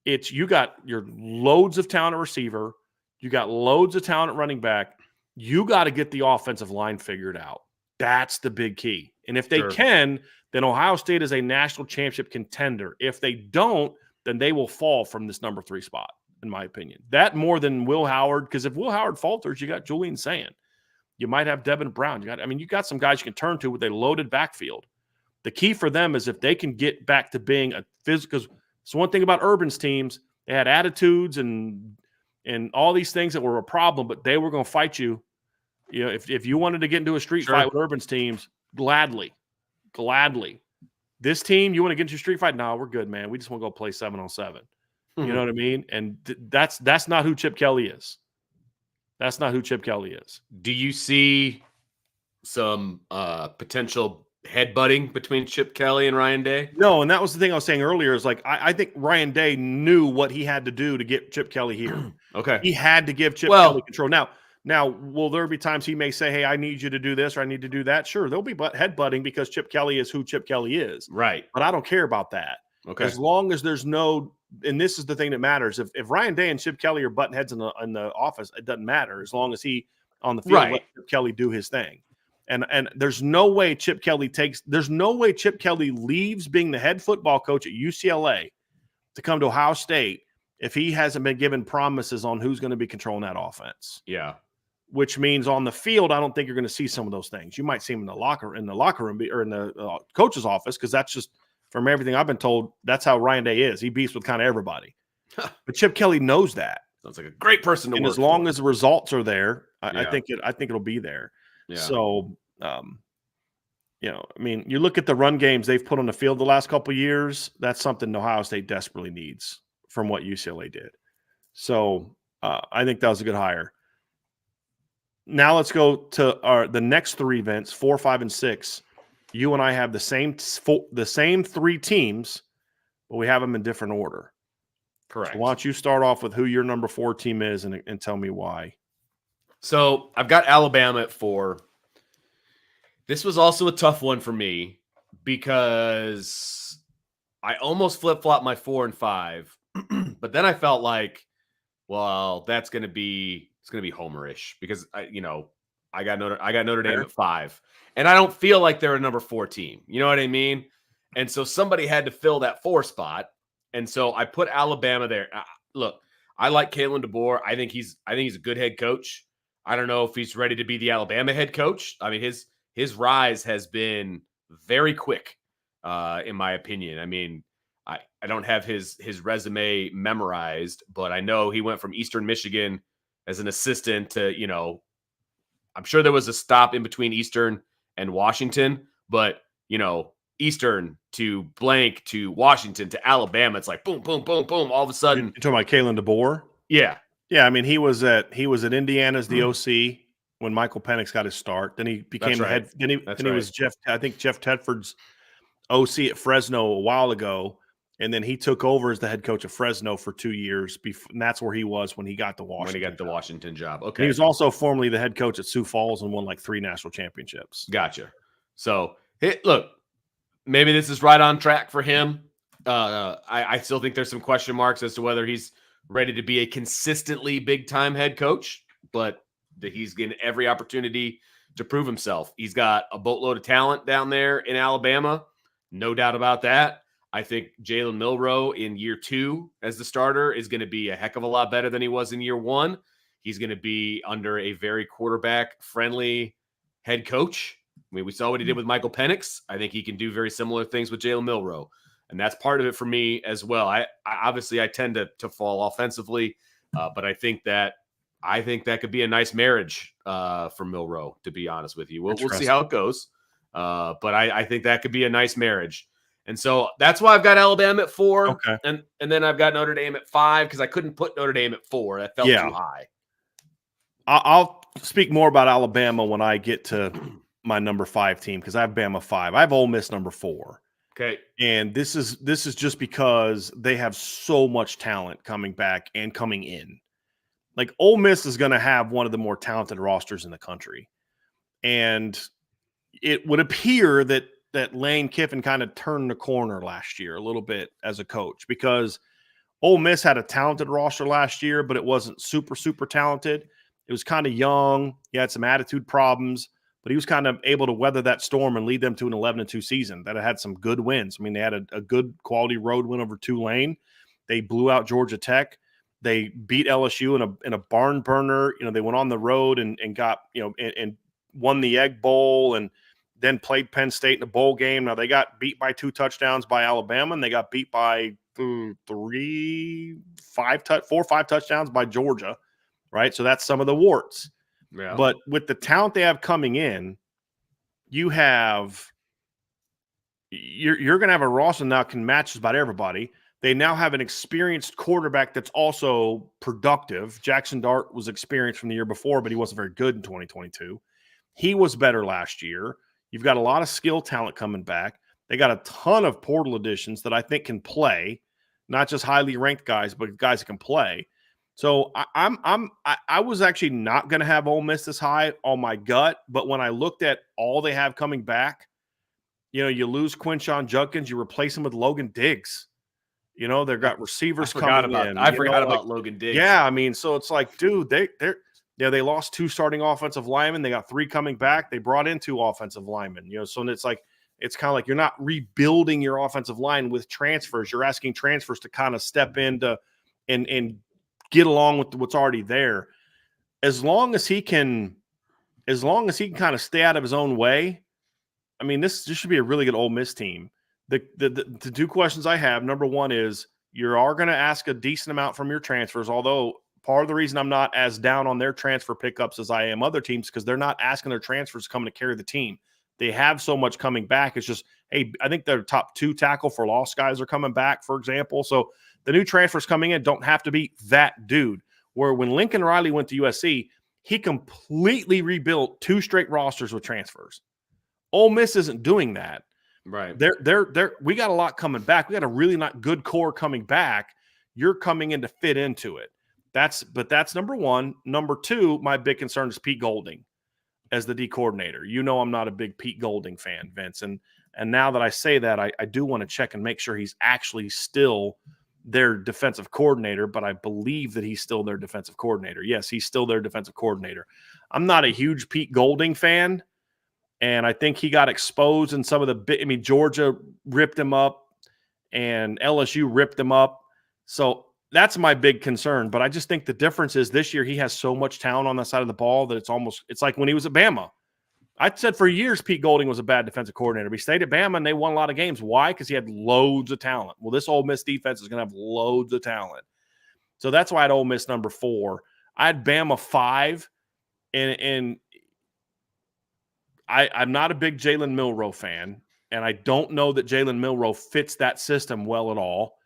It's, you got your loads of talent at receiver. You got loads of talent at running back. You got to get the offensive line figured out. That's the big key. And if they can, then Ohio State is a national championship contender. If they don't, then they will fall from this number 3 spot, in my opinion. That more than Will Howard, because if Will Howard falters, you got Julian Sand. You might have Devin Brown. You got some guys you can turn to with a loaded backfield. The key for them is if they can get back to being a physical. Because it's one thing about Urban's teams. They had attitudes and all these things that were a problem, but they were going to fight you. You know, if you wanted to get into a street fight with Urban's teams, gladly. This team, you want to get into a street fight? No, we're good, man. We just want to go play 7-on-7. You know what I mean? And that's not who Chip Kelly is. That's not who Chip Kelly is. Do you see some potential headbutting between Chip Kelly and Ryan Day? No, and that was the thing I was saying earlier is like, I think Ryan Day knew what he had to do to get Chip Kelly here. Okay. He had to give Chip Kelly control. Now, will there be times he may say, hey, I need you to do this or I need to do that? Sure, there'll be headbutting because Chip Kelly is who Chip Kelly is. Right. But I don't care about that. Okay. As long as there's no, and this is the thing that matters. If Ryan Day and Chip Kelly are butting heads in the office, it doesn't matter as long as he on the field let Chip Kelly do his thing. And there's no way Chip Kelly leaves being the head football coach at UCLA to come to Ohio State if he hasn't been given promises on who's going to be controlling that offense. Yeah. Which means on the field, I don't think you're going to see some of those things. You might see them in the locker room or in the coach's office, because that's just, from everything I've been told, that's how Ryan Day is. He beats with kind of everybody. But Chip Kelly knows that. Sounds like a great person to work as long as the results are there, I think it'll be there. Yeah. So, I mean, you look at the run games they've put on the field the last couple of years. That's something Ohio State desperately needs from what UCLA did. So, I think that was a good hire. Now let's go to the next 3 events, 4, 5, and 6. You and I have the same 3 teams, but we have them in different order. Correct. So why don't you start off with who your number 4 team is and tell me why? So I've got Alabama at 4. This was also a tough one for me because I almost flip-flopped my 4 and 5, but then I felt like, well, it's going to be homerish because I got Notre Dame at 5. And I don't feel like they're a number 4 team. You know what I mean? And so somebody had to fill that 4 spot. And so I put Alabama there. Look, I like Kalen DeBoer. I think he's a good head coach. I don't know if he's ready to be the Alabama head coach. I mean, his rise has been very quick, in my opinion. I mean, I don't have his resume memorized, but I know he went from Eastern Michigan as an assistant to, I'm sure there was a stop in between Eastern and Washington, but, Eastern to blank to Washington to Alabama. It's like boom, boom, boom, boom. All of a sudden, You're talking about Kalen DeBoer? yeah. Yeah, I mean, he was at Indiana as the OC when Michael Penix got his start. Then he became the head. Then he was Jeff Tedford's OC at Fresno a while ago, and then he took over as the head coach of Fresno for 2 years. And that's where he was when he got the Washington job. Okay. And he was also formerly the head coach at Sioux Falls and won like 3 national championships. Gotcha. So, look, maybe this is right on track for him. I still think there's some question marks as to whether he's ready to be a consistently big-time head coach, but he's getting every opportunity to prove himself. He's got a boatload of talent down there in Alabama, no doubt about that. I think Jalen Milroe in year 2 as the starter is going to be a heck of a lot better than he was in year 1. He's going to be under a very quarterback-friendly head coach. I mean, we saw what he did with Michael Penix. I think he can do very similar things with Jalen Milroe. And that's part of it for me as well. I obviously tend to fall offensively, but I think that could be a nice marriage for Milroe, to be honest with you. We'll see how it goes. But I think that could be a nice marriage. And so that's why I've got Alabama at 4. Okay. And then I've got Notre Dame at 5 because I couldn't put Notre Dame at 4. That felt too high. I'll speak more about Alabama when I get to my number 5 team because I have Bama 5. I have Ole Miss number 4. Okay. And this is just because they have so much talent coming back and coming in. Like Ole Miss is going to have one of the more talented rosters in the country. And it would appear that Lane Kiffin kind of turned the corner last year a little bit as a coach because Ole Miss had a talented roster last year, but it wasn't super, super talented. It was kind of young. He had some attitude problems, but he was kind of able to weather that storm and lead them to an 11-2 season that had some good wins. I mean, they had a good quality road win over Tulane. They blew out Georgia Tech. They beat LSU in a barn burner. You know, they went on the road and got, and won the Egg Bowl and then played Penn State in a bowl game. Now they got beat by 2 touchdowns by Alabama, and they got beat by 4 or 5 touchdowns by Georgia, right? So that's some of the warts. Yeah. But with the talent they have coming in, you're going to have a roster now can match just about everybody. They now have an experienced quarterback that's also productive. Jackson Dart was experienced from the year before, but he wasn't very good in 2022. He was better last year. You've got a lot of skill talent coming back. They got a ton of portal additions that I think can play, not just highly ranked guys, but guys that can play. So I was actually not going to have Ole Miss this high on my gut, but when I looked at all they have coming back, you lose Quinshon Judkins, you replace him with Logan Diggs. They've got receivers coming in. I forgot about Logan Diggs. Yeah, I mean, so it's like, dude, they lost 2 starting offensive linemen. They got 3 coming back. They brought in 2 offensive linemen. So it's kind of like you're not rebuilding your offensive line with transfers. You're asking transfers to kind of step into and get along with what's already there. As long as he can kind of stay out of his own way, I mean, this should be a really good Ole Miss team. The 2 questions I have, number 1 is you are going to ask a decent amount from your transfers, although part of the reason I'm not as down on their transfer pickups as I am other teams because they're not asking their transfers coming to carry the team. They have so much coming back. It's just, hey, I think their top 2 tackle for loss guys are coming back, for example. So the new transfers coming in don't have to be that dude. Where when Lincoln Riley went to USC, he completely rebuilt 2 straight rosters with transfers. Ole Miss isn't doing that. Right. We got a lot coming back. We got a really not good core coming back. You're coming in to fit into it. That's number 1. Number 2, my big concern is Pete Golding as the D coordinator. I'm not a big Pete Golding fan, Vince. And now that I say that, I do want to check and make sure he's actually still their defensive coordinator, but I believe that he's still their defensive coordinator. Yes, he's still their defensive coordinator. I'm not a huge Pete Golding fan, and I think he got exposed in some of the Georgia ripped him up and LSU ripped him up. So that's my big concern. But I just think the difference is this year he has so much talent on that side of the ball that it's like when he was at Bama. I said for years Pete Golding was a bad defensive coordinator. But he stayed at Bama and they won a lot of games. Why? Because he had loads of talent. Well, this Ole Miss defense is going to have loads of talent. So that's why I had Ole Miss number 4. I had Bama 5, and I'm not a big Jalen Milroe fan. and I don't know that Jalen Milroe fits that system well at all.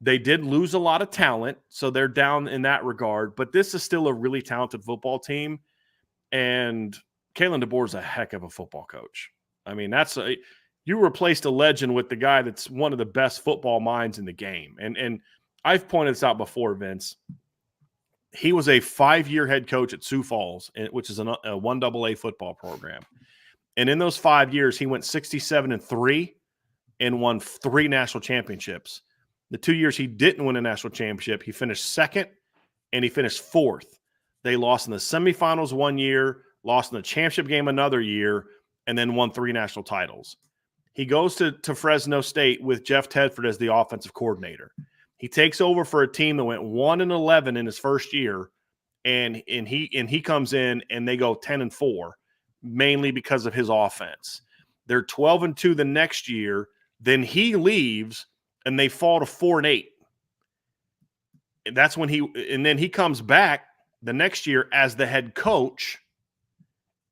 They did lose a lot of talent, so they're down in that regard, but this is still a really talented football team, and Kalen DeBoer is a heck of a football coach. I mean, you replaced a legend with the guy that's one of the best football minds in the game, and I've pointed this out before, Vince. He was a 5-year head coach at Sioux Falls, which is a 1AA football program. And in those 5 years, he went 67-3 and won 3 national championships. The 2 years he didn't win a national championship, he finished second and he finished fourth. They lost in the semifinals 1 year, lost in the championship game another year, and then won 3 national titles. He goes to Fresno State with Jeff Tedford as the offensive coordinator. He takes over for a team that went 1-11 in his first year, and he comes in and they go 10-4, mainly because of his offense. They're 12-2 the next year. Then he leaves and they fall to 4-8. And that's when then he comes back the next year as the head coach,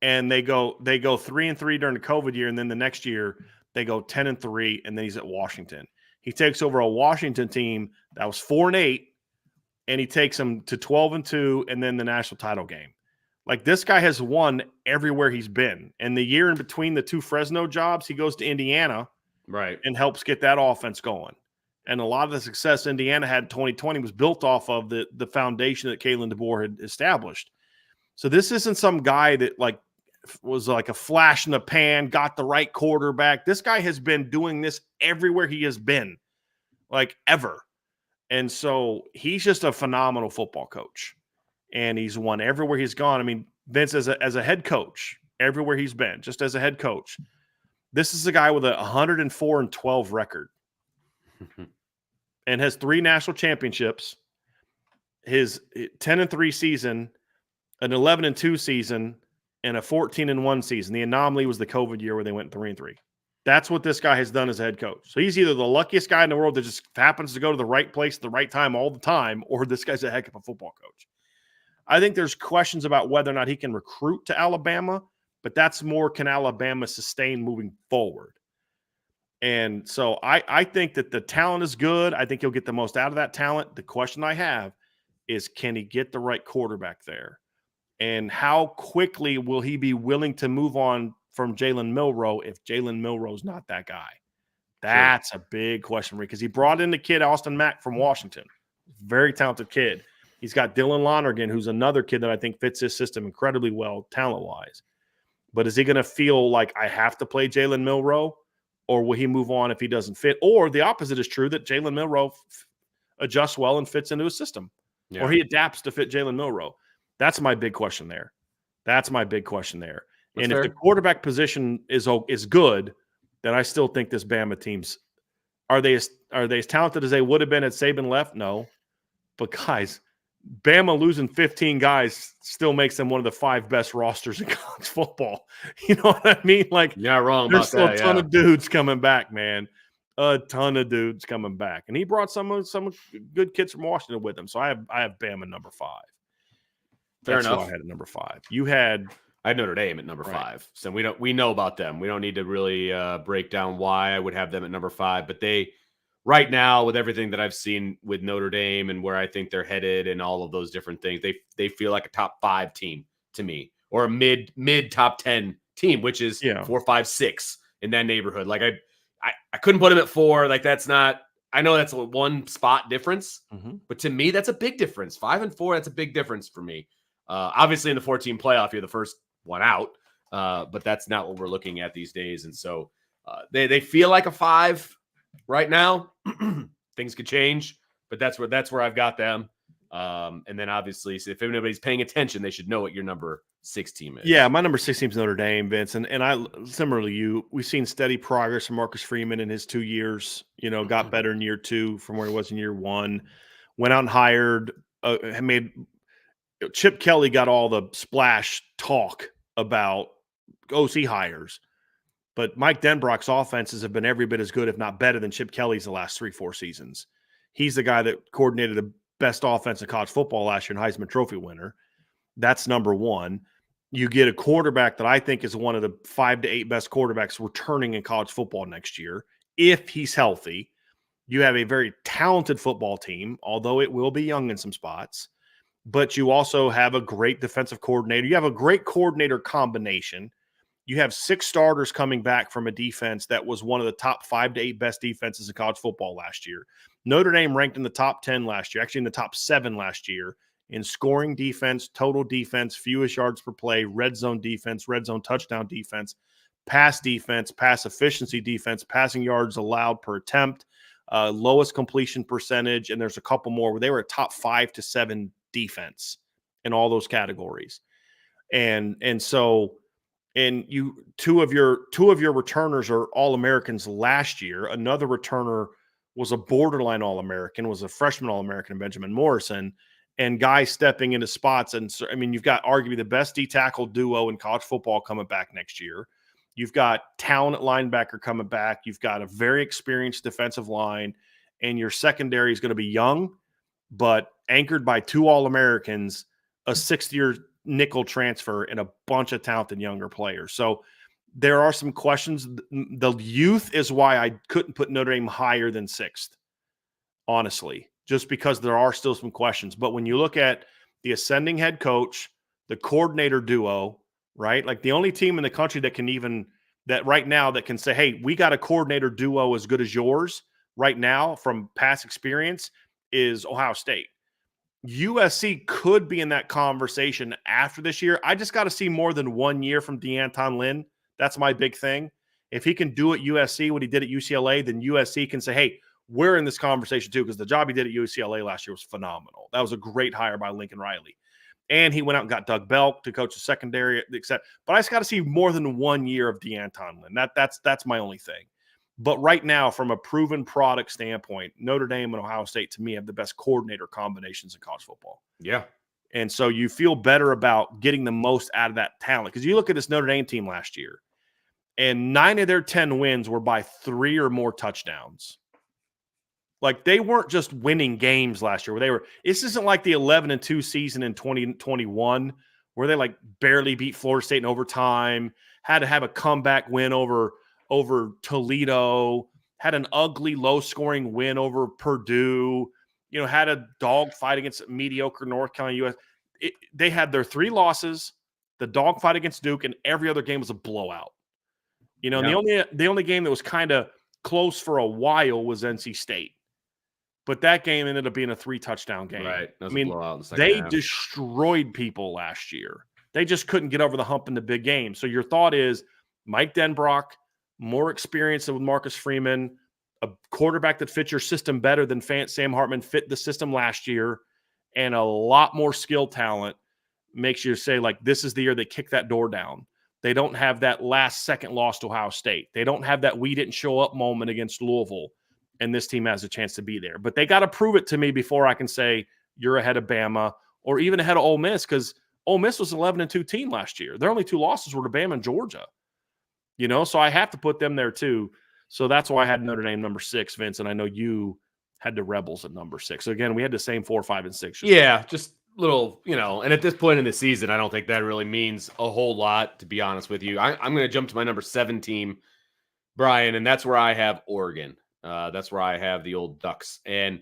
and they go 3-3 during the COVID year, and then the next year they go 10-3, and then he's at Washington. He takes over a Washington team that was 4-8, and he takes them to 12-2, and then the national title game. Like, this guy has won everywhere he's been. And the year in between the 2 Fresno jobs, he goes to Indiana, right, and helps get that offense going. And a lot of the success Indiana had in 2020 was built off of the foundation that Kalen DeBoer had established. So this isn't some guy that was like a flash in the pan, got the right quarterback. This guy has been doing this everywhere he has been, like, ever. And so he's just a phenomenal football coach, and he's won everywhere he's gone. I mean, Vince, as a head coach, everywhere he's been, just as a head coach, this is a guy with a 104-12 record and has 3 national championships, his 10-3 season, an 11-2 season, and a 14-1 season. The anomaly was the COVID year where they went 3-3. That's what this guy has done as a head coach. So he's either the luckiest guy in the world that just happens to go to the right place at the right time all the time, or this guy's a heck of a football coach. I think there's questions about whether or not he can recruit to Alabama, but that's more, can Alabama sustain moving forward? And so I think that the talent is good. I think he'll get the most out of that talent. The question I have is, can he get the right quarterback there? And how quickly will he be willing to move on from Jalen Milroe if Jalen Milroe's not that guy? That's a big question, because he brought in the kid Austin Mack from Washington. Very talented kid. He's got Dylan Lonergan, who's another kid that I think fits his system incredibly well talent-wise. But is he going to feel like, I have to play Jalen Milroe, or will he move on if he doesn't fit? Or the opposite is true, that Jalen Milroe adjusts well and fits into his system. Yeah. Or he adapts to fit Jalen Milroe. That's my big question there. That's and fair. If the quarterback position is good, then I still think this Bama team's – are they as talented as they would have been had Saban left? No. But, guys, Bama losing 15 guys still makes them one of the 5 best rosters in college football. You know what I mean? Like, yeah, wrong. There's still a ton of dudes coming back, man. A ton of dudes coming back, and he brought some good kids from Washington with him. So I have Bama number 5. Fair enough. I had at number 5. You had I had Notre Dame at number 5. So we know about them. We don't need to really break down why I would have them at number 5. But they, right now, with everything that I've seen with Notre Dame and where I think they're headed and all of those different things, they feel like a top 5 team to me, or a mid top 10 team, which is 4, 5, 6 in that neighborhood. Like I couldn't put them at 4. Like, that's not. I know that's a 1 spot difference, but to me that's a big difference. 5 and 4, that's a big difference for me. Obviously, in the 14 playoff, you're the first one out, but that's not what we're looking at these days. And so they feel like a 5 right now. Things could change, but that's where I've got them. And then obviously, if anybody's paying attention, they should know what your number 6 team is. Yeah, my number 6 team is Notre Dame, Vince. And I, similarly, we've seen steady progress from Marcus Freeman in his 2 years. Got better in year 2 from where he was in year 1. Went out and hired, made Chip Kelly got all the splash talk about OC hires, but Mike Denbrock's offenses have been every bit as good, if not better, than Chip Kelly's the last 3-4 seasons. He's the guy that coordinated the best offense in college football last year and Heisman Trophy winner. That's number 1. You get a quarterback that I think is one of the 5 to 8 best quarterbacks returning in college football next year, if he's healthy. You have a very talented football team, although it will be young in some spots. But you also have a great defensive coordinator. You have a great coordinator combination. You have 6 starters coming back from a defense that was one of the top 5 to 8 best defenses in college football last year. Notre Dame ranked in the top 10 last year, actually in the top 7 last year in scoring defense, total defense, fewest yards per play, red zone defense, red zone touchdown defense, pass efficiency defense, passing yards allowed per attempt, lowest completion percentage, and there's a couple more where they were a top 5 to 7 defense in all those categories. And so you two of your returners are All-Americans last year. Another returner was a borderline All-American, was a freshman All-American, Benjamin Morrison, and guys stepping into spots. And so, I mean, you've got arguably the best D-tackle duo in college football coming back next year. You've got talent at linebacker coming back. You've got a very experienced defensive line, and your secondary is going to be young, but anchored by 2 All-Americans, a 6th-year nickel transfer, and a bunch of talented younger players. So there are some questions. The youth is why I couldn't put Notre Dame higher than 6th, honestly, just because there are still some questions. But when you look at the ascending head coach, the coordinator duo, right? Like the only team in the country that right now that can say, hey, we got a coordinator duo as good as yours right now from past experience is Ohio State. USC could be in that conversation after this year. I just got to see more than 1 year from DeAnton Lynn. That's my big thing. If he can do at USC what he did at UCLA, then USC can say, hey, we're in this conversation too, because the job he did at UCLA last year was phenomenal. That was a great hire by Lincoln Riley. And he went out and got Doug Belk to coach the secondary, etc. But I just got to see more than 1 year of DeAnton Lynn. That's my only thing. But right now, from a proven product standpoint, Notre Dame and Ohio State, to me, have the best coordinator combinations in college football. Yeah. And so you feel better about getting the most out of that talent. Because you look at this Notre Dame team last year, and 9 of their 10 wins were by 3 or more touchdowns. Like, they weren't just winning games last year. This isn't like the 11-2 season in 2021 where they like barely beat Florida State in overtime, had to have a comeback win over Toledo, had an ugly low-scoring win over Purdue, had a dogfight against mediocre North Carolina US. They had their 3 losses, the dogfight against Duke, and every other game was a blowout. And the only game that was kind of close for a while was NC State. But that game ended up being a 3-touchdown game. Right. I mean, they destroyed people last year. They just couldn't get over the hump in the big game. So your thought is Mike Denbrock, more experience with Marcus Freeman, a quarterback that fits your system better than Sam Hartman fit the system last year, and a lot more skill talent makes you say, like, this is the year they kick that door down. They don't have that last-second loss to Ohio State. They don't have that we didn't show up moment against Louisville, and this team has a chance to be there. But they got to prove it to me before I can say you're ahead of Bama or even ahead of Ole Miss, because Ole Miss was an 11-2 team last year. Their only 2 losses were to Bama and Georgia. So I have to put them there too. So that's why I had Notre Dame number 6, Vince, and I know you had the Rebels at number 6. So again, we had the same 4, 5, and 6. Just little, and at this point in the season, I don't think that really means a whole lot, to be honest with you. I'm going to jump to my number 7 team, Brian, and that's where I have Oregon. That's where I have the old Ducks. And,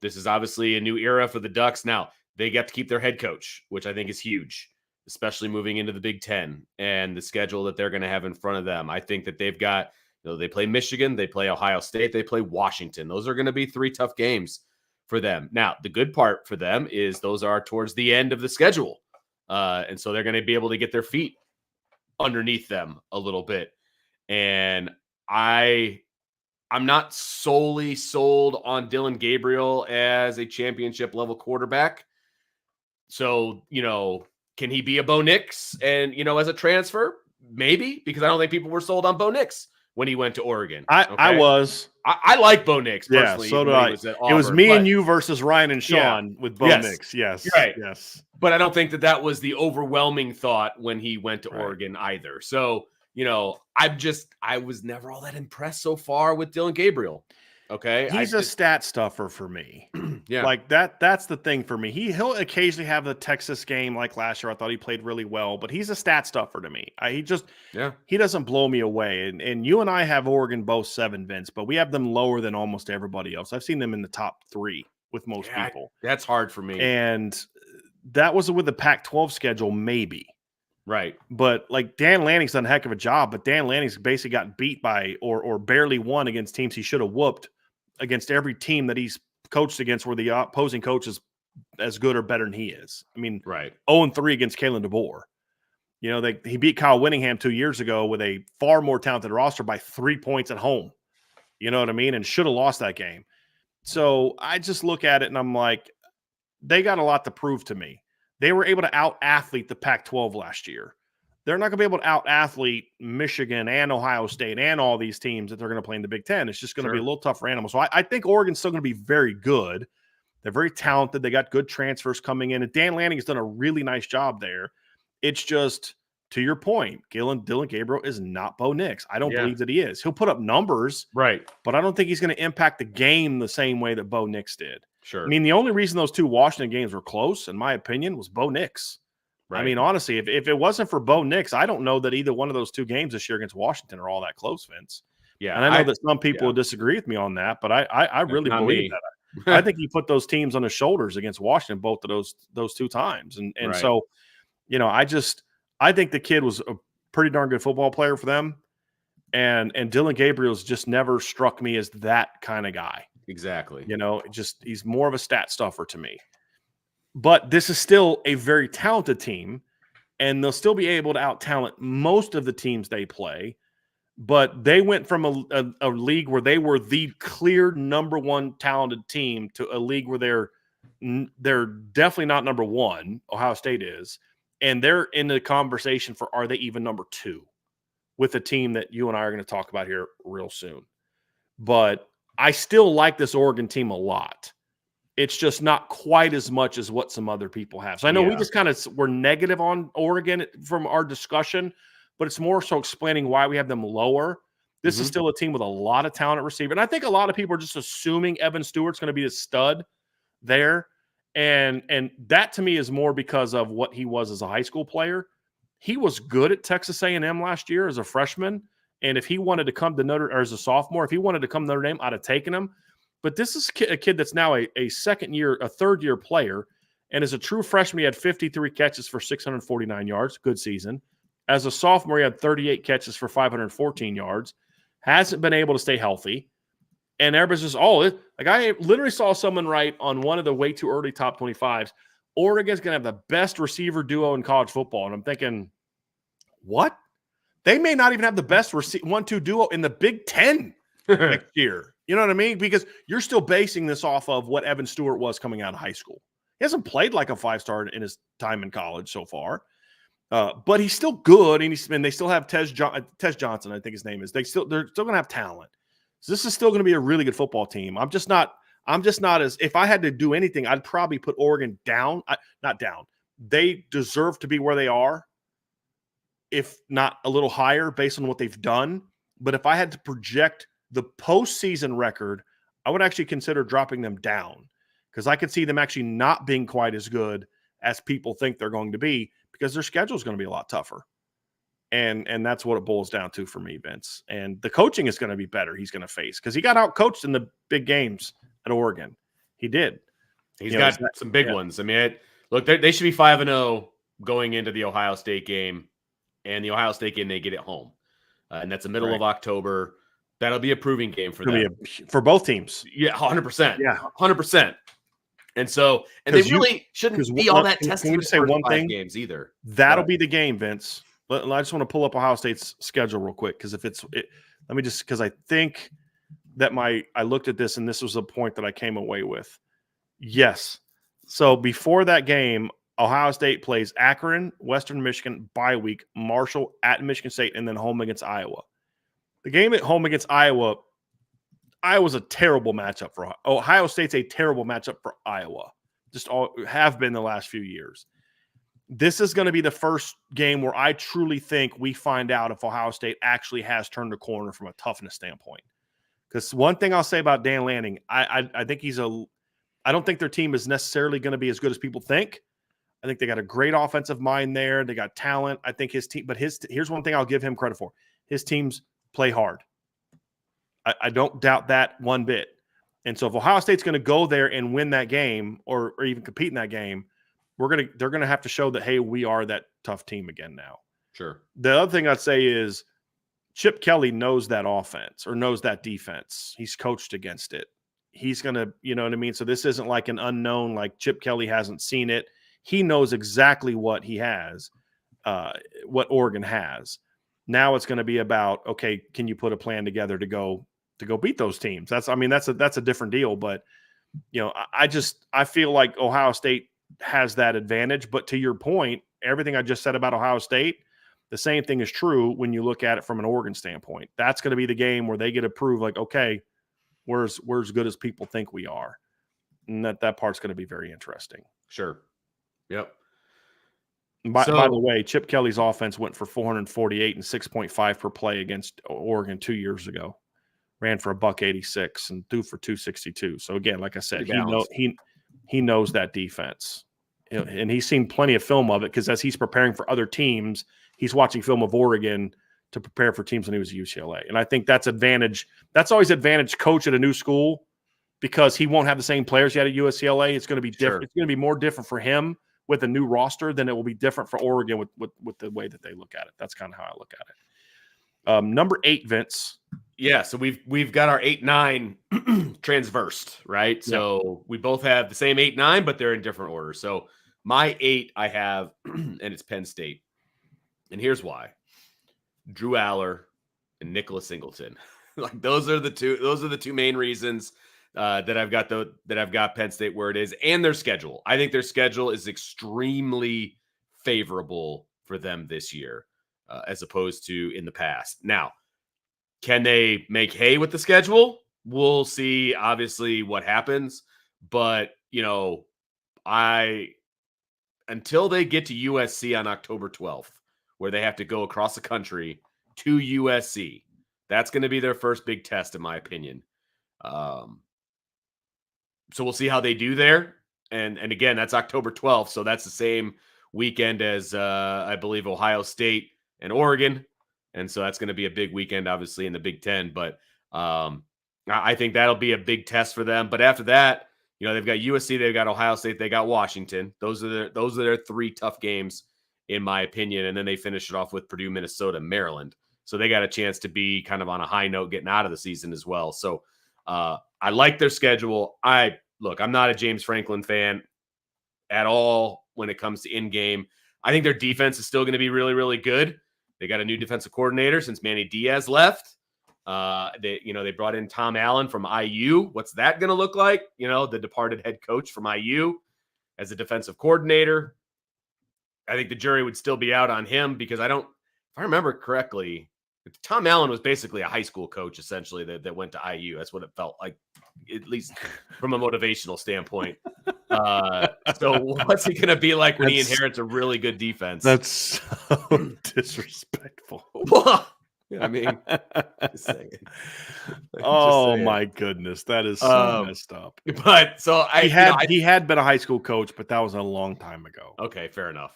this is obviously a new era for the Ducks. Now, they get to keep their head coach, which I think is huge, especially moving into the Big Ten and the schedule that they're going to have in front of them. I think that they've got, they play Michigan, they play Ohio State, they play Washington. Those are going to be 3 tough games for them. Now, the good part for them is those are towards the end of the schedule. And so they're going to be able to get their feet underneath them a little bit. And I'm not solely sold on Dylan Gabriel as a championship level quarterback. So, can he be a Bo Nix and, as a transfer? Maybe, because I don't think people were sold on Bo Nix when he went to Oregon. I was. I like Bo Nix personally. Yeah, so did I. It was me and you versus Ryan and Sean with Bo Nix. Yes. Right. Yes. But I don't think that was the overwhelming thought when he went to Oregon either. So, I was never all that impressed so far with Dylan Gabriel. Okay. He's a stat stuffer for me. Yeah. Like that's the thing for me. He'll occasionally have the Texas game like last year. I thought he played really well, but he's a stat stuffer to me. He doesn't blow me away. And you and I have Oregon both 7, Vince, but we have them lower than almost everybody else. I've seen them in the top 3 with most people. That's hard for me. And that was with the Pac-12 schedule, maybe. Right. But like Dan Lanning's done a heck of a job, but Dan Lanning's basically gotten beat by or barely won against teams he should have whooped against every team that he's coached against where the opposing coach is as good or better than he is. I mean, right. 0-3 against Kalen DeBoer. You know, he beat Kyle Whittingham 2 years ago with a far more talented roster by 3 points at home. You know what I mean? And should have lost that game. So I just look at it and I'm like, they got a lot to prove to me. They were able to out-athlete the Pac-12 last year. They're not going to be able to out-athlete Michigan and Ohio State and all these teams that they're going to play in the Big Ten. It's just going to be a little tougher animal. So I think Oregon's still going to be very good. They're very talented. They got good transfers coming in. And Dan Lanning has done a really nice job there. It's just, to your point, Dillon Gabriel is not Bo Nix. I don't believe that he is. He'll put up numbers, right? But I don't think he's going to impact the game the same way that Bo Nix did. Sure. I mean, the only reason those 2 Washington games were close, in my opinion, was Bo Nix. Right. I mean, honestly, if it wasn't for Bo Nix, I don't know that either one of those 2 games this year against Washington are all that close, Vince. Yeah. And I know that some people would disagree with me on that, but I really believe that. I think he put those teams on his shoulders against Washington both of those 2 times. And right. So, you know, I think the kid was a pretty darn good football player for them. And Dillon Gabriel's just never struck me as that kind of guy. Exactly. You know, he's more of a stat stuffer to me. But this is still a very talented team, and they'll still be able to out-talent most of the teams they play. But they went from a league where they were the clear number 1 talented team to a league where they're definitely not number 1. Ohio State is, and they're in the conversation for are they even number 2 with a team that you and I are going to talk about here real soon. But I still like this Oregon team a lot. It's just not quite as much as what some other people have. So I know we just kind of were negative on Oregon from our discussion, but it's more so explaining why we have them lower. This is still a team with a lot of talent at receiver. And I think a lot of people are just assuming Evan Stewart's going to be the stud there. And that to me is more because of what he was as a high school player. He was good at Texas A&M last year as a freshman. And if he wanted to come to or as a sophomore, if he wanted to come to Notre Dame, I'd have taken him. But this is a kid that's now a third-year player. And as a true freshman, he had 53 catches for 649 yards. Good season. As a sophomore, he had 38 catches for 514 yards. Hasn't been able to stay healthy. And everybody's just, I literally saw someone write on one of the way too early top 25s, Oregon's going to have the best receiver duo in college football. And I'm thinking, what? They may not even have the best 1-2 duo in the Big Ten next year. You know what I mean? Because you're still basing this off of what Evan Stewart was coming out of high school. He hasn't played like a 5-star in his time in college so far. But he's still good, and they still have Tez Johnson, I think his name is. They're still going to have talent. So this is still going to be a really good football team. I'm just not as, if I had to do anything, I'd probably put Oregon down. Not down. They deserve to be where they are, if not a little higher based on what they've done. But if I had to project the postseason record, I would actually consider dropping them down, because I could see them actually not being quite as good as people think they're going to be, because their schedule is going to be a lot tougher. And that's what it boils down to for me, Vince. And the coaching is going to be better he's going to face, because he got out-coached in the big games at Oregon. He did. He's got some big ones. I mean, look, they should be 5-0 going into the Ohio State game. And the Ohio State game, they get it home. And that's the middle of October. That'll be a proving game for them. For both teams. Yeah, 100%. Yeah, 100%. And so, and they really shouldn't be all that tested. Can we just say one thing? Games either. That'll be the game, Vince. I just want to pull up Ohio State's schedule real quick, because because I think that I looked at this and this was a point that I came away with. Yes. So before that game, Ohio State plays Akron, Western Michigan, bye week, Marshall, at Michigan State, and then home against Iowa. The game at home against Iowa's a terrible matchup for Ohio State's a terrible matchup for Iowa. Just have been the last few years. This is going to be the first game where I truly think we find out if Ohio State actually has turned a corner from a toughness standpoint. Because one thing I'll say about Dan Lanning, I think I don't think their team is necessarily going to be as good as people think. I think they got a great offensive mind there. They got talent. I think his team, but here's one thing I'll give him credit for. His teams play hard. I don't doubt that one bit. And so if Ohio State's going to go there and win that game or even compete in that game, they're going to have to show that, hey, we are that tough team again now. Sure. The other thing I'd say is Chip Kelly knows that offense or knows that defense. He's coached against it. He's going to, you know what I mean? So this isn't like an unknown, like Chip Kelly hasn't seen it. He knows exactly what he has, what Oregon has. Now it's going to be about, okay, can you put a plan together to go beat those teams? That's a different deal. But, you know, I feel like Ohio State has that advantage. But to your point, everything I just said about Ohio State, the same thing is true when you look at it from an Oregon standpoint. That's going to be the game where they get to prove, like, okay, we're as good as people think we are. And that part's going to be very interesting. Sure. Yep. By the way, Chip Kelly's offense went for 448 and 6.5 per play against Oregon 2 years ago. Ran for $186 and threw for 262. So again, like I said, he knows that defense, and he's seen plenty of film of it because as he's preparing for other teams, he's watching film of Oregon to prepare for teams when he was at UCLA. And I think that's advantage. That's always advantage coach at a new school because he won't have the same players he had at UCLA. It's going to be different. Sure. It's going to be more different for him with a new roster than it will be different for Oregon with the way that they look at it. That's kind of how I look at it. Number 8, Vince. Yeah, so we've got our 8-9 transversed, right? So we both have the same 8-9, but they're in different orders. So my 8 I have, and it's Penn State. And here's why. Drew Aller and Nicholas Singleton. Like those are the two main reasons that I've got Penn State where it is, and their schedule. I think their schedule is extremely favorable for them this year, as opposed to in the past. Now, can they make hay with the schedule? We'll see, obviously, what happens. But, you know, until they get to USC on October 12th, where they have to go across the country to USC, that's going to be their first big test, in my opinion. So we'll see how they do there. And again, that's October 12th. So that's the same weekend as, I believe, Ohio State and Oregon. And so that's going to be a big weekend, obviously, in the Big Ten. But I think that'll be a big test for them. But after that, you know, they've got USC, they've got Ohio State, they got Washington. Those are their 3 tough games, in my opinion. And then they finish it off with Purdue, Minnesota, Maryland. So they got a chance to be kind of on a high note getting out of the season as well. So I like their schedule. I'm not a James Franklin fan at all when it comes to in-game. I think their defense is still going to be really, really good. They got a new defensive coordinator since Manny Diaz left. They brought in Tom Allen from IU. What's that going to look like? You know, the departed head coach from IU as a defensive coordinator. I think the jury would still be out on him because if I remember correctly, Tom Allen was basically a high school coach, essentially, that went to IU. That's what it felt like, at least from a motivational standpoint. So what's he going to be like when he inherits a really good defense? That's so disrespectful. I mean, just saying. My goodness, that is so messed up. But so he had been a high school coach, but that was a long time ago. Okay, fair enough.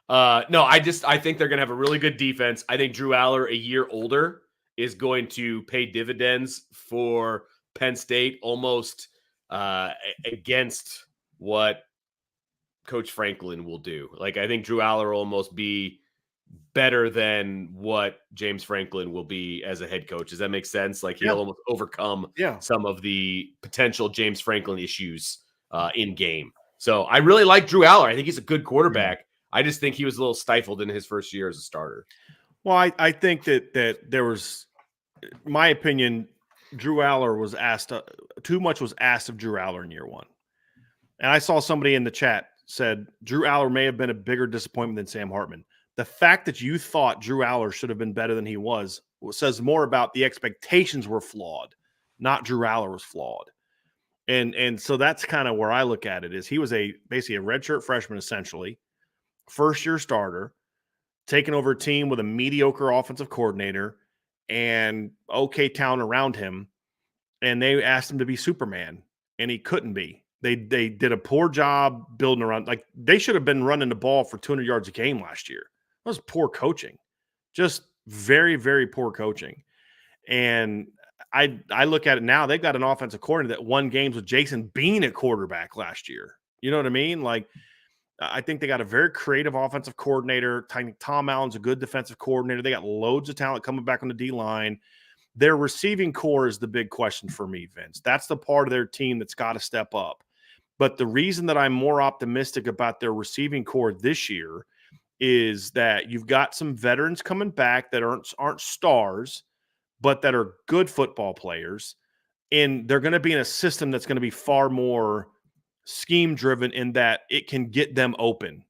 I think they're going to have a really good defense. I think Drew Aller, a year older, is going to pay dividends for Penn State almost against what Coach Franklin will do. Like, I think Drew Aller will almost be better than what James Franklin will be as a head coach. Does that make sense? Like, he'll almost overcome some of the potential James Franklin issues in game. So I really like Drew Aller. I think he's a good quarterback. I just think he was a little stifled in his first year as a starter. Well, I think that there was, my opinion, Drew Aller was asked, too much was asked of Drew Aller in year 1. And I saw somebody in the chat said Drew Aller may have been a bigger disappointment than Sam Hartman. The fact that you thought Drew Aller should have been better than he was says more about the expectations were flawed, not Drew Aller was flawed. And so that's kind of where I look at it, is he was basically a redshirt freshman, essentially, first-year starter, taking over a team with a mediocre offensive coordinator and okay talent around him. and they asked him to be Superman, and he couldn't be. They did a poor job building around. Like, they should have been running the ball for 200 yards a game last year. That was poor coaching, just very, very poor coaching. And I look at it now, they've got an offensive coordinator that won games with Jason Bean at quarterback last year. You know what I mean? Like, I think they got a very creative offensive coordinator. I think Tom Allen's a good defensive coordinator. They got loads of talent coming back on the D-line. Their receiving core is the big question for me, Vince. That's the part of their team that's got to step up. But the reason that I'm more optimistic about their receiving core this year is that you've got some veterans coming back that aren't stars, but that are good football players. And they're going to be in a system that's going to be far more scheme driven in that it can get them open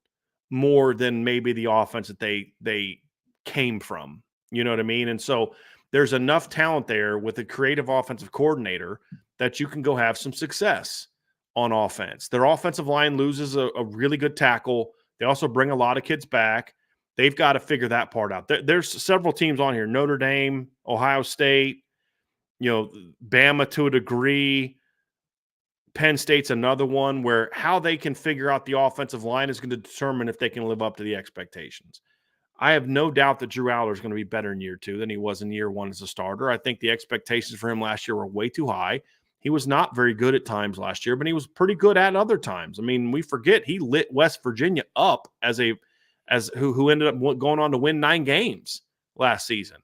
more than maybe the offense that they came from. You know what I mean? And so there's enough talent there with a creative offensive coordinator that you can go have some success on offense. Their offensive line loses a really good tackle. They also bring a lot of kids back. They've got to figure that part out. There's several teams on here: Notre Dame, Ohio State, Bama to a degree. Penn State's another one where how they can figure out the offensive line is going to determine if they can live up to the expectations. I have no doubt that Drew Aller is going to be better in year 2 than he was in year 1 as a starter. I think the expectations for him last year were way too high. He was not very good at times last year, but he was pretty good at other times. I mean, we forget he lit West Virginia up as who ended up going on to win 9 games last season.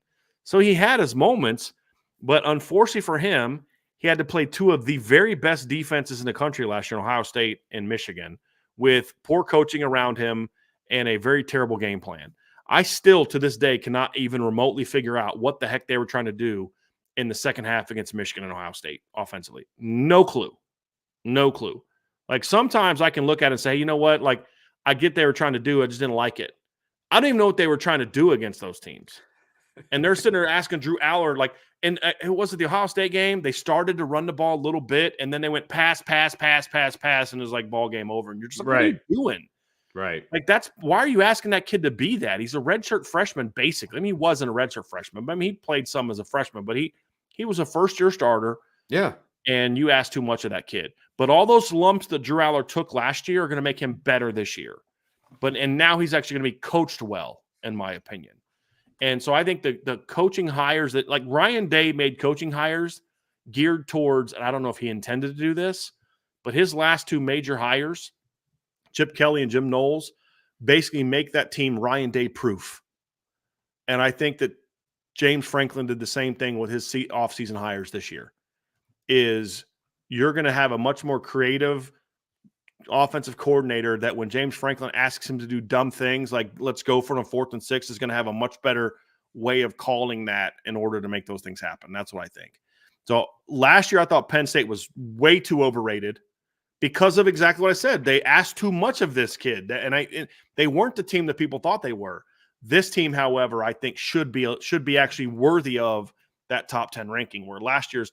So he had his moments, but unfortunately for him, he had to play 2 of the very best defenses in the country last year, Ohio State and Michigan, with poor coaching around him and a very terrible game plan. I still, to this day, cannot even remotely figure out what the heck they were trying to do in the second half against Michigan and Ohio State offensively. No clue. No clue. Like, sometimes I can look at it and say, you know what? Like, I get they were trying to do, I just didn't like it. I don't even know what they were trying to do against those teams. And they're sitting there asking Drew Aller, like, and it was the Ohio State game. They started to run the ball a little bit, and then they went pass, and it was like ball game over. And you're just like, what are you doing? Right. Like, why are you asking that kid to be that? He's a redshirt freshman, basically. I mean, he wasn't a redshirt freshman, but I mean, he played some as a freshman, but he was a first-year starter. Yeah. And you asked too much of that kid. But all those lumps that Drew Aller took last year are going to make him better this year. And now he's actually going to be coached well, in my opinion. And so I think the coaching hires that, like, Ryan Day made coaching hires geared towards, and I don't know if he intended to do this, but his last 2 major hires, Chip Kelly and Jim Knowles, basically make that team Ryan Day proof. And I think that James Franklin did the same thing with his offseason hires this year. Is you're going to have a much more creative offensive coordinator that when James Franklin asks him to do dumb things like let's go for a 4th and 6 is going to have a much better way of calling that in order to make those things happen. That's what I think. So last year I thought Penn State was way too overrated because of exactly what I said. They asked too much of this kid, and they weren't the team that people thought they were. This team, however, I think should be actually worthy of that top 10 ranking, where last year's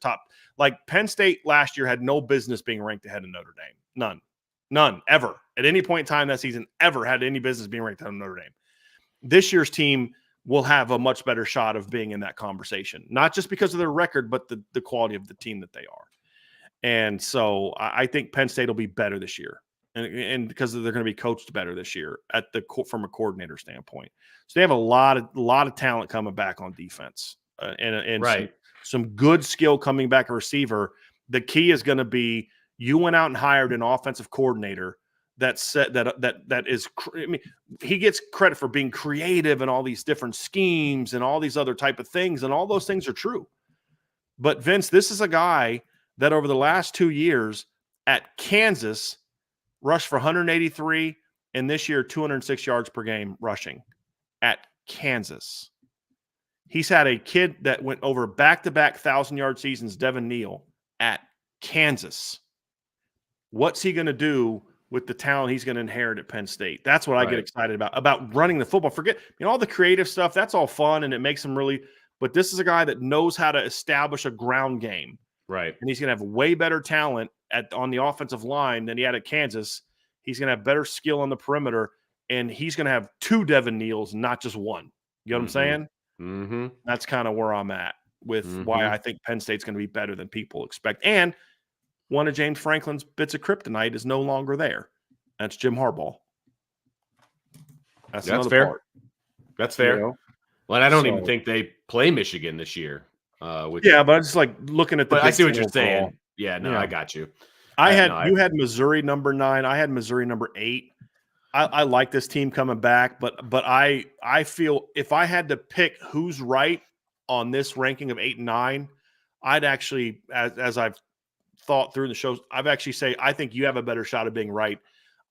like Penn State last year had no business being ranked ahead of Notre Dame. None, ever. At any point in time that season, ever had any business being ranked ahead of Notre Dame. This year's team will have a much better shot of being in that conversation, not just because of their record, but the quality of the team that they are. And so I think Penn State will be better this year, and because they're going to be coached better this year from a coordinator standpoint. So they have a lot of talent coming back on defense, and right. some good skill coming back at receiver. The key is going to be you went out and hired an offensive coordinator that is. I mean, he gets credit for being creative and all these different schemes and all these other type of things, and all those things are true. But Vince, this is a guy that over the last 2 years at Kansas rushed for 183, and this year 206 yards per game rushing at Kansas. He's had a kid that went over back-to-back 1,000-yard seasons, Devin Neal, at Kansas. What's he going to do with the talent he's going to inherit at Penn State? That's what I get excited about running the football. Forget, all the creative stuff, that's all fun, and it makes him really – but this is a guy that knows how to establish a ground game. Right. And he's going to have way better talent on the offensive line than he had at Kansas. He's going to have better skill on the perimeter, and he's going to have 2 Devin Neals, not just one. You know what I'm saying? Mm-hmm. That's kind of where I'm at. with why I think Penn State's going to be better than people expect. And one of James Franklin's bits of kryptonite is no longer there. That's Jim Harbaugh. That's another fair. part. That's fair. You know? Well, I don't even think they play Michigan this year. But I just like looking at the. But I see what you're overall. saying. Yeah, no, I got you. You had Missouri number 9. I had Missouri number 8. I like this team coming back, but I feel if I had to pick who's right on this ranking of 8 and 9, I'd actually, as I've thought through the shows, I've actually say I think you have a better shot of being right.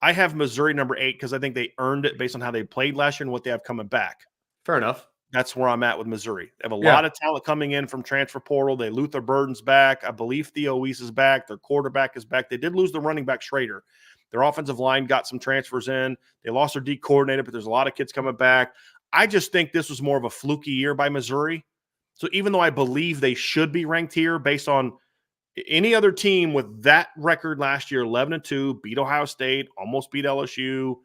I have Missouri number 8 because I think they earned it based on how they played last year and what they have coming back. Fair enough. That's where I'm at with Missouri. They have a lot of talent coming in from transfer portal. They Luther Burden's back. I believe Theo Weiss is back. Their quarterback is back. They did lose the running back Schrader. Their offensive line got some transfers in. They lost their D coordinator, but there's a lot of kids coming back. I just think this was more of a fluky year by Missouri. So even though I believe they should be ranked here based on any other team with that record last year, 11-2, beat Ohio State, almost beat LSU,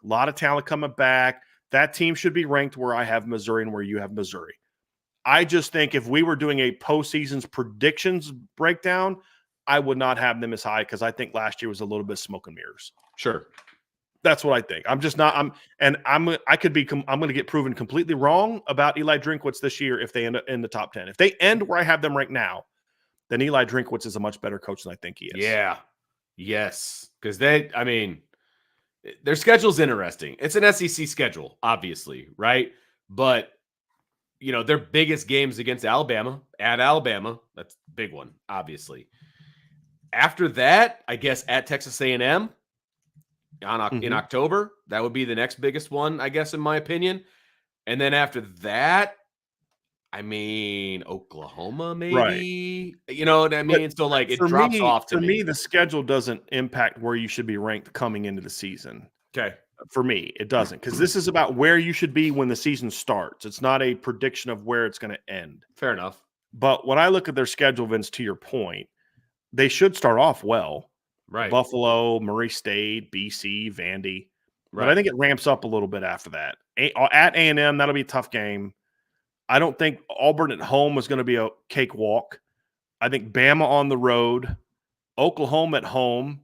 a lot of talent coming back. That team should be ranked where I have Missouri and where you have Missouri. I just think if we were doing a postseason's predictions breakdown, I would not have them as high because I think last year was a little bit smoke and mirrors. Sure. That's what I think. I'm just not. I'm going to get proven completely wrong about Eli Drinkwitz this year if they end up in the top 10. If they end where I have them right now, then Eli Drinkwitz is a much better coach than I think he is. Yeah. Yes. Because their schedule's interesting. It's an SEC schedule, obviously, right? But, their biggest games against Alabama, at Alabama, that's a big one, obviously. After that, I guess at Texas A&M in October, that would be the next biggest one, I guess, in my opinion. And then after that, Oklahoma, maybe. Right. You know what I mean? So, it drops off to me. For me, the schedule doesn't impact where you should be ranked coming into the season. Okay. For me, it doesn't, because this is about where you should be when the season starts. It's not a prediction of where it's going to end. Fair enough. But when I look at their schedule, Vince, to your point, they should start off well. Right. Buffalo, Murray State, BC, Vandy. Right. But I think it ramps up a little bit after that. At A&M, that'll be a tough game. I don't think Auburn at home is going to be a cakewalk. I think Bama on the road, Oklahoma at home,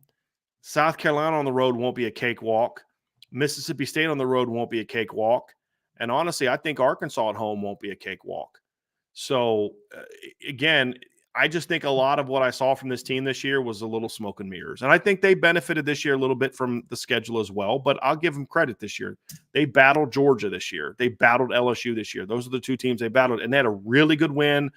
South Carolina on the road won't be a cakewalk. Mississippi State on the road won't be a cakewalk. And honestly, I think Arkansas at home won't be a cakewalk. So, again, I just think a lot of what I saw from this team this year was a little smoke and mirrors. And I think they benefited this year a little bit from the schedule as well, but I'll give them credit this year. They battled Georgia this year. They battled LSU this year. Those are the two teams they battled, and they had a really good win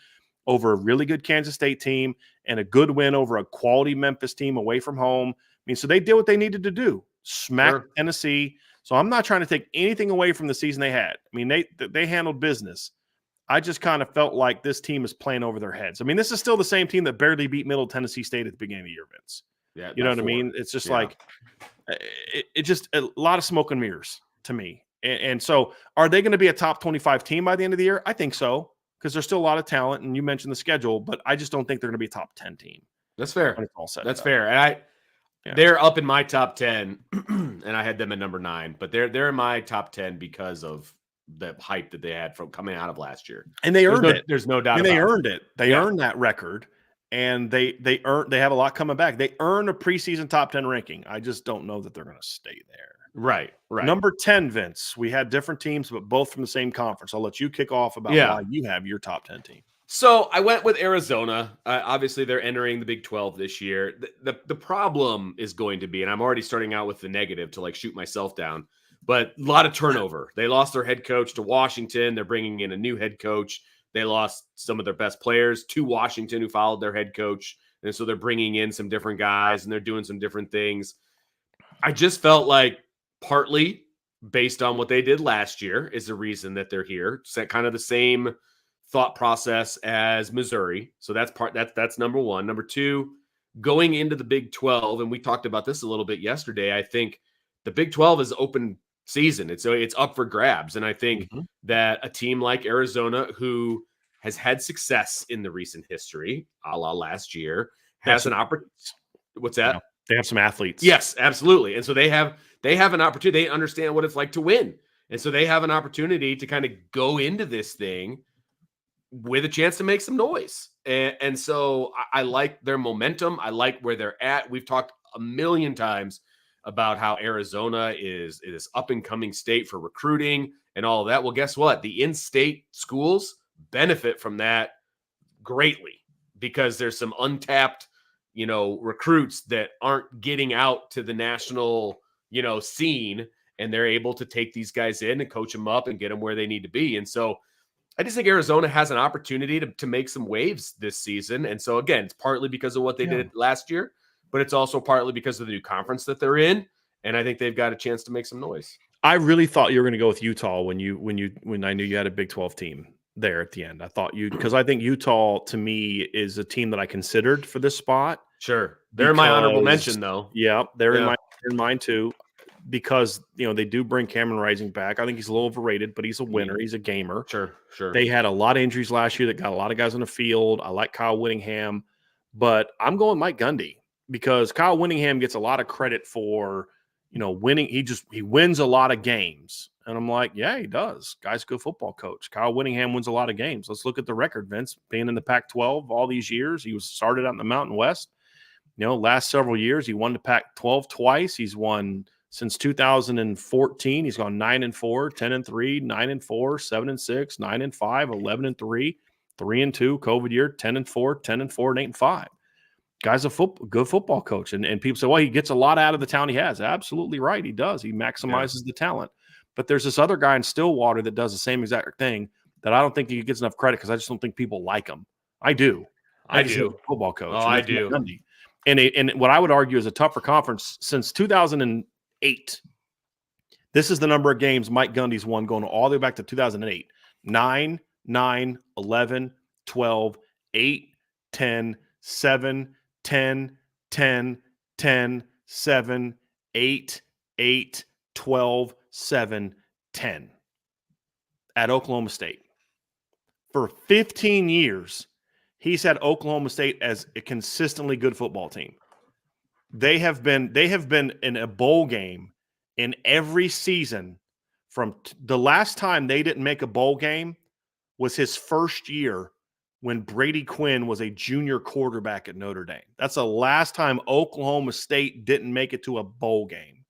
over a really good Kansas State team and a good win over a quality Memphis team away from home. So they did what they needed to do, smack Tennessee. So I'm not trying to take anything away from the season they had. They handled business. I just kind of felt like this team is playing over their heads. This is still the same team that barely beat Middle Tennessee State at the beginning of the year, Vince. Yeah, you know what I mean? It's just it just a lot of smoke and mirrors to me. And so are they going to be a top 25 team by the end of the year? I think so, because there's still a lot of talent, and you mentioned the schedule, but I just don't think they're going to be a top 10 team. That's fair. When it's all said That's fair. And they're up in my top 10, and I had them at number 9, but they're in my top 10 because of the hype that they had from coming out of last year. And they earned it. There's no doubt they earned it. They earned that record, and they have a lot coming back. They earned a preseason top 10 ranking. I just don't know that they're going to stay there. Right. Number 10, Vince. We had different teams, but both from the same conference. I'll let you kick off about why you have your top 10 team. So I went with Arizona. Obviously, they're entering the Big 12 this year. The problem is going to be, and I'm already starting out with the negative to shoot myself down, but a lot of turnover. They lost their head coach to Washington. They're bringing in a new head coach. They lost some of their best players to Washington, who followed their head coach. And so they're bringing in some different guys, and they're doing some different things. I just felt like partly based on what they did last year is the reason that they're here. It's kind of the same thought process as Missouri. So that's number one. Number two, going into the Big 12, and we talked about this a little bit yesterday, I think the Big 12 is open season. It's up for grabs. And I think that a team like Arizona, who has had success in the recent history, a la last year, has an opportunity. What's that? They have some athletes. Yes, absolutely. And so they have an opportunity. They understand what it's like to win. And so they have an opportunity to kind of go into this thing with a chance to make some noise. And so I like their momentum. I like where they're at. We've talked a million times about how Arizona is up and coming state for recruiting and all of that. Well, guess what? The in-state schools benefit from that greatly because there's some untapped, recruits that aren't getting out to the national, scene, and they're able to take these guys in and coach them up and get them where they need to be. And so I just think Arizona has an opportunity to make some waves this season. And so, again, it's partly because of what they did last year, but it's also partly because of the new conference that they're in. And I think they've got a chance to make some noise. I really thought you were going to go with Utah when I knew you had a Big 12 team there at the end. I thought because I think Utah to me is a team that I considered for this spot. Sure. They're in my honorable mention, though. Yeah, they're in mine too. Because they do bring Cameron Rising back. I think he's a little overrated, but he's a winner. He's a gamer. Sure. They had a lot of injuries last year that got a lot of guys on the field. I like Kyle Whittingham, but I'm going Mike Gundy because Kyle Whittingham gets a lot of credit for winning. He wins a lot of games, and I'm like, yeah, he does. Guy's a good football coach. Kyle Whittingham wins a lot of games. Let's look at the record, Vince. Being in the Pac-12 all these years, he was started out in the Mountain West. Last several years, he won the Pac-12 twice. He's won. Since 2014, he's gone 9-4, 10-3, 9-4, 7-6, 9-5, 11-3, 3-2, COVID year, 10-4, 10-4, and 8-5. Guy's a good football coach. And people say, well, he gets a lot out of the talent he has. Absolutely right. He does. He maximizes the talent. But there's this other guy in Stillwater that does the same exact thing that I don't think he gets enough credit because I just don't think people like him. I do. I do. Football coach. Oh, I do. And what I would argue is a tougher conference since 2008. This is the number of games Mike Gundy's won going all the way back to 2008. 9, 9, 11, 12, 8, 10, 7, 10, 10, 10, 7, 8, 8, 12, 7, 10 at Oklahoma State. For 15 years, he's had Oklahoma State as a consistently good football team. They have been in a bowl game in every season from the last time they didn't make a bowl game was his first year when Brady Quinn was a junior quarterback at Notre Dame. That's the last time Oklahoma State didn't make it to a bowl game.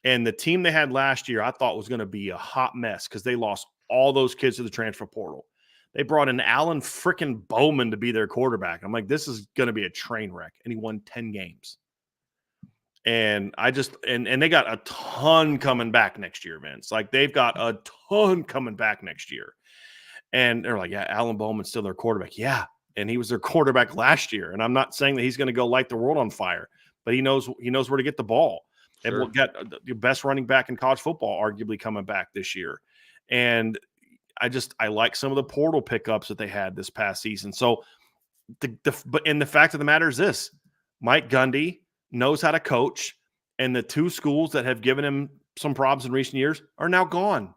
And the team they had last year I thought was going to be a hot mess because they lost all those kids to the transfer portal. They brought in Alan frickin' Bowman to be their quarterback. I'm like, this is going to be a train wreck. And he won 10 games. And and they got a ton coming back next year, Vince. Like they've got a ton coming back next year. And they're like, yeah, Alan Bowman's still their quarterback. Yeah. And he was their quarterback last year. And I'm not saying that he's going to go light the world on fire, but he knows where to get the ball. Sure. And we'll get the best running back in college football, arguably coming back this year. And I like some of the portal pickups that they had this past season. So but the fact of the matter is this, Mike Gundy knows how to coach, and the two schools that have given him some problems in recent years are now gone.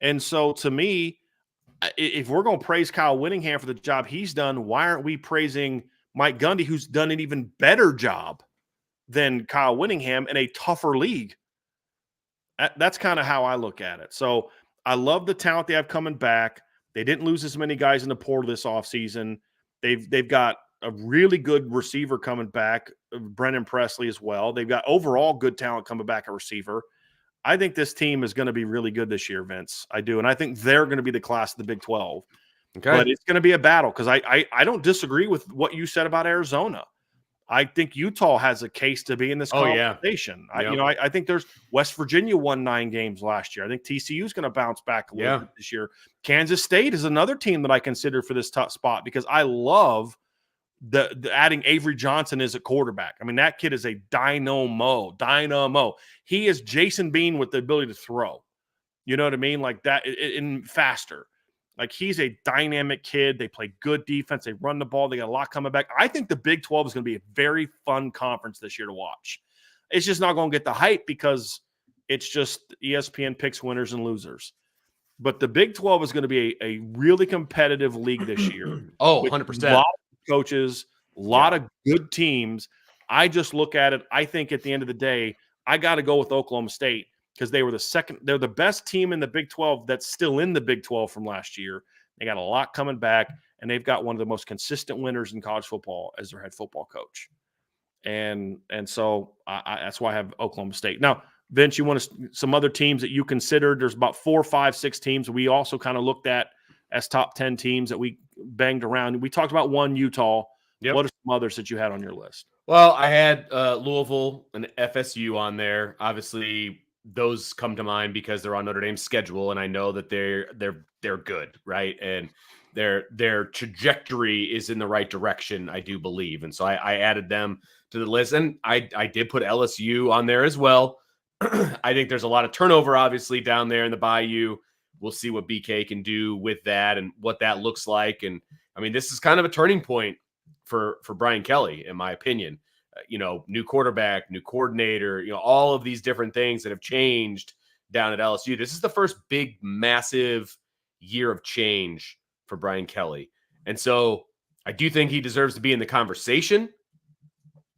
And so to me, if we're going to praise Kyle Whittingham for the job he's done, why aren't we praising Mike Gundy, who's done an even better job than Kyle Whittingham in a tougher league? That's kind of how I look at it. So I love the talent they have coming back. They didn't lose as many guys in the portal this offseason. They've got a really good receiver coming back, Brennan Presley as well. They've got overall good talent coming back at receiver. I think this team is going to be really good this year, Vince. I do. And I think they're going to be the class of the Big 12. Okay. But it's going to be a battle because I don't disagree with what you said about Arizona. I think Utah has a case to be in this conversation. Yeah. I think there's West Virginia won 9 games last year. I think TCU is going to bounce back a little bit this year. Kansas State is another team that I consider for this tough spot because I love the adding Avery Johnson as a quarterback. I mean, that kid is a dynamo. He is Jason Bean with the ability to throw. You know what I mean? Like that in faster. Like he's a dynamic kid. They play good defense. They run the ball. They got a lot coming back. I think the Big 12 is going to be a very fun conference this year to watch. It's just not going to get the hype because it's just ESPN picks winners and losers. But the Big 12 is going to be a really competitive league this year. 100%. A lot of coaches, a lot of good teams. I just look at it. I think at the end of the day, I got to go with Oklahoma State because they were they're the best team in the Big 12 that's still in the Big 12 from last year. They got a lot coming back, and they've got one of the most consistent winners in college football as their head football coach. And so that's why I have Oklahoma State. Now, Vince, you want some other teams that you considered? There's about 4, 5, 6 teams we also kind of looked at as top 10 teams that we banged around. We talked about one, Utah. Yep. What are some others that you had on your list? Well, I had Louisville and FSU on there. Obviously, those come to mind because they're on Notre Dame's schedule, and I know that they're good, right? And their trajectory is in the right direction, I do believe. And so I added them to the list, and I did put LSU on there as well. I think there's a lot of turnover, obviously, down there in the Bayou. We'll see what BK can do with that and what that looks like. And I mean, this is kind of a turning point for Brian Kelly, in my opinion. New quarterback, new coordinator, all of these different things that have changed down at LSU. This is the first big, massive year of change for Brian Kelly. And so I do think he deserves to be in the conversation.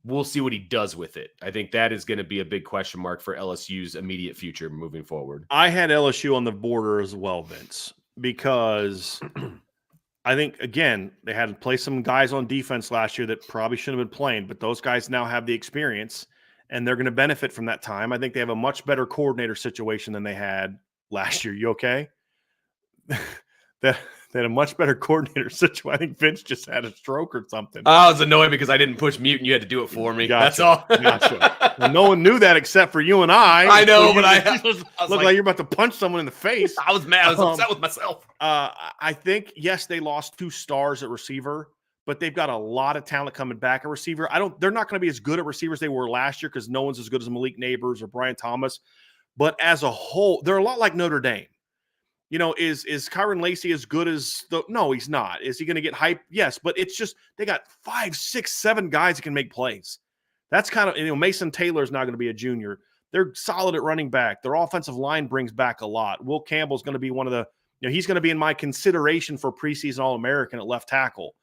We'll see what he does with it. I think that is going to be a big question mark for LSU's immediate future moving forward. I had LSU on the border as well, Vince, because I think, again, they had to play some guys on defense last year that probably shouldn't have been playing, but those guys now have the experience, and they're going to benefit from that time. I think they have a much better coordinator situation than they had last year. You okay? They had a much better coordinator situation. I think Vince just had a stroke or something. I was annoyed because I didn't push mute and you had to do it for me. Gotcha. That's all. Gotcha. Well, no one knew that except for you and I. I know, so but I looked like you're about to punch someone in the face. I was mad. I was upset with myself. I think, yes, they lost 2 stars at receiver, but they've got a lot of talent coming back at receiver. They're not going to be as good at receivers they were last year because no one's as good as Malik Neighbors or Brian Thomas. But as a whole, they're a lot like Notre Dame. Is Kyron Lacey as good as no, he's not. Is he going to get hype? Yes, but it's just they got 5, 6, 7 guys that can make plays. That's kind of, Mason Taylor's not going to be a junior. They're solid at running back. Their offensive line brings back a lot. Will Campbell's going to be one of the, he's going to be in my consideration for preseason All-American at left tackle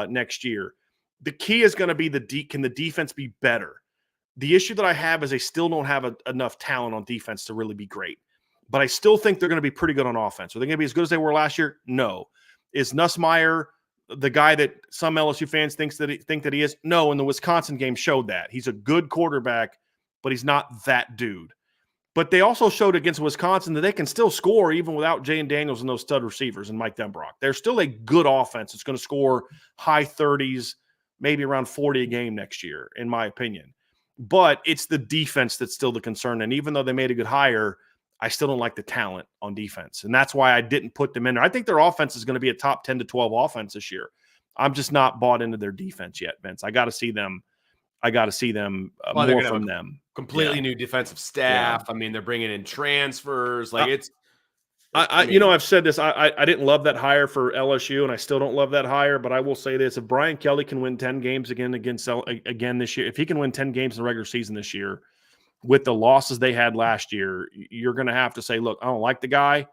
next year. The key is going to be can the defense be better? The issue that I have is they still don't have enough talent on defense to really be great. But I still think they're going to be pretty good on offense. Are they going to be as good as they were last year? No. Is Nussmeier the guy that some LSU fans think that he is? No, and the Wisconsin game showed that. He's a good quarterback, but he's not that dude. But they also showed against Wisconsin that they can still score even without Jaden Daniels and those stud receivers and Mike Denbrock. They're still a good offense. It's going to score high 30s, maybe around 40 a game next year, in my opinion. But it's the defense that's still the concern. And even though they made a good hire, I still don't like the talent on defense. And that's why I didn't put them in there. I think their offense is going to be a top 10 to 12 offense this year. I'm just not bought into their defense yet, Vince. I got to see them. More from them. Completely new defensive staff. Yeah. I mean, they're bringing in transfers. I've said this. I didn't love that hire for LSU, and I still don't love that hire. But I will say this: if Brian Kelly can win 10 games again this year, if he can win 10 games in the regular season this year, with the losses they had last year, you're going to have to say, look, I don't like the guy,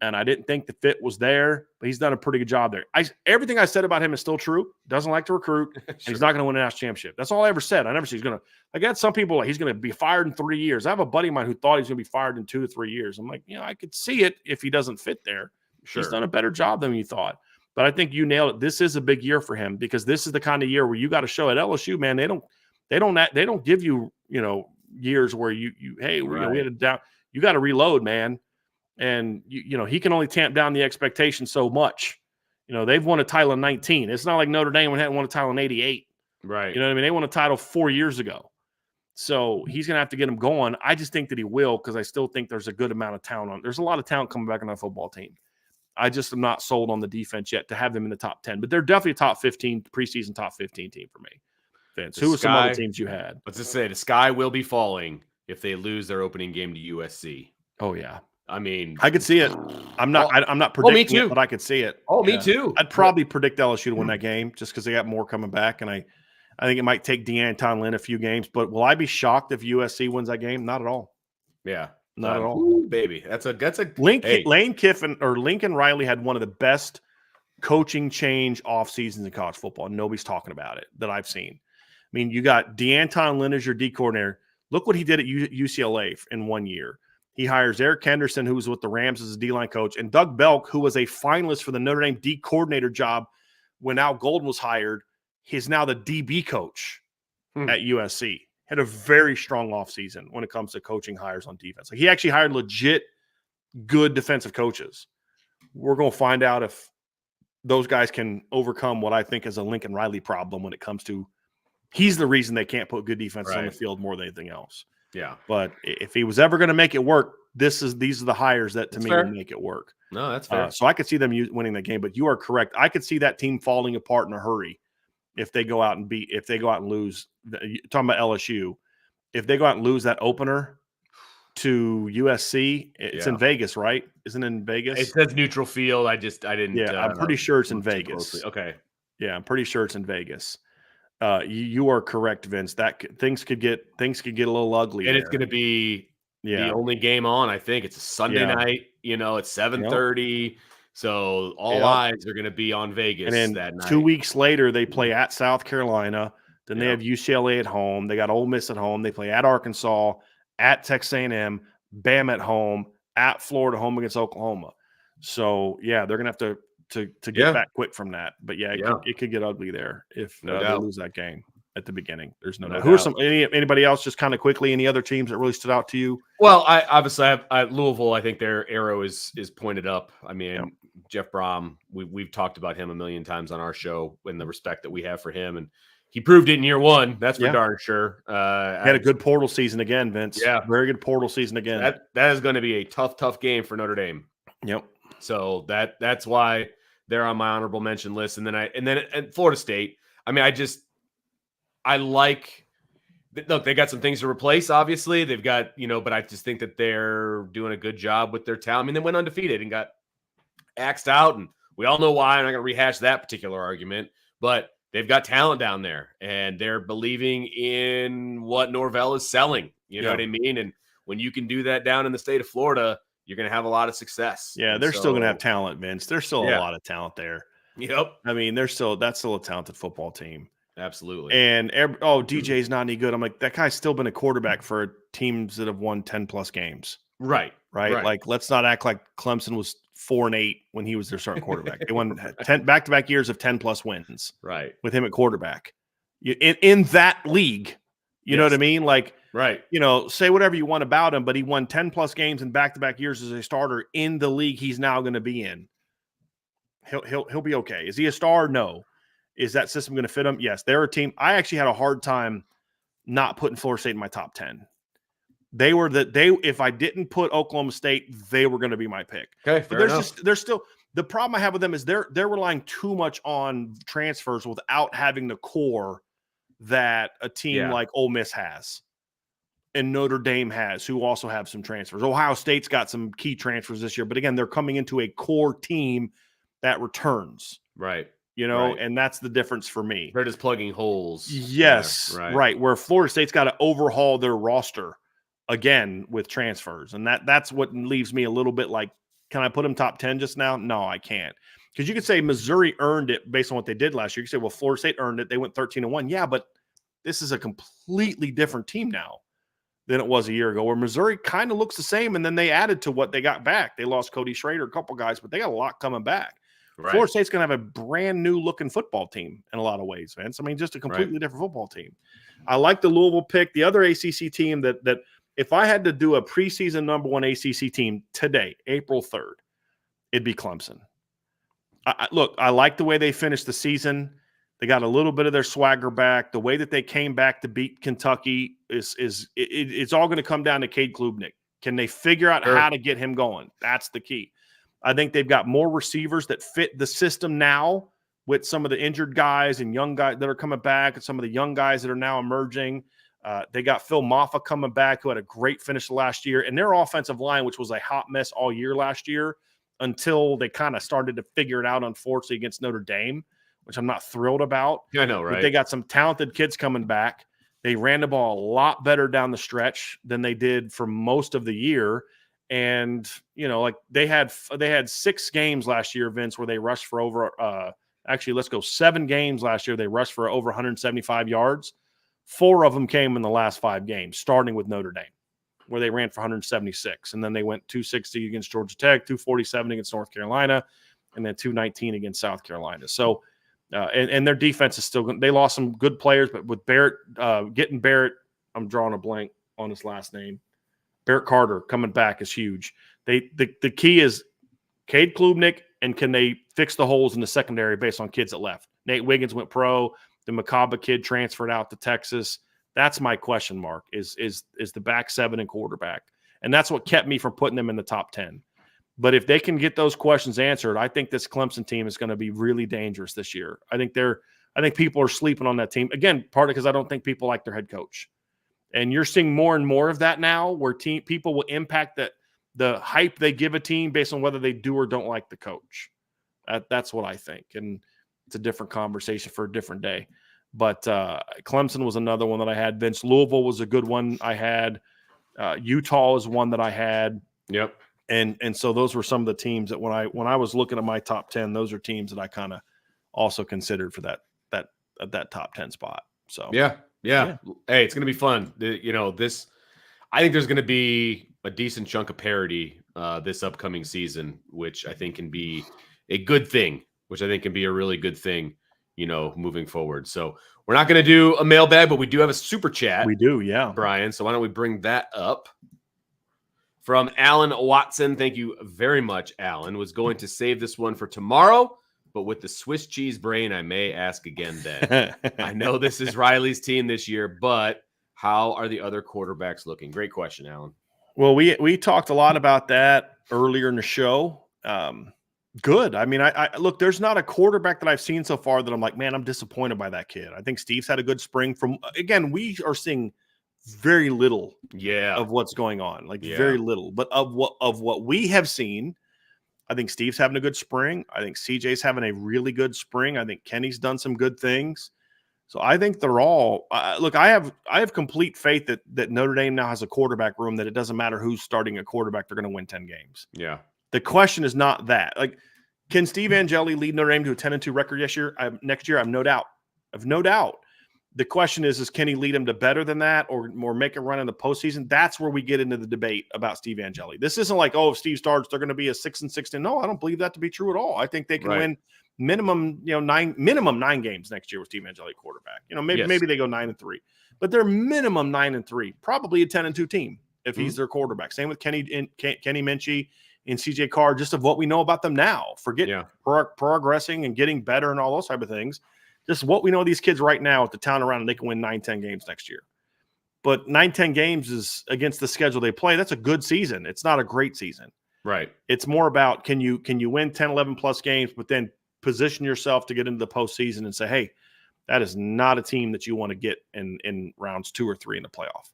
and I didn't think the fit was there, but he's done a pretty good job there. Everything I said about him is still true. Doesn't like to recruit, and he's not going to win a national championship. That's all I ever said. I never said he's going to – I got some people like he's going to be fired in 3 years. I have a buddy of mine who thought he was going to be fired in 2 to 3 years. I'm like, I could see it if he doesn't fit there. Sure. He's done a better job than you thought. But I think you nailed it. This is a big year for him because this is the kind of year where you got to show at LSU, man, they don't give you, years where we had a down. You got to reload, man, and he can only tamp down the expectation so much. They've won a title in 19. It's not like Notre Dame hadn't won a title in 88. Right. You know what I mean? They won a title 4 years ago, so he's gonna have to get him going. I just think that he will because I still think there's a good amount of talent. There's a lot of talent coming back on that football team. I just am not sold on the defense yet to have them in the top 10, but they're definitely a top 15 preseason top 15 team for me. Who were some other teams you had? Let's just say the sky will be falling if they lose their opening game to USC. Oh yeah, I mean, I could see it. I'm not predicting me too. it, but I could see it. Oh, me too. I'd probably predict LSU to win that game just because they got more coming back, and I think it might take De'Anton Lynn a few games. But will I be shocked if USC wins that game? Not at all. Yeah, not at all. Ooh, baby. That's a Lane Kiffin or Lincoln Riley had one of the best coaching change off seasons in college football. And nobody's talking about it that I've seen. I mean, you got De'Anton Lynn as your D coordinator. Look what he did at UCLA in 1 year. He hires Eric Henderson, who was with the Rams as a D-line coach, and Doug Belk, who was a finalist for the Notre Dame D coordinator job when Al Golden was hired. He's now the DB coach at USC. Had a very strong offseason when it comes to coaching hires on defense. Like, he actually hired legit good defensive coaches. We're going to find out if those guys can overcome what I think is a Lincoln Riley problem when it comes to he's the reason they can't put good defenses on the field more than anything else. Yeah. But if he was ever going to make it work, these are the hires that to me will make it work. No, that's fair. So I could see them winning the game, but you are correct. I could see that team falling apart in a hurry if they go out and lose. Talking about LSU, if they go out and lose that opener to USC, it's in Vegas, right? Isn't it in Vegas? It says neutral field. I didn't. Yeah, I'm pretty sure it's in Vegas. Okay. Yeah, I'm pretty sure it's in Vegas. You are correct, Vince. That things could get a little ugly, and it's going to be the only game on. I think it's a Sunday night. It's 7:30, so all eyes are going to be on Vegas. And then that night. 2 weeks later, they play at South Carolina. Then they have UCLA at home. They got Ole Miss at home. They play at Arkansas, at Texas A&M, Bam at home, at Florida, home against Oklahoma. So they're going to have to get back quick from that. But it could get ugly there if they lose that game at the beginning. There's no doubt. Who are anybody else just kind of quickly? Any other teams that really stood out to you? Well, I obviously have Louisville. I think their arrow is pointed up. I mean, Jeff Brom. We've talked about him a million times on our show and the respect that we have for him, and he proved it in year one. That's for darn sure. Had a good portal season again, Vince. Yeah, very good portal season again. That is going to be a tough game for Notre Dame. Yep. So that's why they're on my honorable mention list. And then Florida State. I mean, look, they got some things to replace. Obviously, they've got but I just think that they're doing a good job with their talent. I mean, they went undefeated and got axed out, and we all know why. I'm not going to rehash that particular argument, but they've got talent down there, and they're believing in what Norvell is selling. You know what I mean? And when you can do that down in the state of Florida, you're going to have a lot of success. Yeah, and they're still going to have talent, Vince. There's still a lot of talent there. Yep. I mean, that's still a talented football team. Absolutely. And DJ's not any good. I'm like, that guy's still been a quarterback for teams that have won 10+ games. Right. Like, let's not act like Clemson was 4-8 when he was their starting quarterback. They won 10 back-to-back years of 10+ wins. Right. With him at quarterback. In that league, you know what I mean? Like, right. Say whatever you want about him, but he won 10+ games in back-to-back years as a starter in the league he's now going to be in. He'll be okay. Is he a star? No. Is that system going to fit him? Yes. They're a team. I actually had a hard time not putting Florida State in my top 10. If I didn't put Oklahoma State, they were going to be my pick. Okay, but there's still the problem I have with them is they're relying too much on transfers without having the core that a team like Ole Miss has and Notre Dame has, who also have some transfers. Ohio State's got some key transfers this year, but again, they're coming into a core team that returns. Right. And that's the difference for me. They're just plugging holes. Yes, right. Where Florida State's got to overhaul their roster again with transfers. And that's what leaves me a little bit like, can I put them top 10 just now? No, I can't. Because you could say Missouri earned it based on what they did last year. You could say, well, Florida State earned it. They went 13-1. Yeah, but this is a completely different team now than it was a year ago, where Missouri kind of looks the same, and then they added to what they got back. They lost Cody Schrader, a couple guys, but they got a lot coming back. Right. Florida State's going to have a brand new looking football team in a lot of ways, Vince. I mean, just a completely different football team. I like the Louisville pick. The other ACC team that if I had to do a preseason number one ACC team today, April 3rd, it'd be Clemson. Look, I like the way they finished the season. They got a little bit of their swagger back. The way that they came back to beat Kentucky it's all going to come down to Cade Klubnik. Can they figure out how to get him going? That's the key. I think they've got more receivers that fit the system now with some of the injured guys and young guys that are coming back and some of the young guys that are now emerging. They got Phil Maffa coming back, who had a great finish last year. And their offensive line, which was a hot mess all year last year until they kind of started to figure it out, unfortunately, against Notre Dame, which I'm not thrilled about. I know, right? But they got some talented kids coming back. They ran the ball a lot better down the stretch than they did for most of the year. And, like they had 6 games last year, Vince, where they rushed for over 7 games last year. They rushed for over 175 yards. 4 of them came in the last 5 games, starting with Notre Dame. where they ran for 176. And then they went 260 against Georgia Tech, 247 against North Carolina, and then 219 against South Carolina. So, and their defense is still good. They lost some good players, but with Barrett, getting Barrett, I'm drawing a blank on his last name. Barrett Carter coming back is huge. The key is Cade Klubnik, and can they fix the holes in the secondary based on kids that left? Nate Wiggins went pro. The Makaba kid transferred out to Texas. That's my question mark is the back seven and quarterback. And that's what kept me from putting them in the top 10. But if they can get those questions answered, I think this Clemson team is going to be really dangerous this year. I think people are sleeping on that team. Again, partly because I don't think people like their head coach. And you're seeing more and more of that now where people will impact the hype they give a team based on whether they do or don't like the coach. That's what I think. And it's a different conversation for a different day. But Clemson was another one that I had. Vince, Louisville was a good one I had. Utah is one that I had. Yep. And so those were some of the teams that when I was looking at my top 10, those are teams that I kind of also considered for that top 10 spot. So yeah. Hey, it's going to be fun. I think there's going to be a decent chunk of parity this upcoming season, which I think can be a good thing, which I think can be a really good thing, moving forward. So we're not going to do a mailbag, but we do have a super chat. We do, yeah. Brian. So why don't we bring that up? From Alan Watson. Thank you very much, Alan. Was going to save this one for tomorrow, but with the Swiss cheese brain, I may ask again then. I know this is Riley's team this year, but how are the other quarterbacks looking? Great question, Alan. Well, we talked a lot about that earlier in the show. Good. I mean, I look, there's not a quarterback that I've seen so far that I'm like, man, I'm disappointed by that kid. I think Steve's had a good spring again, we are seeing very little of what's going on, very little. But of what we have seen, I think Steve's having a good spring. I think CJ's having a really good spring. I think Kenny's done some good things. So I think they're all look. I have complete faith that Notre Dame now has a quarterback room that it doesn't matter who's starting a quarterback, they're going to win 10 games. Yeah. The question is not that. Can Steve Angeli lead Notre Dame to a 10-2 record next year? I have no doubt. The question is can he lead him to better than that or make a run in the postseason? That's where we get into the debate about Steve Angeli. This isn't like, if Steve starts, they're going to be a 6-16. No, I don't believe that to be true at all. I think they can win minimum 9 games next year with Steve Angeli quarterback. Maybe they go 9-3, but they're minimum 9-3, probably a 10-2 team if he's their quarterback. Same with Kenny Minchie and CJ Carr, just of what we know about them now. Forget progressing and getting better and all those type of things. Just what we know of these kids right now at the town around, and they can win 9-10 games next year. But 9-10 games is against the schedule they play. That's a good season. It's not a great season. Right. It's more about can you win 10, 11 plus games, but then position yourself to get into the postseason and say, hey, that is not a team that you want to get in rounds 2 or 3 in the playoff.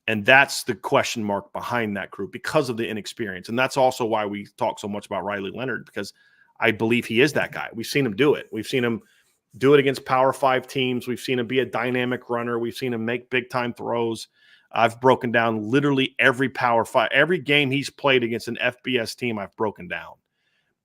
And that's the question mark behind that group because of the inexperience. And that's also why we talk so much about Riley Leonard, because I believe he is that guy. We've seen him do it. We've seen him do it against Power 5 teams. We've seen him be a dynamic runner. We've seen him make big-time throws. I've broken down literally every Power 5. Every game he's played against an FBS team, I've broken down.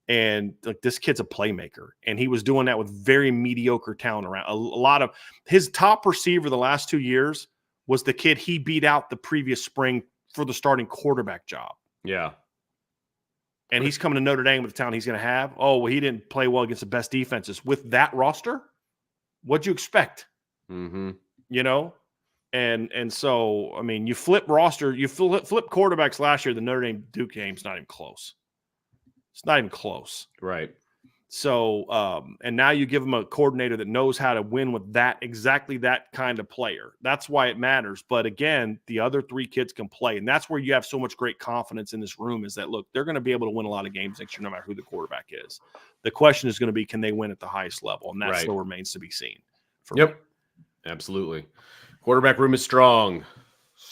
And this kid's a playmaker. And he was doing that with very mediocre talent around. A lot of his top receiver the last 2 years was the kid he beat out the previous spring for the starting quarterback job. Yeah. And he's coming to Notre Dame with the talent he's going to have. Oh, well, he didn't play well against the best defenses. With that roster, what'd you expect? Mm-hmm. And so, I mean, you flip quarterbacks last year, the Notre Dame Duke game's not even close. It's not even close. Right. So, and now you give them a coordinator that knows how to win with exactly that kind of player. That's why it matters. But again, the other 3 kids can play. And that's where you have so much great confidence in this room is that, look, they're going to be able to win a lot of games next year, no matter who the quarterback is. The question is going to be, can they win at the highest level? And that still remains to be seen. Yep. Absolutely. Quarterback room is strong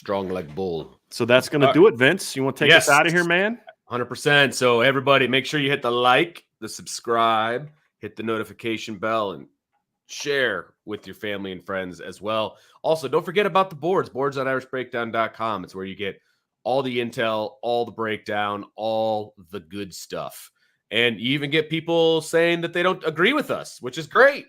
like bull. So that's going to do it, Vince. You want to take us out of here, man? 100%. So everybody, make sure you hit the like, the subscribe, hit the notification bell, and share with your family and friends as well. Also, don't forget about the boards.irishbreakdown.com. It's where you get all the intel, all the breakdown, all the good stuff. And you even get people saying that they don't agree with us, which is great.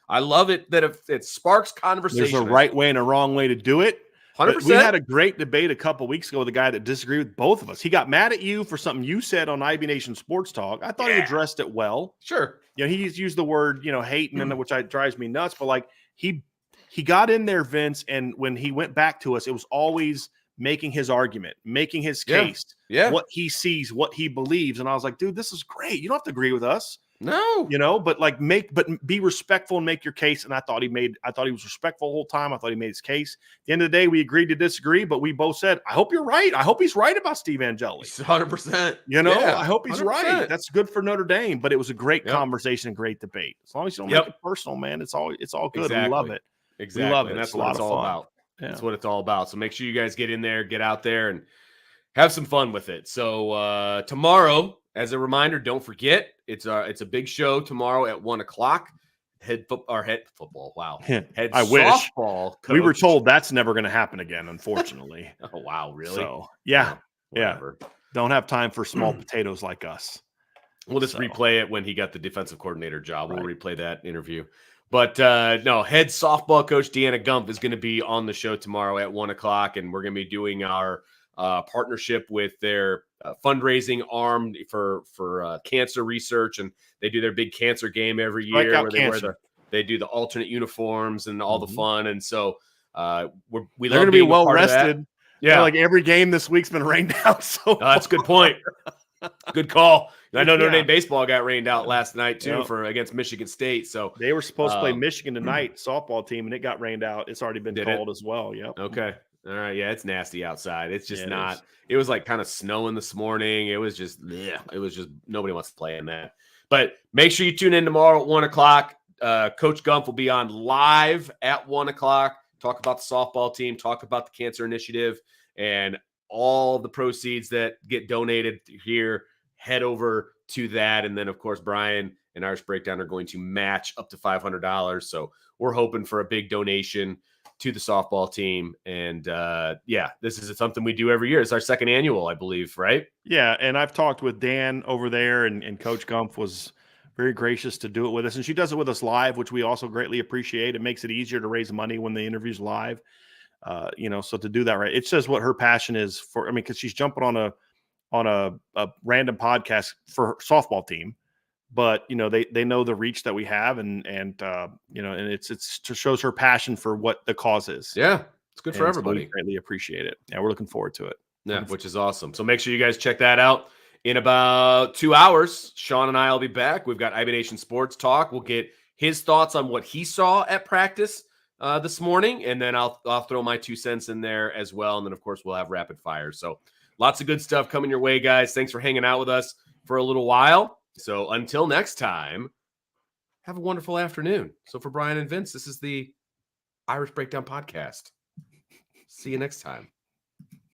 I love it that if it sparks conversation. There's a right way and a wrong way to do it. But 100%. we had a great debate a couple weeks ago with a guy that disagreed with both of us. He got mad at you for something you said on IB Nation Sports Talk. I thought he addressed it well. Sure. He's used the word, hating, and which drives me nuts. But like he got in there, Vince, and when he went back to us, it was always making his argument, making his case, what he sees, what he believes. And I was like, dude, this is great. You don't have to agree with us. No. But be respectful and make your case. And I thought he was respectful the whole time. I thought he made his case. At the end of the day, we agreed to disagree, but we both said, I hope you're right. I hope he's right about Steve Angeli. 100%. I hope he's 100%. Right. That's good for Notre Dame. But it was a great conversation, great debate. As long as you don't make it personal, man, it's all good. Exactly. We love it. Exactly. We love it. And that's it's what it's all about. Yeah. That's what it's all about. So make sure you guys get in there, get out there, and have some fun with it. So tomorrow, as a reminder, don't forget, it's a big show tomorrow at 1:00. Head football. Wow. Head I softball wish. We were told that's never going to happen again, unfortunately. Oh, wow. Really? So, yeah. Don't have time for small potatoes like us. We'll just replay it when he got the defensive coordinator job. We'll replay that interview. But no, head softball coach Deanna Gump is going to be on the show tomorrow at 1:00, and we're going to be doing our partnership with their fundraising arm for cancer research, and they do their big cancer game every year where they do the alternate uniforms and all the fun, and so they're going to be well rested. Yeah, like every game this week's been rained out. So that's a good point. Good call. I know Notre Dame baseball got rained out last night too against Michigan State. So they were supposed to play Michigan tonight, softball team, and it got rained out. It's already been called as well. Yep. Okay. All right. Yeah, it's nasty outside. It's just not. It was like kind of snowing this morning. It was just nobody wants to play in that. But make sure you tune in tomorrow at 1:00. Coach Gump will be on live at 1:00. Talk about the softball team. Talk about the cancer initiative and all the proceeds that get donated here. Head over to that. And then, of course, Brian and Irish Breakdown are going to match up to $500. So we're hoping for a big donation to the softball team. And this is something we do every year. It's our second annual, I believe, right? Yeah. And I've talked with Dan over there, and Coach Gump was very gracious to do it with us. And she does it with us live, which we also greatly appreciate. It makes it easier to raise money when the interview's live. So to do that, right, it says what her passion is for. I mean, because she's jumping on a random podcast for her softball team, but they know the reach that we have, and it shows her passion for what the cause is. Yeah, it's good for everybody. So we greatly appreciate it. Yeah, we're looking forward to it. Yeah, which is awesome. So make sure you guys check that out. In about 2 hours, Sean and I will be back. We've got IB Nation Sports Talk. We'll get his thoughts on what he saw at practice this morning, and then I'll throw my 2 cents in there as well. And then, of course, we'll have rapid fire. So lots of good stuff coming your way, guys. Thanks for hanging out with us for a little while. So until next time, have a wonderful afternoon. So for Brian and Vince, this is the Irish Breakdown Podcast. See you next time.